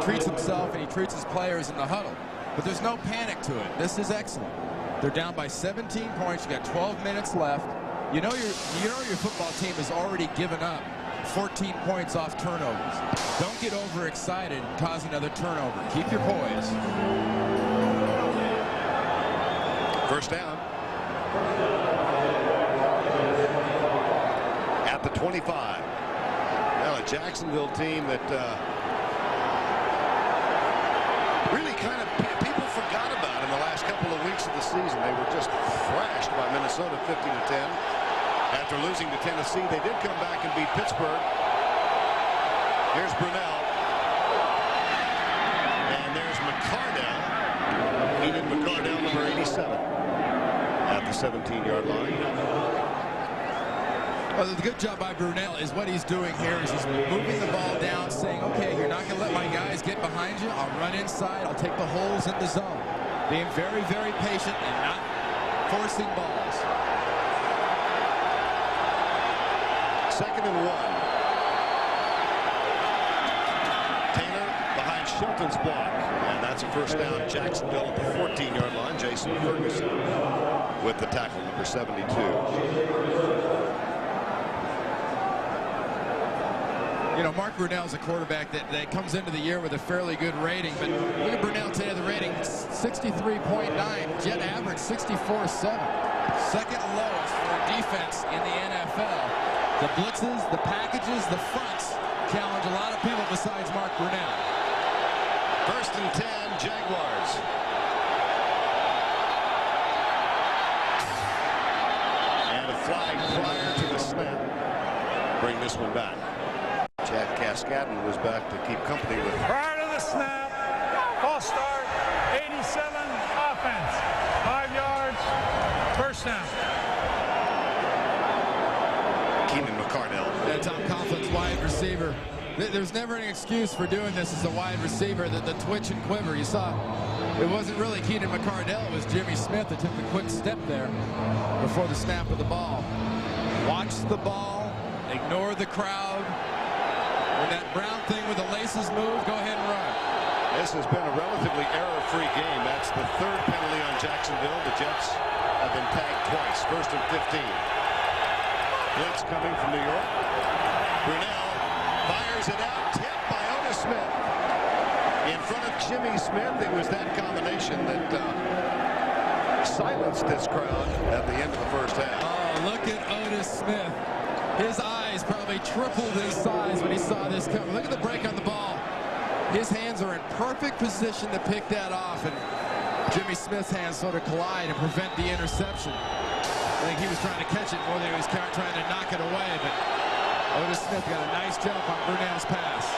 [SPEAKER 5] treats himself and he treats his players in the huddle. But there's no panic to it. This is excellent. They're down by 17 points. You got 12 minutes left. You know your football team has already given up 14 points off turnovers. Don't get overexcited and cause another turnover. Keep your poise.
[SPEAKER 4] First down. At the 25. Well, a Jacksonville team that really kind of people forgot about in the last couple of weeks of the season. They were just thrashed by Minnesota 50-10. After losing to Tennessee, they did come back and beat Pittsburgh. Here's Brunell. And there's McCardell. Keenan McCardell, number 87. At the 17-yard line.
[SPEAKER 5] Well, the good job by Brunell is what he's doing here is he's moving the ball down, saying, okay, you're not going to let my guys get behind you. I'll run inside. I'll take the holes in the zone. Being very, very patient and not forcing balls.
[SPEAKER 4] Second and 1. Taylor behind Shelton's block. And that's a first down. Jacksonville at the 14-yard line. Jason Ferguson with the tackle, number 72.
[SPEAKER 5] You know, Mark Brunell's a quarterback that comes into the year with a fairly good rating. But look at Brunell today, the rating 63.9. Jet average 64.7. Second lowest for defense in the NFL. The blitzes, the packages, the fronts challenge a lot of people besides Mark Brunell.
[SPEAKER 4] First and 10, Jaguars. And a flag prior to the snap. Bring this one back. Chad Cascadden was back to keep company with.
[SPEAKER 3] Prior to the snap, false start, 87, offense, 5 yards, first down.
[SPEAKER 4] Keenan McCardell.
[SPEAKER 5] Tom Coughlin's wide receiver. There's never an excuse for doing this as a wide receiver. The twitch and quiver. You saw it wasn't really Keenan McCardell. It was Jimmy Smith that took the quick step there before the snap of the ball. Watch the ball. Ignore the crowd. When that brown thing with the laces move, go ahead and run.
[SPEAKER 4] This has been a relatively error-free game. That's the third penalty on Jacksonville. The Jets have been tagged twice. First and 15. Blitz coming from New York. Brunell fires it out. Tipped by Otis Smith. In front of Jimmy Smith, it was that combination that silenced this crowd at the end of the first half.
[SPEAKER 5] Oh, look at Otis Smith. His eyes probably tripled in size when he saw this coming. Look at the break on the ball. His hands are in perfect position to pick that off, and Jimmy Smith's hands sort of collide and prevent the interception. I think he was trying to catch it more than he was trying to knock it away, but Otis Smith got a nice jump on Brunell's pass.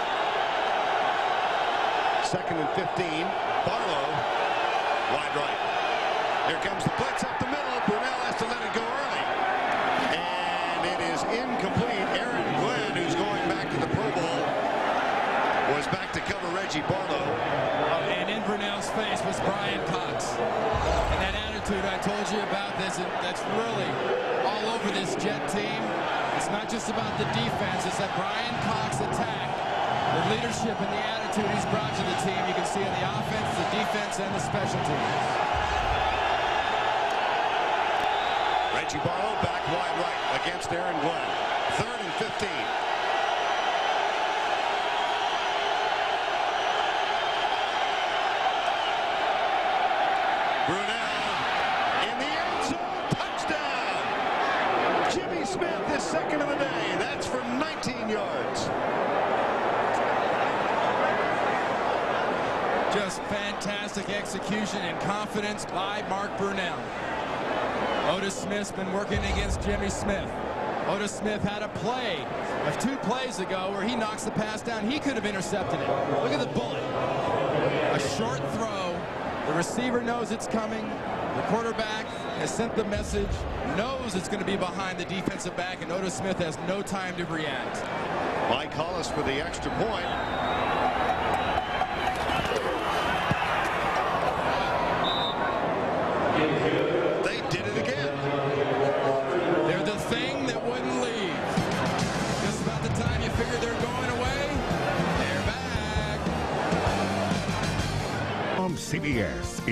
[SPEAKER 4] Second and 15. Barlow, wide right. Here comes the blitz up the middle. Brunell has to let it go early. And it is incomplete. Aaron Glenn, who's going back to the Pro Bowl, was back to cover Reggie Barlow.
[SPEAKER 5] And in Brunell's face was Brian Cox. And that attitude I told you about, that's really all over this Jet team. It's not just about the defense. It's that Brian Cox attack. The leadership and the attitude he's brought to the team, you can see in the offense, the defense, and the special teams.
[SPEAKER 4] Reggie Barlow back wide right against Aaron Glenn. Third and 15. Brunell in the end zone. Touchdown. Jimmy Smith, his second of the day. That's from 19 yards.
[SPEAKER 5] Just fantastic execution and confidence by Mark Brunell. Otis Smith's been working against Jimmy Smith. Otis Smith had a play of 2 plays ago where he knocks the pass down. He could have intercepted it. Look at the bullet. A short throw. The receiver knows it's coming. The quarterback has sent the message, knows it's going to be behind the defensive back, and Otis Smith has no time to react.
[SPEAKER 4] Mike Hollis for the extra point.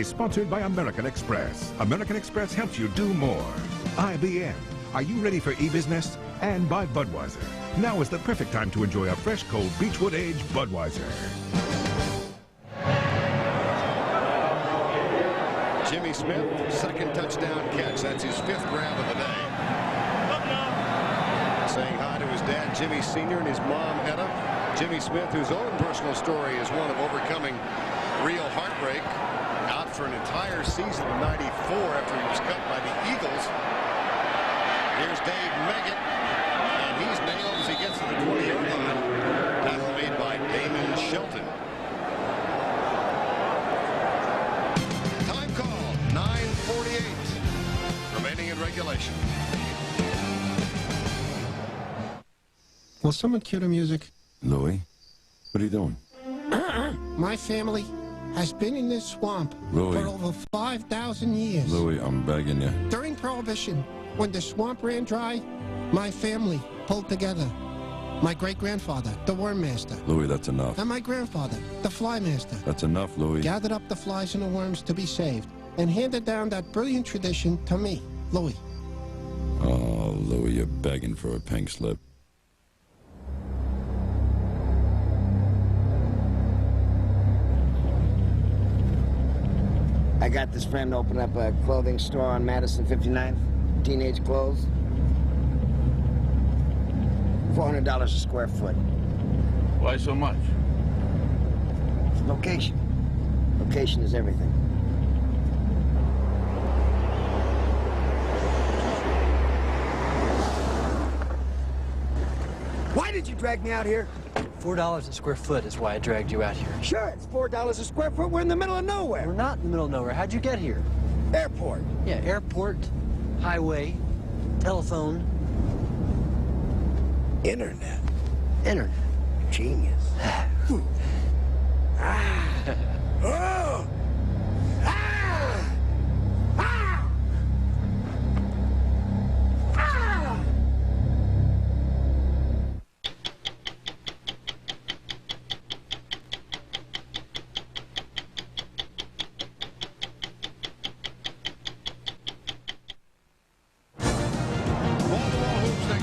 [SPEAKER 7] is sponsored by American Express. American Express helps you do more. IBM, are you ready for e-business? And by Budweiser. Now is the perfect time to enjoy a fresh, cold Beechwood Age Budweiser.
[SPEAKER 4] Jimmy Smith, second touchdown catch. That's his 5th grab of the day. Saying hi to his dad, Jimmy Sr., and his mom, Etta. Jimmy Smith, whose own personal story is one of overcoming real heartbreak, out for an entire season in '94 after he was cut by the Eagles. Here's Dave Meggett, and he's nailed as he gets to the 20-yard line. Tackle made by Damon Shelton. Time call, 9:48 remaining in regulation.
[SPEAKER 8] Will someone cue the music?
[SPEAKER 9] Louie, what are you doing?
[SPEAKER 8] My family has been in this swamp
[SPEAKER 9] Louie.
[SPEAKER 8] for over 5,000 years.
[SPEAKER 9] Louie, I'm begging you.
[SPEAKER 8] During Prohibition, when the swamp ran dry, my family pulled together. My great-grandfather, the Worm Master.
[SPEAKER 9] Louie, that's enough.
[SPEAKER 8] And my grandfather, the Fly Master.
[SPEAKER 9] That's enough, Louie.
[SPEAKER 8] Gathered up the flies and the worms to be saved and handed down that brilliant tradition to me, Louie.
[SPEAKER 9] Oh, Louie, you're begging for a pink slip.
[SPEAKER 16] I got this friend open up a clothing store on Madison 59th. Teenage clothes. $400 a square foot.
[SPEAKER 9] Why so much?
[SPEAKER 16] Location. Location is everything.
[SPEAKER 14] Why did you drag me out here?
[SPEAKER 11] $4 a square foot is why I dragged you out here.
[SPEAKER 14] Sure, it's $4 a square foot. We're in the middle of nowhere.
[SPEAKER 11] We're not in the middle of nowhere. How'd you get here?
[SPEAKER 14] Airport.
[SPEAKER 11] Yeah, airport, highway, telephone.
[SPEAKER 14] Internet.
[SPEAKER 11] Internet.
[SPEAKER 14] Genius. Oh! Ah! Ah! Ah!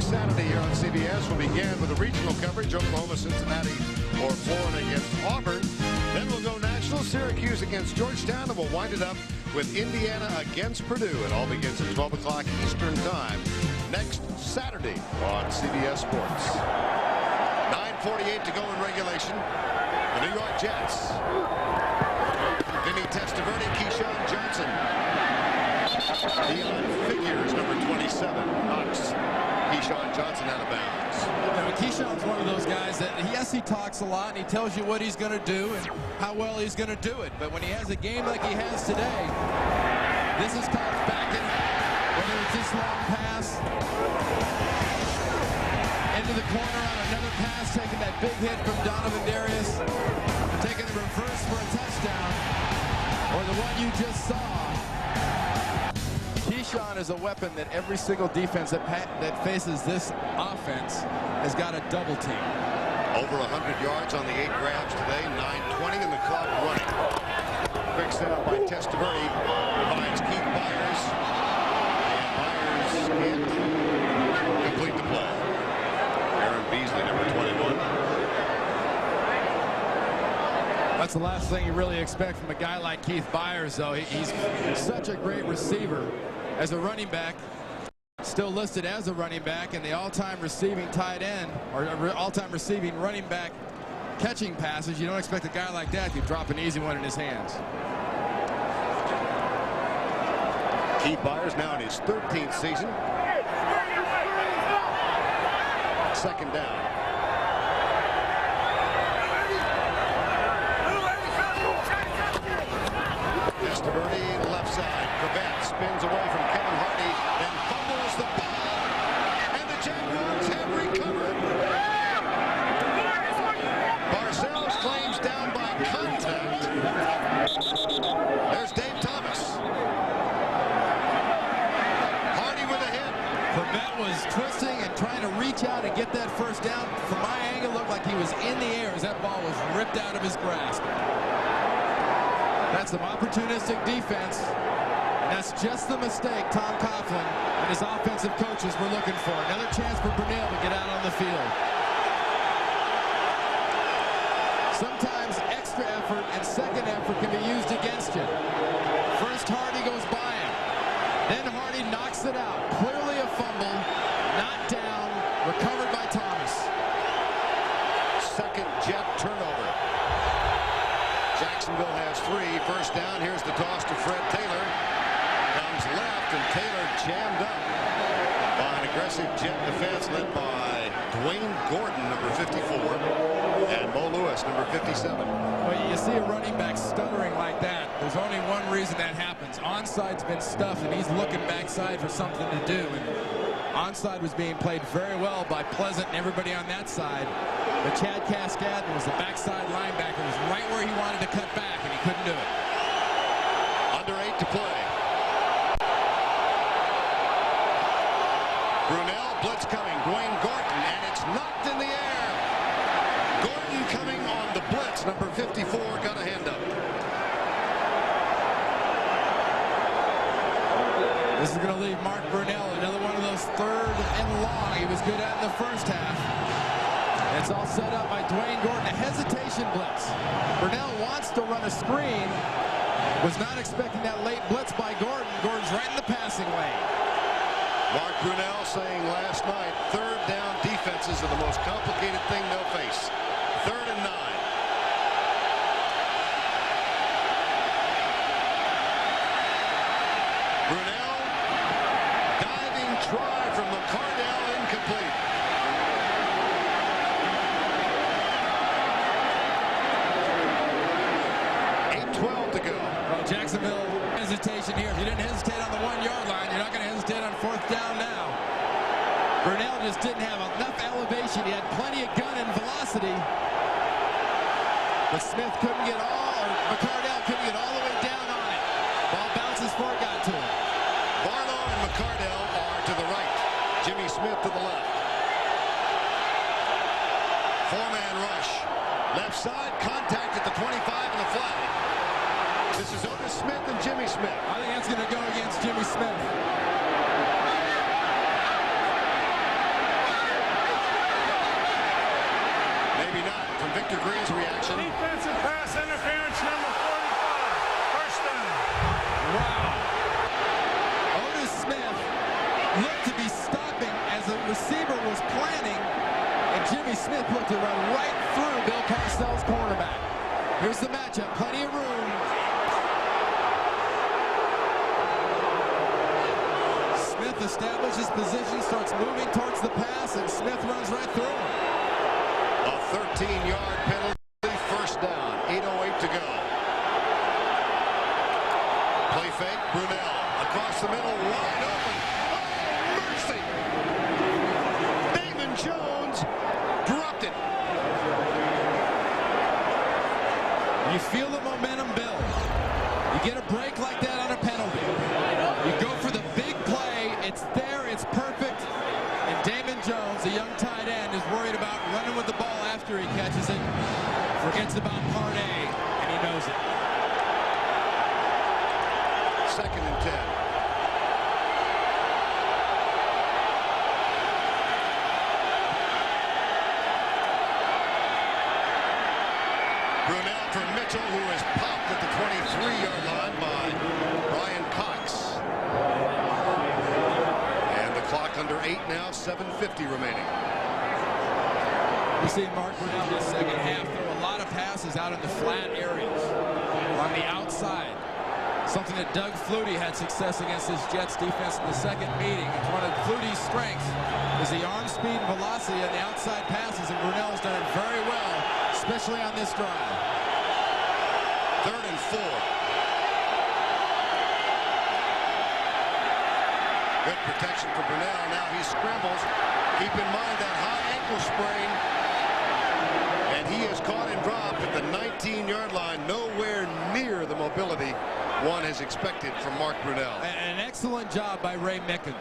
[SPEAKER 4] Saturday here on CBS will begin with a regional coverage, Oklahoma, Cincinnati, or Florida against Auburn. Then we'll go national, Syracuse against Georgetown, and we'll wind it up with Indiana against Purdue. It all begins at 12 o'clock Eastern Time next Saturday on CBS Sports. 9:48 to go in regulation. The New York Jets. Vinny Testaverde, Keyshawn Johnson. Dion Figures, number 27, Knox. Keyshawn Johnson out of bounds.
[SPEAKER 5] You know, Keyshawn's one of those guys that, yes, he talks a lot and he tells you what he's going to do and how well he's going to do it. But when he has a game like he has today, this is called backing, whether it's this long pass, into the corner on another pass, taking that big hit from Donovan Darius, taking the reverse for a touchdown, or the one you just saw. Keyshawn is a weapon that every single defense that faces this offense has got a double team.
[SPEAKER 4] Over 100 yards on the 8 grabs today, 9:20 and the clock running. Quick setup by Testaverde, finds Keith Byers, and Byers can't complete the play. Aaron Beasley, number 21.
[SPEAKER 5] That's the last thing you really expect from a guy like Keith Byers, though. He's such a great receiver. As a running back, still listed as a running back, and the all-time receiving tight end, or all-time receiving running back catching passes. You don't expect a guy like that to drop an easy one in his hands.
[SPEAKER 4] Keith Byers now in his 13th season. Second down. Testaverde, left side. Corbett spins away from Kevin Hardy and fumbles the ball. And the Jaguars have recovered. Parcells claims down by contact. There's Dave Thomas. Hardy with a hit.
[SPEAKER 5] Corbett was twisting and trying to reach out and get that first down. From my angle, looked like he was in the air as that ball was ripped out of his grasp. That's some opportunistic defense. And that's just the mistake Tom Coughlin and his offensive coaches were looking for. Another chance for Brunell to get out on the field. Sometimes extra effort and second effort can be used against you. First Hardy goes by him. Then Hardy knocks it out. Clearly a fumble. Not down. Recovered by Thomas.
[SPEAKER 4] Second Jet turnover. Jacksonville has 3. First down. Here's the toss to Fred Taylor. Comes left, and Taylor jammed up by an aggressive Jet defense led by Dwayne Gordon, number 54, and Mo Lewis, number 57.
[SPEAKER 5] Well, you see a running back stuttering like that. There's only one reason that happens. Onside's been stuffed, and he's looking backside for something to do. And onside was being played very well by Pleasant and everybody on that side. But Chad Cascadden was the backside linebacker. Was right where he wanted to cut back, and he couldn't do it.
[SPEAKER 4] Under 8 to play. Brunell, blitz coming. Dwayne Gordon, and it's knocked in the air. Gordon coming on the blitz. Number 54 got a hand up.
[SPEAKER 5] This is going to leave Mark Brunell, another one of those 3rd and long he was good at in the first half. It's all set up by Dwayne Gordon. A hesitation blitz. Brunell wants to run a screen. Was not expecting that late blitz by Gordon. Gordon's right in the passing lane.
[SPEAKER 4] Mark Brunell saying last night, 3rd down defenses are the most complicated thing they'll face. 3rd and 9. Brunell, diving try from McCardell, incomplete.
[SPEAKER 5] Jacksonville hesitation here. If you didn't hesitate on the 1-yard line, you're not going to hesitate on 4th down now. Brunell just didn't have enough elevation. He had plenty of gun and velocity. But Smith couldn't get McCardell couldn't get all the way down on it. Ball bounces before it got to him.
[SPEAKER 4] Barlow and McCardell are to the right. Jimmy Smith to the left. 4-man rush. Left side, contact at the 25 and a flag. This is Otis Smith and Jimmy Smith.
[SPEAKER 5] I think that's going to go against Jimmy Smith.
[SPEAKER 4] Maybe not. From Victor Green's reaction.
[SPEAKER 3] Defensive pass interference, number 45. First down.
[SPEAKER 5] Wow. Otis Smith looked to be stopping as the receiver was planning, and Jimmy Smith looked to run right through Bill Parcells' cornerback. Here's the matchup. Plenty of room. Establishes position, starts moving towards the pass, and Smith runs right through him.
[SPEAKER 4] A 13-yard penalty, first down, 8:08 to go. Play fake, Brunell across the middle, wide open. Oh, mercy! Damon Jones dropped it.
[SPEAKER 5] You feel the momentum build. You get a break like that on a penalty. You go for the big play. It's there. It's perfect. And Damon Jones, the young tight end, is worried about running with the ball after he catches it. Forgets about part A, and he knows it.
[SPEAKER 4] 2nd and 10. Brunell from Mitchell, who is popped at the 23-yard line by Brian Cox. And the clock under 8 now, 7:50 remaining.
[SPEAKER 5] You see Mark Brunell in the second half throw a lot of passes out in the flat areas on the outside. Something that Doug Flutie had success against his Jets defense in the second meeting. It's one of Flutie's strengths is the arm speed and velocity on the outside passes, and Brunell's done it very well, especially on this drive.
[SPEAKER 4] 3rd and 4. Good protection for Brunell. Now he scrambles. Keep in mind that high ankle sprain. And he is caught and dropped at the 19-yard line. Nowhere near the mobility one has expected from Mark Brunell.
[SPEAKER 5] An excellent job by Ray Mickens.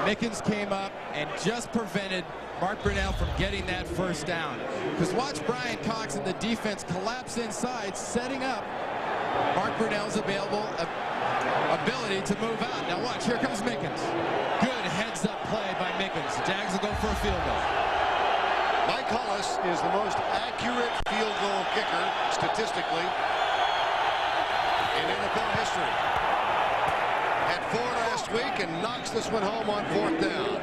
[SPEAKER 5] Mickens came up and just prevented Mark Brunell from getting that first down. Because watch Brian Cox and the defense collapse inside, setting up Mark Brunell's ability to move out. Now watch, here comes Mickens. Good heads-up play by Mickens. Jags will go for a field goal.
[SPEAKER 4] Mike Hollis is the most accurate field goal kicker statistically in NFL history. Had 4 last week and knocks this one home on 4th down.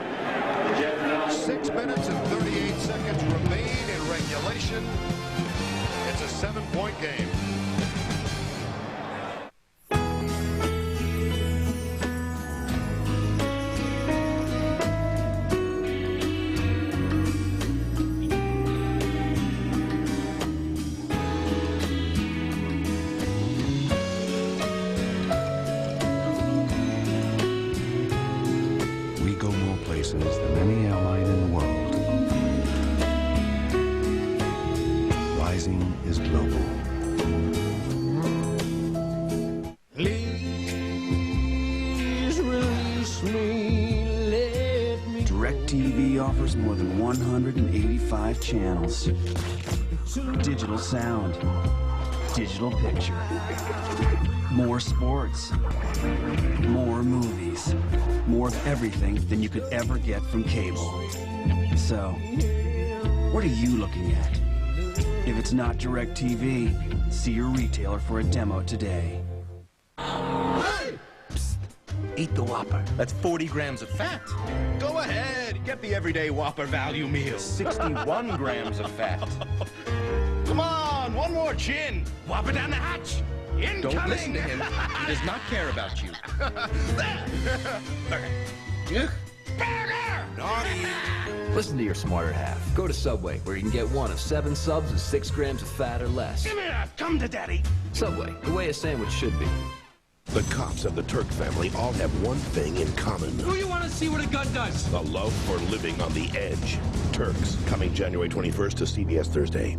[SPEAKER 4] 6 minutes and 38 seconds remain in regulation. It's a 7-point game.
[SPEAKER 1] Than any airline in the world. Rising is global.
[SPEAKER 14] Please release me, let me.
[SPEAKER 10] DirecTV offers more than 185 channels. Digital sound. Digital picture. More sports. More movies. More of everything than you could ever get from cable. So, what are you looking at? If it's not DirecTV, see your retailer for a demo today.
[SPEAKER 13] Hey! Psst. Eat the Whopper. That's 40 grams of fat. Go ahead. Get the everyday Whopper value meal. 61 grams of fat. Come on, one more chin. Whopper down the hatch. Incoming. Don't listen to him. He does not care about you.
[SPEAKER 14] Burger.
[SPEAKER 13] Naughty.
[SPEAKER 12] Listen to your smarter half. Go to Subway, where you can get one of 7 subs with 6 grams of fat or less.
[SPEAKER 13] Give me that. Come to daddy.
[SPEAKER 12] Subway, the way a sandwich should be.
[SPEAKER 13] The Kops of the Turk family all have one thing in common.
[SPEAKER 14] Who you want to see what a gun does?
[SPEAKER 13] A love for living on the edge. Turks, coming January 21st to CBS Thursday.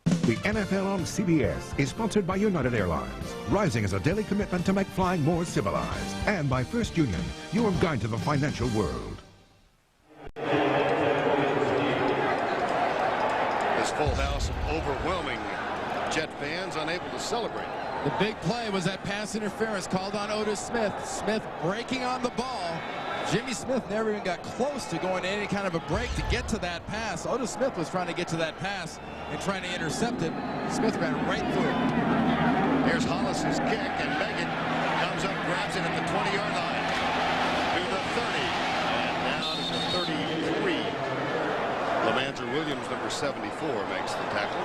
[SPEAKER 7] The NFL on CBS is sponsored by United Airlines, rising as a daily commitment to make flying more civilized. And by First Union, your guide to the financial world.
[SPEAKER 4] This full house of overwhelming Jet fans unable to celebrate.
[SPEAKER 5] The big play was that pass interference called on Otis Smith. Smith breaking on the ball. Jimmy Smith never even got close to going to any kind of a break to get to that pass. Otis Smith was trying to get to that pass and trying to intercept it. Smith ran right through it.
[SPEAKER 4] Here's Hollis's kick, and Megan comes up, grabs it at the 20-yard line to the 30, and down to 33. Lamander Williams, number 74, makes the tackle.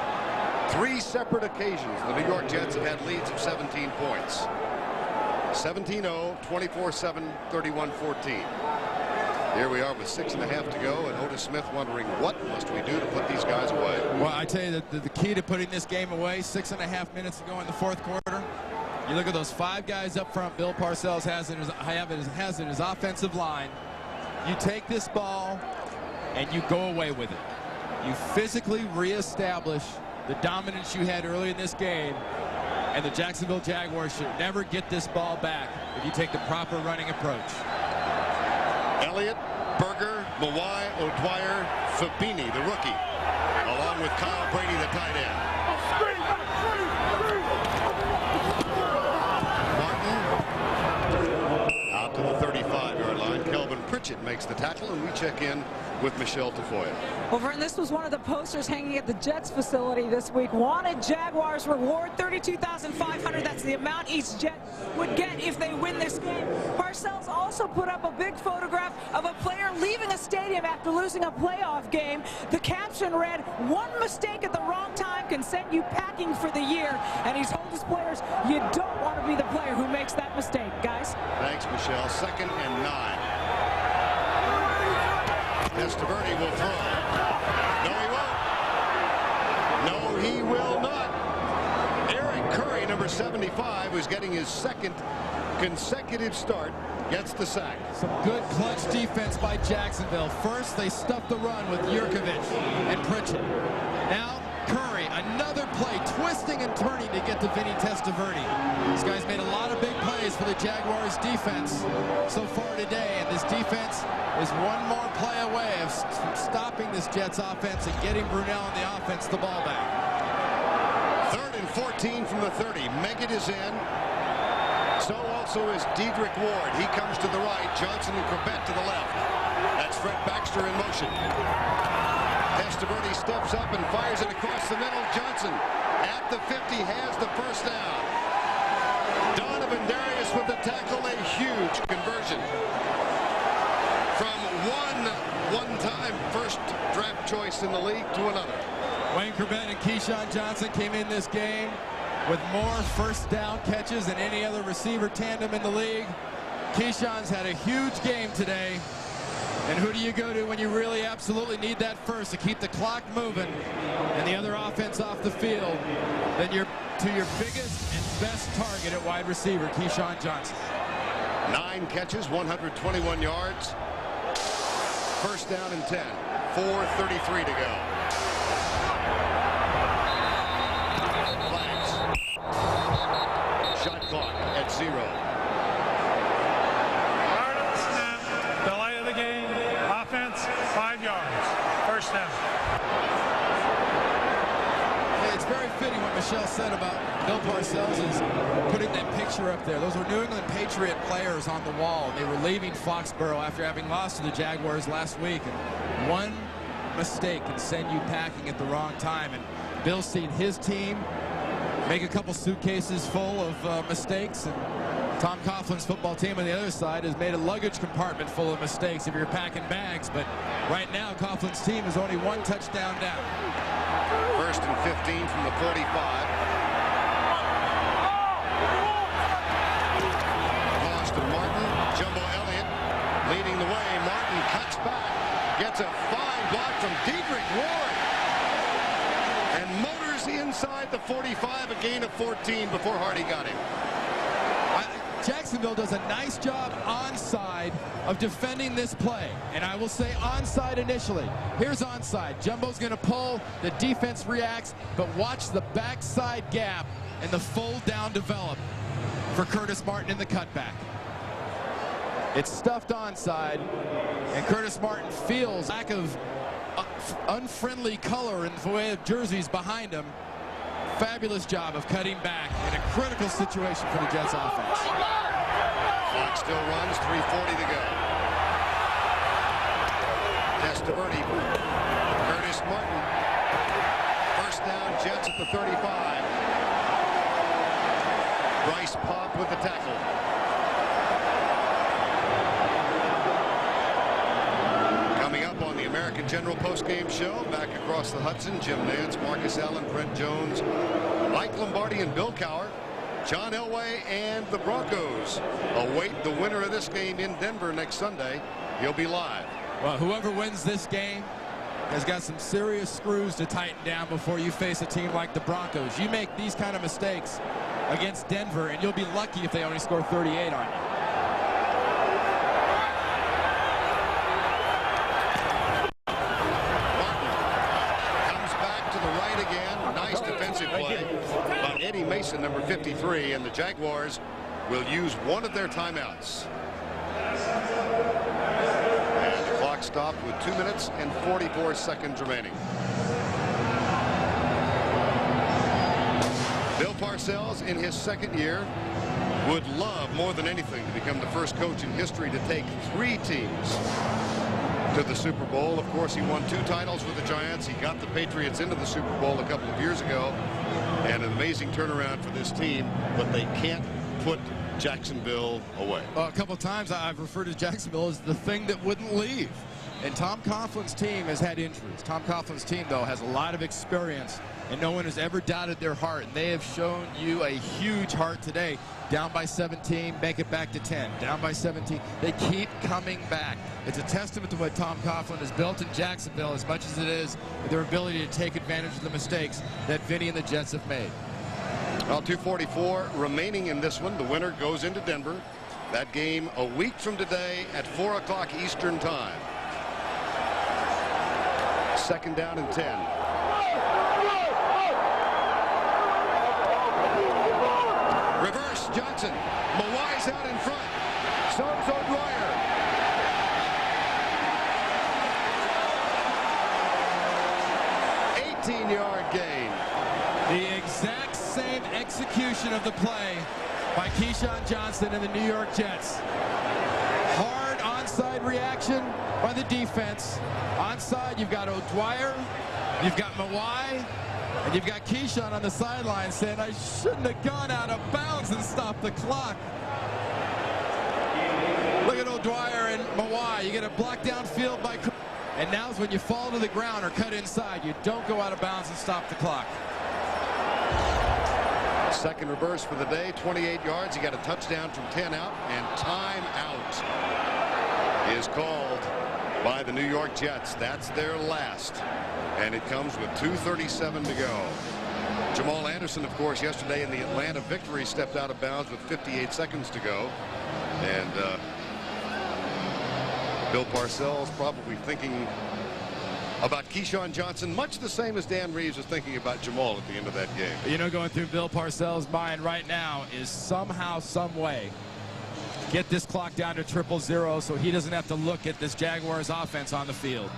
[SPEAKER 4] 3 separate occasions the New York Jets have had leads of 17 points. 17-0, 24-7, 31-14. Here we are with 6.5 to go, and Otis Smith wondering what must we do to put these guys away.
[SPEAKER 5] Well, I tell you that the key to putting this game away, 6.5 minutes to go in the 4th quarter. You look at those 5 guys up front Bill Parcells has in his offensive line. You take this ball and you go away with it. You physically reestablish the dominance you had early in this game. And the Jacksonville Jaguars should never get this ball back if you take the proper running approach.
[SPEAKER 4] Elliott, Berger, Mawai, O'Dwyer, Fabini, the rookie, along with Kyle Brady, the tight end. Martin out to the 35-yard line. Kelvin Pritchett makes the tackle, and we check in with Michelle Tafoya.
[SPEAKER 6] Well, Vern, this was one of the posters hanging at the Jets facility this week. Wanted Jaguars reward $32,500. That's the amount each Jet would get if they win this game. Parcells also put up a big photograph of a player leaving a stadium after losing a playoff game. The caption read, "One mistake at the wrong time can send you packing for the year." And he's told his players, you don't want to be the player who makes that mistake, guys.
[SPEAKER 4] Thanks, Michelle. 2nd and 9. Testaverde will throw. No, he won't. No, he will not. Eric Curry, number 75, who's getting his 2nd consecutive start, gets the sack.
[SPEAKER 5] Some good clutch defense by Jacksonville. First, they stuffed the run with Yurkovich and Pritchett. Now, Curry, another play, twisting and turning to get to Vinny Testaverde. These guys made a lot of big plays for the Jaguars defense so far today, and this defense is one more play away of stopping this Jets offense and getting Brunell and the offense the ball back.
[SPEAKER 4] 3rd and 14 from the 30. Meggett is in. So also is Dedrick Ward. He comes to the right. Johnson and Corbett to the left. That's Fred Baxter in motion. Testaverde steps up and fires it across the middle. Johnson at the 50 has the first down. Donovan Darius with the tackle. A huge conversion from one-time first draft choice in the league to another.
[SPEAKER 5] Wayne Corbett and Keyshawn Johnson came in this game with more first down catches than any other receiver tandem in the league. Keyshawn's had a huge game today. And who do you go to when you really absolutely need that first to keep the clock moving and the other offense off the field? Then you're to your biggest and best target at wide receiver, Keyshawn Johnson.
[SPEAKER 4] 9 catches, 121 yards. First down and 10. 4:33 to go. Flags. Shot clock at 0.
[SPEAKER 3] Delay of the game. Offense, 5 yards. First down.
[SPEAKER 5] It's very fitting what Michelle said about Bill Parcells is putting that picture up there. Those were New England Patriot players on the wall. They were leaving Foxborough after having lost to the Jaguars last week. And one mistake can send you packing at the wrong time. And Bill's seen his team make a couple suitcases full of mistakes. And Tom Coughlin's football team on the other side has made a luggage compartment full of mistakes if you're packing bags. But right now, Coughlin's team is only 1 touchdown down.
[SPEAKER 4] First and 15 from the 45. Lost to Martin. Jumbo Elliott leading the way. Martin cuts back. Gets a fine block from Dedrick Ward. And motors inside the 45. A gain of 14 before Hardy got him.
[SPEAKER 5] Jacksonville does a nice job onside of defending this play. And I will say onside initially. Here's onside. Jumbo's going to pull. The defense reacts. But watch the backside gap and the fold down develop for Curtis Martin in the cutback. It's stuffed onside. And Curtis Martin feels lack of unfriendly color in the way of jerseys behind him. Fabulous job of cutting back in a critical situation for the Jets offense.
[SPEAKER 4] Clock still runs, 3:40 to go. Testaverde, Curtis Martin. First down, Jets at the 35. Bryce Popp with the tackle. Coming up on the American General postgame show, back across the Hudson, Jim Nance, Marcus Allen, Brent Jones, Mike Lombardi, and Bill Cowher. John Elway and the Broncos await the winner of this game in Denver next Sunday. He'll be live.
[SPEAKER 5] Well, whoever wins this game has got some serious screws to tighten down before you face a team like the Broncos. You make these kind of mistakes against Denver, and you'll be lucky if they only score 38 on you.
[SPEAKER 4] Eddie Mason, number 53, and the Jaguars will use one of their timeouts. And the clock stopped with 2 minutes and 44 seconds remaining. Bill Parcells, in his second year, would love more than anything to become the first coach in history to take 3 teams to the Super Bowl. Of course, he won 2 titles with the Giants. He got the Patriots into the Super Bowl a couple of years ago. And an amazing turnaround for this team, but they can't put Jacksonville away.
[SPEAKER 5] Well, a couple of times I've referred to Jacksonville as the thing that wouldn't leave. And Tom Coughlin's team has had injuries. Tom Coughlin's team, though, has a lot of experience, and no one has ever doubted their heart. And they have shown you a huge heart today. Down by 17, make it back to 10. Down by 17. They keep coming back. It's a testament to what Tom Coughlin has built in Jacksonville as much as it is their ability to take advantage of the mistakes that Vinny and the Jets have made.
[SPEAKER 4] Well, 2:44 remaining in this one. The winner goes into Denver. That game a week from today at 4 o'clock Eastern time. Second down and 10. Reverse Johnson. Mawai's out in front. So's O'Dwyer. '18-yard gain.
[SPEAKER 5] The exact same execution of the play by Keyshawn Johnson and the New York Jets. Hard onside reaction by the defense. Onside, you've got O'Dwyer, you've got Mawai, and you've got Keyshawn on the sideline saying, I shouldn't have gone out of bounds and stopped the clock. Look at O'Dwyer and Mawai. You get a block downfield by... And now's when you fall to the ground or cut inside. You don't go out of bounds and stop the clock.
[SPEAKER 4] Second reverse for the day, 28 yards. He got a touchdown from 10 out, and timeout is called by the New York Jets. That's their last, and it comes with 2:37 to go. Jamal Anderson, of course, yesterday in the Atlanta victory stepped out of bounds with 58 seconds to go, and Bill Parcells probably thinking about Keyshawn Johnson, much the same as Dan Reeves was thinking about Jamal at the end of that game.
[SPEAKER 5] You know, going through Bill Parcells' mind right now is somehow, some way, get this clock down to 0-0 so he doesn't have to look at this Jaguars offense on the field.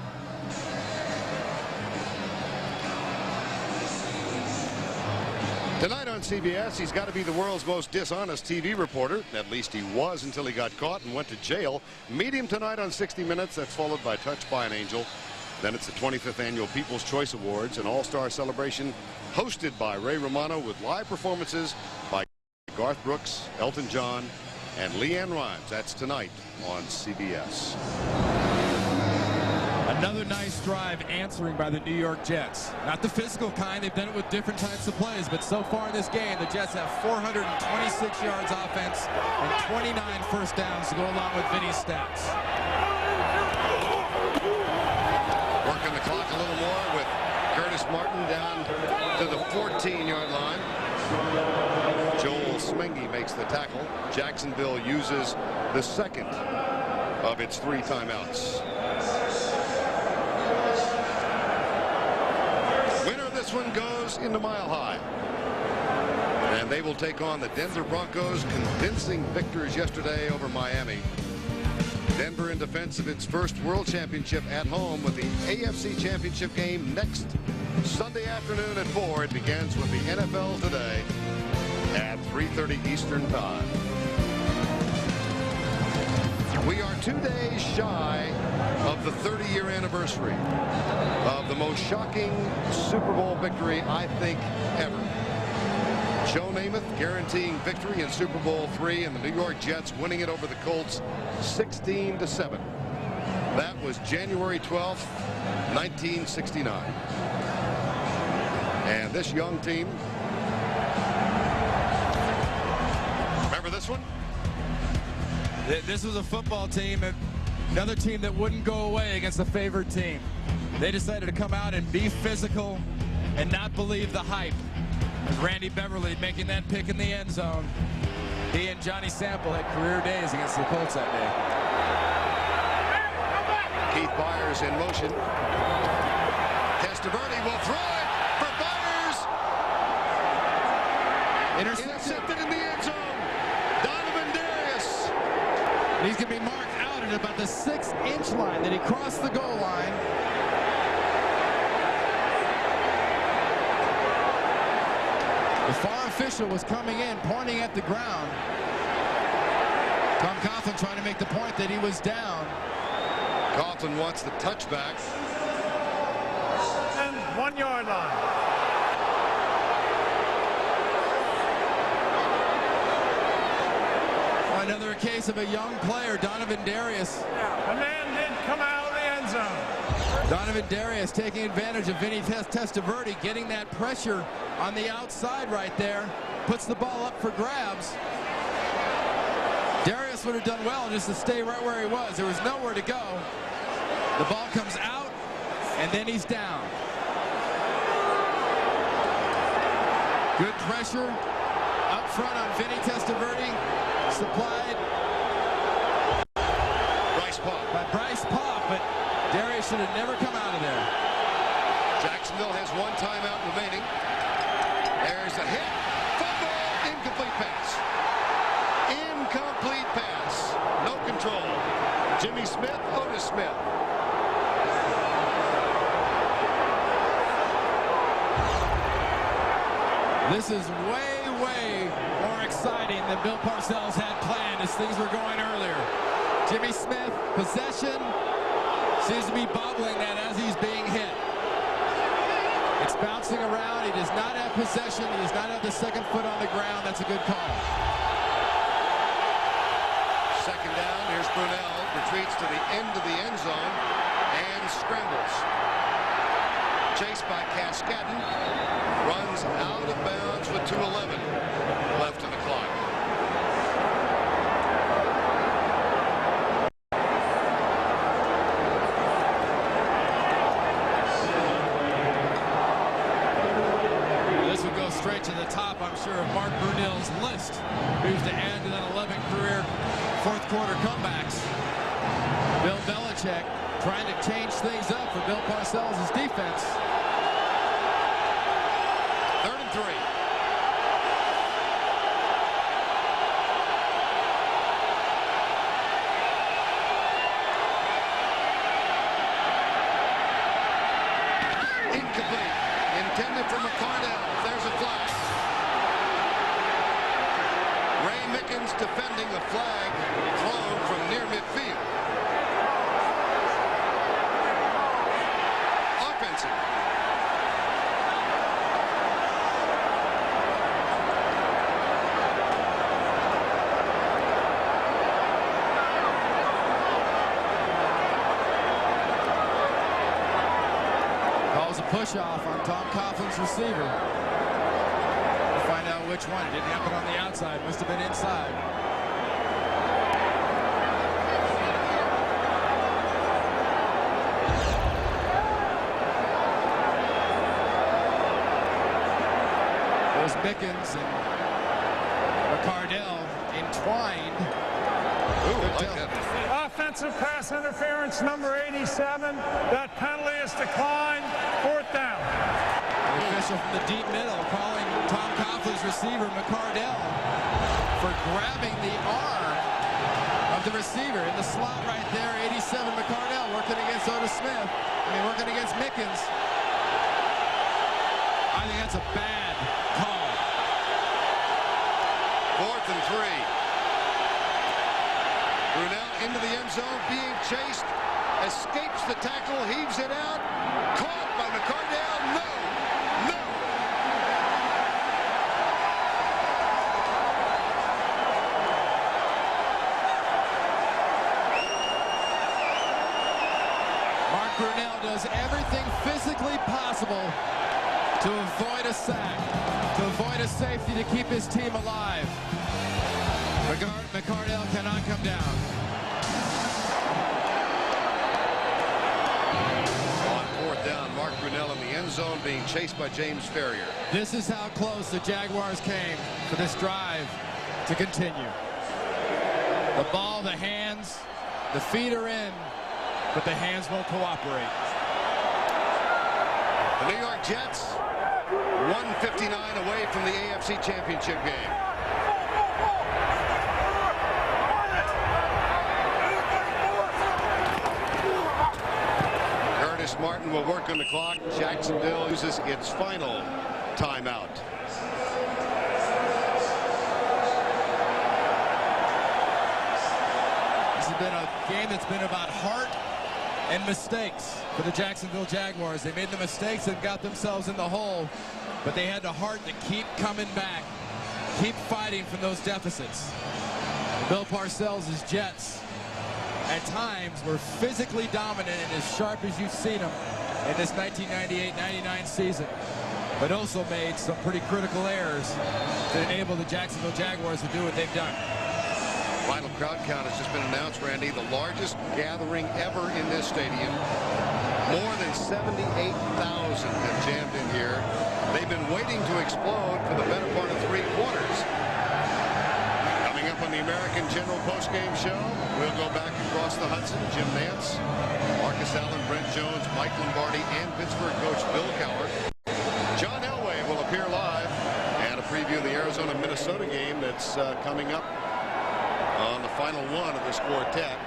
[SPEAKER 4] Tonight on CBS, he's got to be the world's most dishonest TV reporter. At least he was until he got caught and went to jail. Meet him tonight on 60 Minutes. That's followed by Touched by an Angel. Then it's the 25th Annual People's Choice Awards, an all-star celebration hosted by Ray Romano with live performances by Garth Brooks, Elton John, and Leanne Rimes. That's tonight on CBS.
[SPEAKER 5] Another nice drive answering by the New York Jets. Not the physical kind. They've done it with different types of plays. But so far in this game, the Jets have 426 yards offense and 29 first downs to go along with Vinny's stats.
[SPEAKER 4] Working the clock a little more with Curtis Martin down to the 14-yard line. Joel Smengi makes the tackle. Jacksonville uses the second of its 3 timeouts. Winner of this one goes into Mile High. And they will take on the Denver Broncos, convincing victors yesterday over Miami. Denver in defense of its first World Championship at home with the AFC Championship game next Sunday afternoon at 4. It begins with the NFL Today at 3:30 Eastern Time. We are 2 days shy of the 30-year anniversary of the most shocking Super Bowl victory, I think, ever. Joe Namath guaranteeing victory in Super Bowl III, and the New York Jets winning it over the Colts 16-7. That was January 12th, 1969. And this young team, remember this one?
[SPEAKER 5] This was a football team, another team that wouldn't go away against a favored team. They decided to come out and be physical and not believe the hype. And Randy Beverly making that pick in the end zone. He and Johnny Sample had career days against the Colts that day.
[SPEAKER 4] Keith Byers in motion. Testaverde will throw it for Byers. Intercepted in the end zone. Donovan Darius.
[SPEAKER 5] He's going to be marked out at about the 6-inch line that he crossed the goal line. The far official was coming in, pointing at the ground. Tom Coughlin trying to make the point that he was down.
[SPEAKER 4] Coughlin wants the touchback.
[SPEAKER 3] And 1-yard line.
[SPEAKER 5] Another case of a young player, Donovan Darius.
[SPEAKER 3] The man did come out of the end zone.
[SPEAKER 5] Donovan Darius taking advantage of Vinny Testaverde, getting that pressure on the outside right there. Puts the ball up for grabs. Darius would have done well just to stay right where he was. There was nowhere to go. The ball comes out, and then he's down. Good pressure up front on Vinny Testaverde. Supplied by Bryce Popp, but Darius should have never come out of there.
[SPEAKER 4] Jacksonville has 1 timeout remaining. There's a hit. Fumble. Incomplete pass. Incomplete pass. No control. Jimmy Smith, Otis Smith.
[SPEAKER 5] This is way more exciting than Bill Parcells had planned as things were going earlier. Jimmy Smith, possession, seems to be bobbling that as he's being hit. It's bouncing around. He does not have possession. He does not have the second foot on the ground. That's a good call.
[SPEAKER 4] Second down. Here's Brunell. Retreats to the end of the end zone and scrambles. Chased by Cascadden. Runs out of bounds with 2:11 left in the clock.
[SPEAKER 5] This would go straight to the top, I'm sure, of Mark Brunell's list, who's to add to that 11 career fourth quarter comebacks. Bill Belichick trying to change things up for Bill Parcells' defense.
[SPEAKER 4] 3rd and 3. Incomplete. Intended for McCardell. There's a flag. Ray Mickens defending a flag thrown from near midfield. Offensive.
[SPEAKER 5] Calls a push-off on Tom Coughlin's receiver. We'll find out which one. It didn't happen on the outside. Must have been inside. There's Mickens and McCardell entwined.
[SPEAKER 4] Ooh, I like that.
[SPEAKER 3] Offensive pass interference, number 87. That penalty is declined. 4th down.
[SPEAKER 5] The official from the deep middle calling Tom Coughlin's receiver, McCardell, for grabbing the arm of the receiver in the slot right there. 87 McCardell working against working against Mickens. I think that's a bad call.
[SPEAKER 4] 4th and 3. Brunell into the end zone, being chased, escapes the tackle, heaves it out, caught by McCardell. No.
[SPEAKER 5] Mark Brunell does everything physically possible to avoid a sack, to avoid a safety, to keep his team alive. McCardell cannot come down.
[SPEAKER 4] On 4th down, Mark Brunell in the end zone being chased by James Ferrier.
[SPEAKER 5] This is how close the Jaguars came for this drive to continue. The ball, the hands, the feet are in, but the hands won't cooperate.
[SPEAKER 4] The New York Jets, 1:59 away from the AFC Championship game. Curtis Martin will work on the clock. Jacksonville uses its final timeout.
[SPEAKER 5] This has been a game that's been about heart and mistakes for the Jacksonville Jaguars. They made the mistakes and got themselves in the hole, but they had the heart to keep coming back, keep fighting from those deficits. Bill Parcells' Jets at times were physically dominant and as sharp as you've seen them in this 1998-99 season, but also made some pretty critical errors to enable the Jacksonville Jaguars to do what they've done.
[SPEAKER 4] Final crowd count has just been announced, Randy. The largest gathering ever in this stadium. More than 78,000 have jammed in here. They've been waiting to explode for the better part of 3 quarters. Coming up on the American General postgame show, we'll go back across the Hudson. Jim Nance, Marcus Allen, Brent Jones, Mike Lombardi, and Pittsburgh coach Bill Cowher. John Elway will appear live and a preview of the Arizona-Minnesota game that's coming up on the final one of this quartet.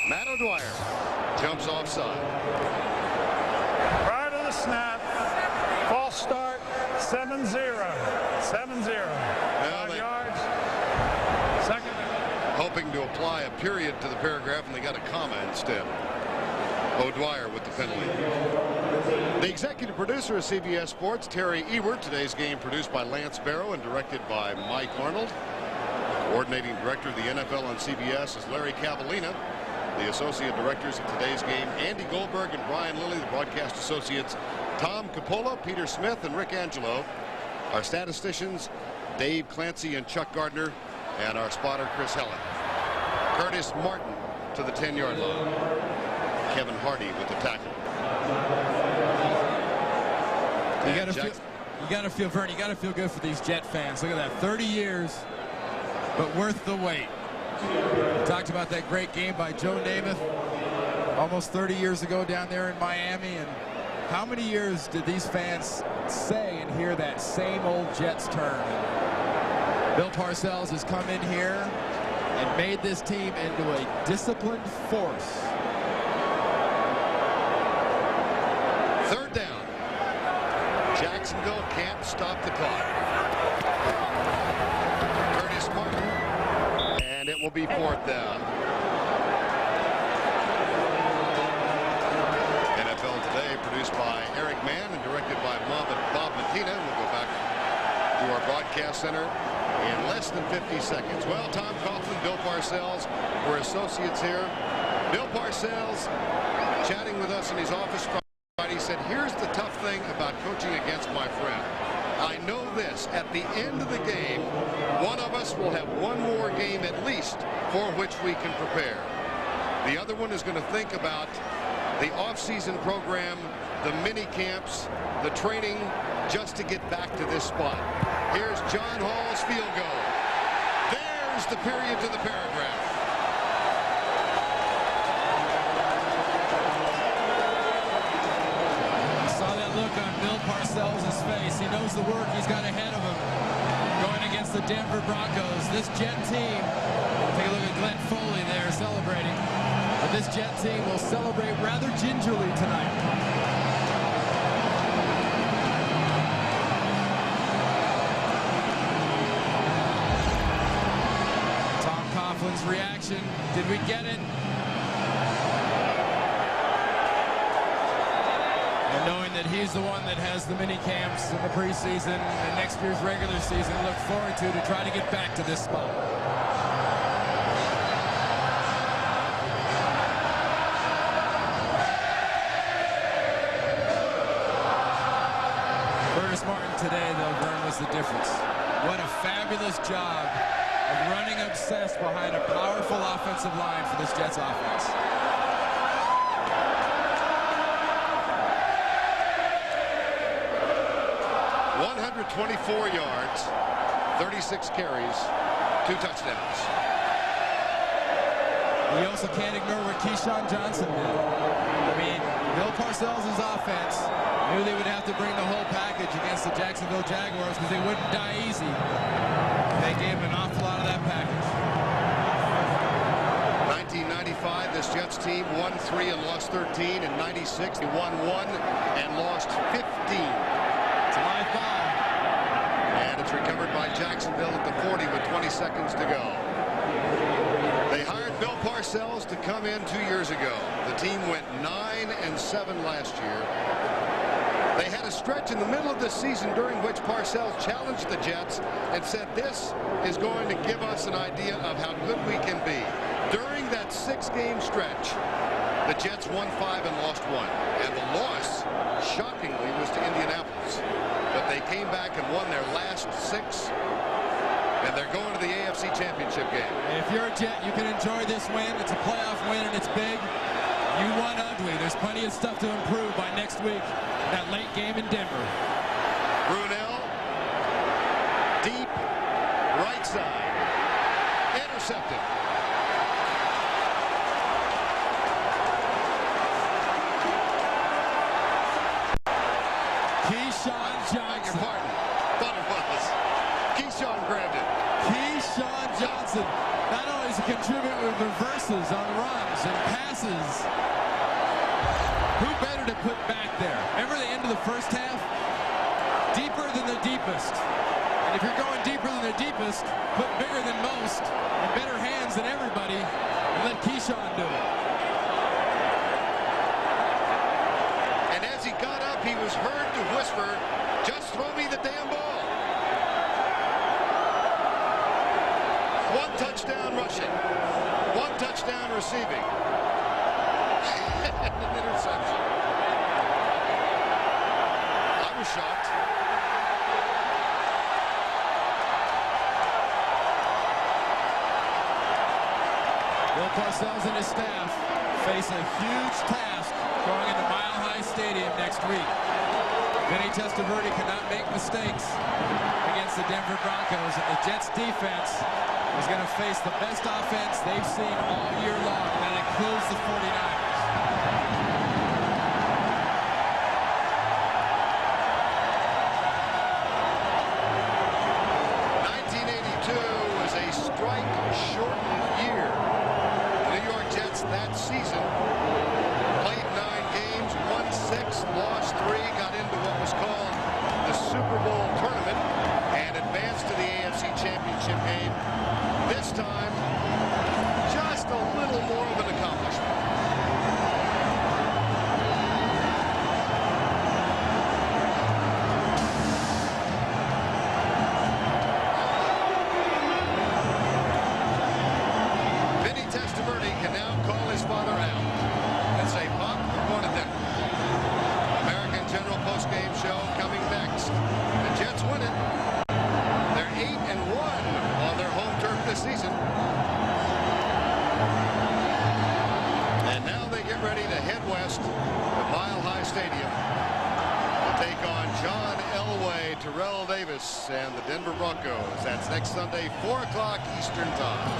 [SPEAKER 4] Matt O'Dwyer. jumps offside.
[SPEAKER 3] Prior to the snap, false start, 7-0. 7-0. 5 yards. Second.
[SPEAKER 4] Hoping to apply a period to the paragraph, and they got a comma instead. O'Dwyer with the penalty. The executive producer of CBS Sports, Terry Ewert. Today's game produced by Lance Barrow and directed by Mike Arnold. Coordinating director of the NFL on CBS is Larry Cavallina. The associate directors of today's game, Andy Goldberg and Brian Lilly. The broadcast associates, Tom Coppola, Peter Smith, and Rick Angelo. Our statisticians, Dave Clancy and Chuck Gardner. And our spotter, Chris Helen. Curtis Martin to the 10-yard line. Kevin Hardy with the tackle.
[SPEAKER 5] You gotta feel, Vern, you gotta feel good for these Jet fans. Look at that, 30 years, but worth the wait. We talked about that great game by Joe Namath almost 30 years ago down there in Miami, and how many years did these fans say and hear that same old Jets term? Bill Parcells has come in here and made this team into a disciplined force.
[SPEAKER 4] Third down. Jacksonville can't stop the clock. Curtis Martin. And it will be fourth down. NFL Today produced by Eric Mann and directed by Bob Matina. We'll go back to our broadcast center in less than 50 seconds. Well, Tom Coughlin, Bill Parcells were associates here. Bill Parcells chatting with us in his office Friday said, here's the tough thing about coaching against my friend. I know this, at the end of the game, one of us will have one more game at least for which we can prepare. The other one is going to think about the off-season program, the mini camps, the training, just to get back to this spot. Here's John Hall's field goal. There's the period to the paragraph.
[SPEAKER 5] Saw that look on Bill Parcells' face. He knows the work he's got ahead of him going against the Denver Broncos. This Jet team, take a look at Glenn Foley there celebrating. But this Jet team will celebrate rather gingerly tonight. Reaction. Did we get it? And knowing that he's the one that has the mini camps in the preseason and next year's regular season, look forward to try to get back to this spot. Curtis Martin today, though, Vern, was the difference. What a fabulous job of running obsessed behind a powerful offensive line for this Jets offense.
[SPEAKER 4] ...124 yards, 36 carries, 2 touchdowns.
[SPEAKER 5] You also can't ignore what Keyshawn Johnson did. I mean, Bill Parcells' offense knew they would have to bring the whole package against the Jacksonville Jaguars because they wouldn't die easy. They gave him an awful lot of that package.
[SPEAKER 4] 1995, this Jets team won 3 and lost 13. In 96, they won 1 and lost 15.
[SPEAKER 5] It's a live ball.
[SPEAKER 4] And it's recovered by Jacksonville at the 40 with 20 seconds to go. They hired Bill Parcells to come in 2 years ago. The team went 9-7 last year. They had a stretch in the middle of this season during which Parcells challenged the Jets and said this is going to give us an idea of how good we can be. During that 6-game stretch, the Jets won 5 and lost 1. And the loss, shockingly, was to Indianapolis. But they came back and won their last 6. And they're going to the AFC Championship game.
[SPEAKER 5] If you're a Jet, you can enjoy this win. It's a playoff win, and it's big. You won ugly. There's plenty of stuff to improve by next week. That late game in Denver.
[SPEAKER 4] Brunell, deep, right side. Intercepted.
[SPEAKER 5] Keyshawn Johnson.
[SPEAKER 4] Your pardon. Thought it was. Keyshawn grabbed it.
[SPEAKER 5] Keyshawn Johnson not only does he contribute with reverses on runs and passes, first half, deeper than the deepest. And if you're going deeper than the deepest, put bigger than most and better hands than everybody and let Keyshawn do it.
[SPEAKER 4] And as he got up, he was heard to whisper, "Just throw me the damn ball." One touchdown rushing, one touchdown receiving, and an interception. I was shocked.
[SPEAKER 5] Bill Parcells and his staff face a huge task going into Mile High Stadium next week. Vinny Testaverde cannot make mistakes against the Denver Broncos, and the Jets defense is going to face the best offense they've seen all year long, and that includes the 49ers.
[SPEAKER 4] That season, played 9 games, won 6, lost 3, got into what was called the Super Bowl tournament, and advanced to the AFC Championship game. This time, just a little more of an accomplishment. And the Denver Broncos. That's next Sunday, 4 o'clock Eastern Time.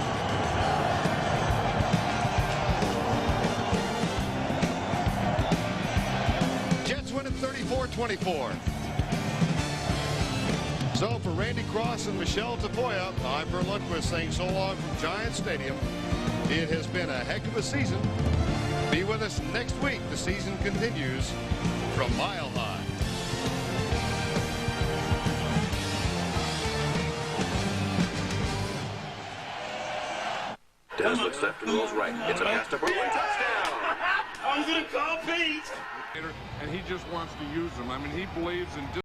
[SPEAKER 4] Jets win at 34-24. So for Randy Cross and Michelle Tapoya, I'm Vern Lundquist saying so long from Giant Stadium. It has been a heck of a season. Be with us next week. The season continues from Mile High.
[SPEAKER 15] Dennis looks left and rolls right. It's a pass to Burrow. Touchdown!
[SPEAKER 14] I was going to call Pete.
[SPEAKER 17] And he just wants to use them. I mean, he believes in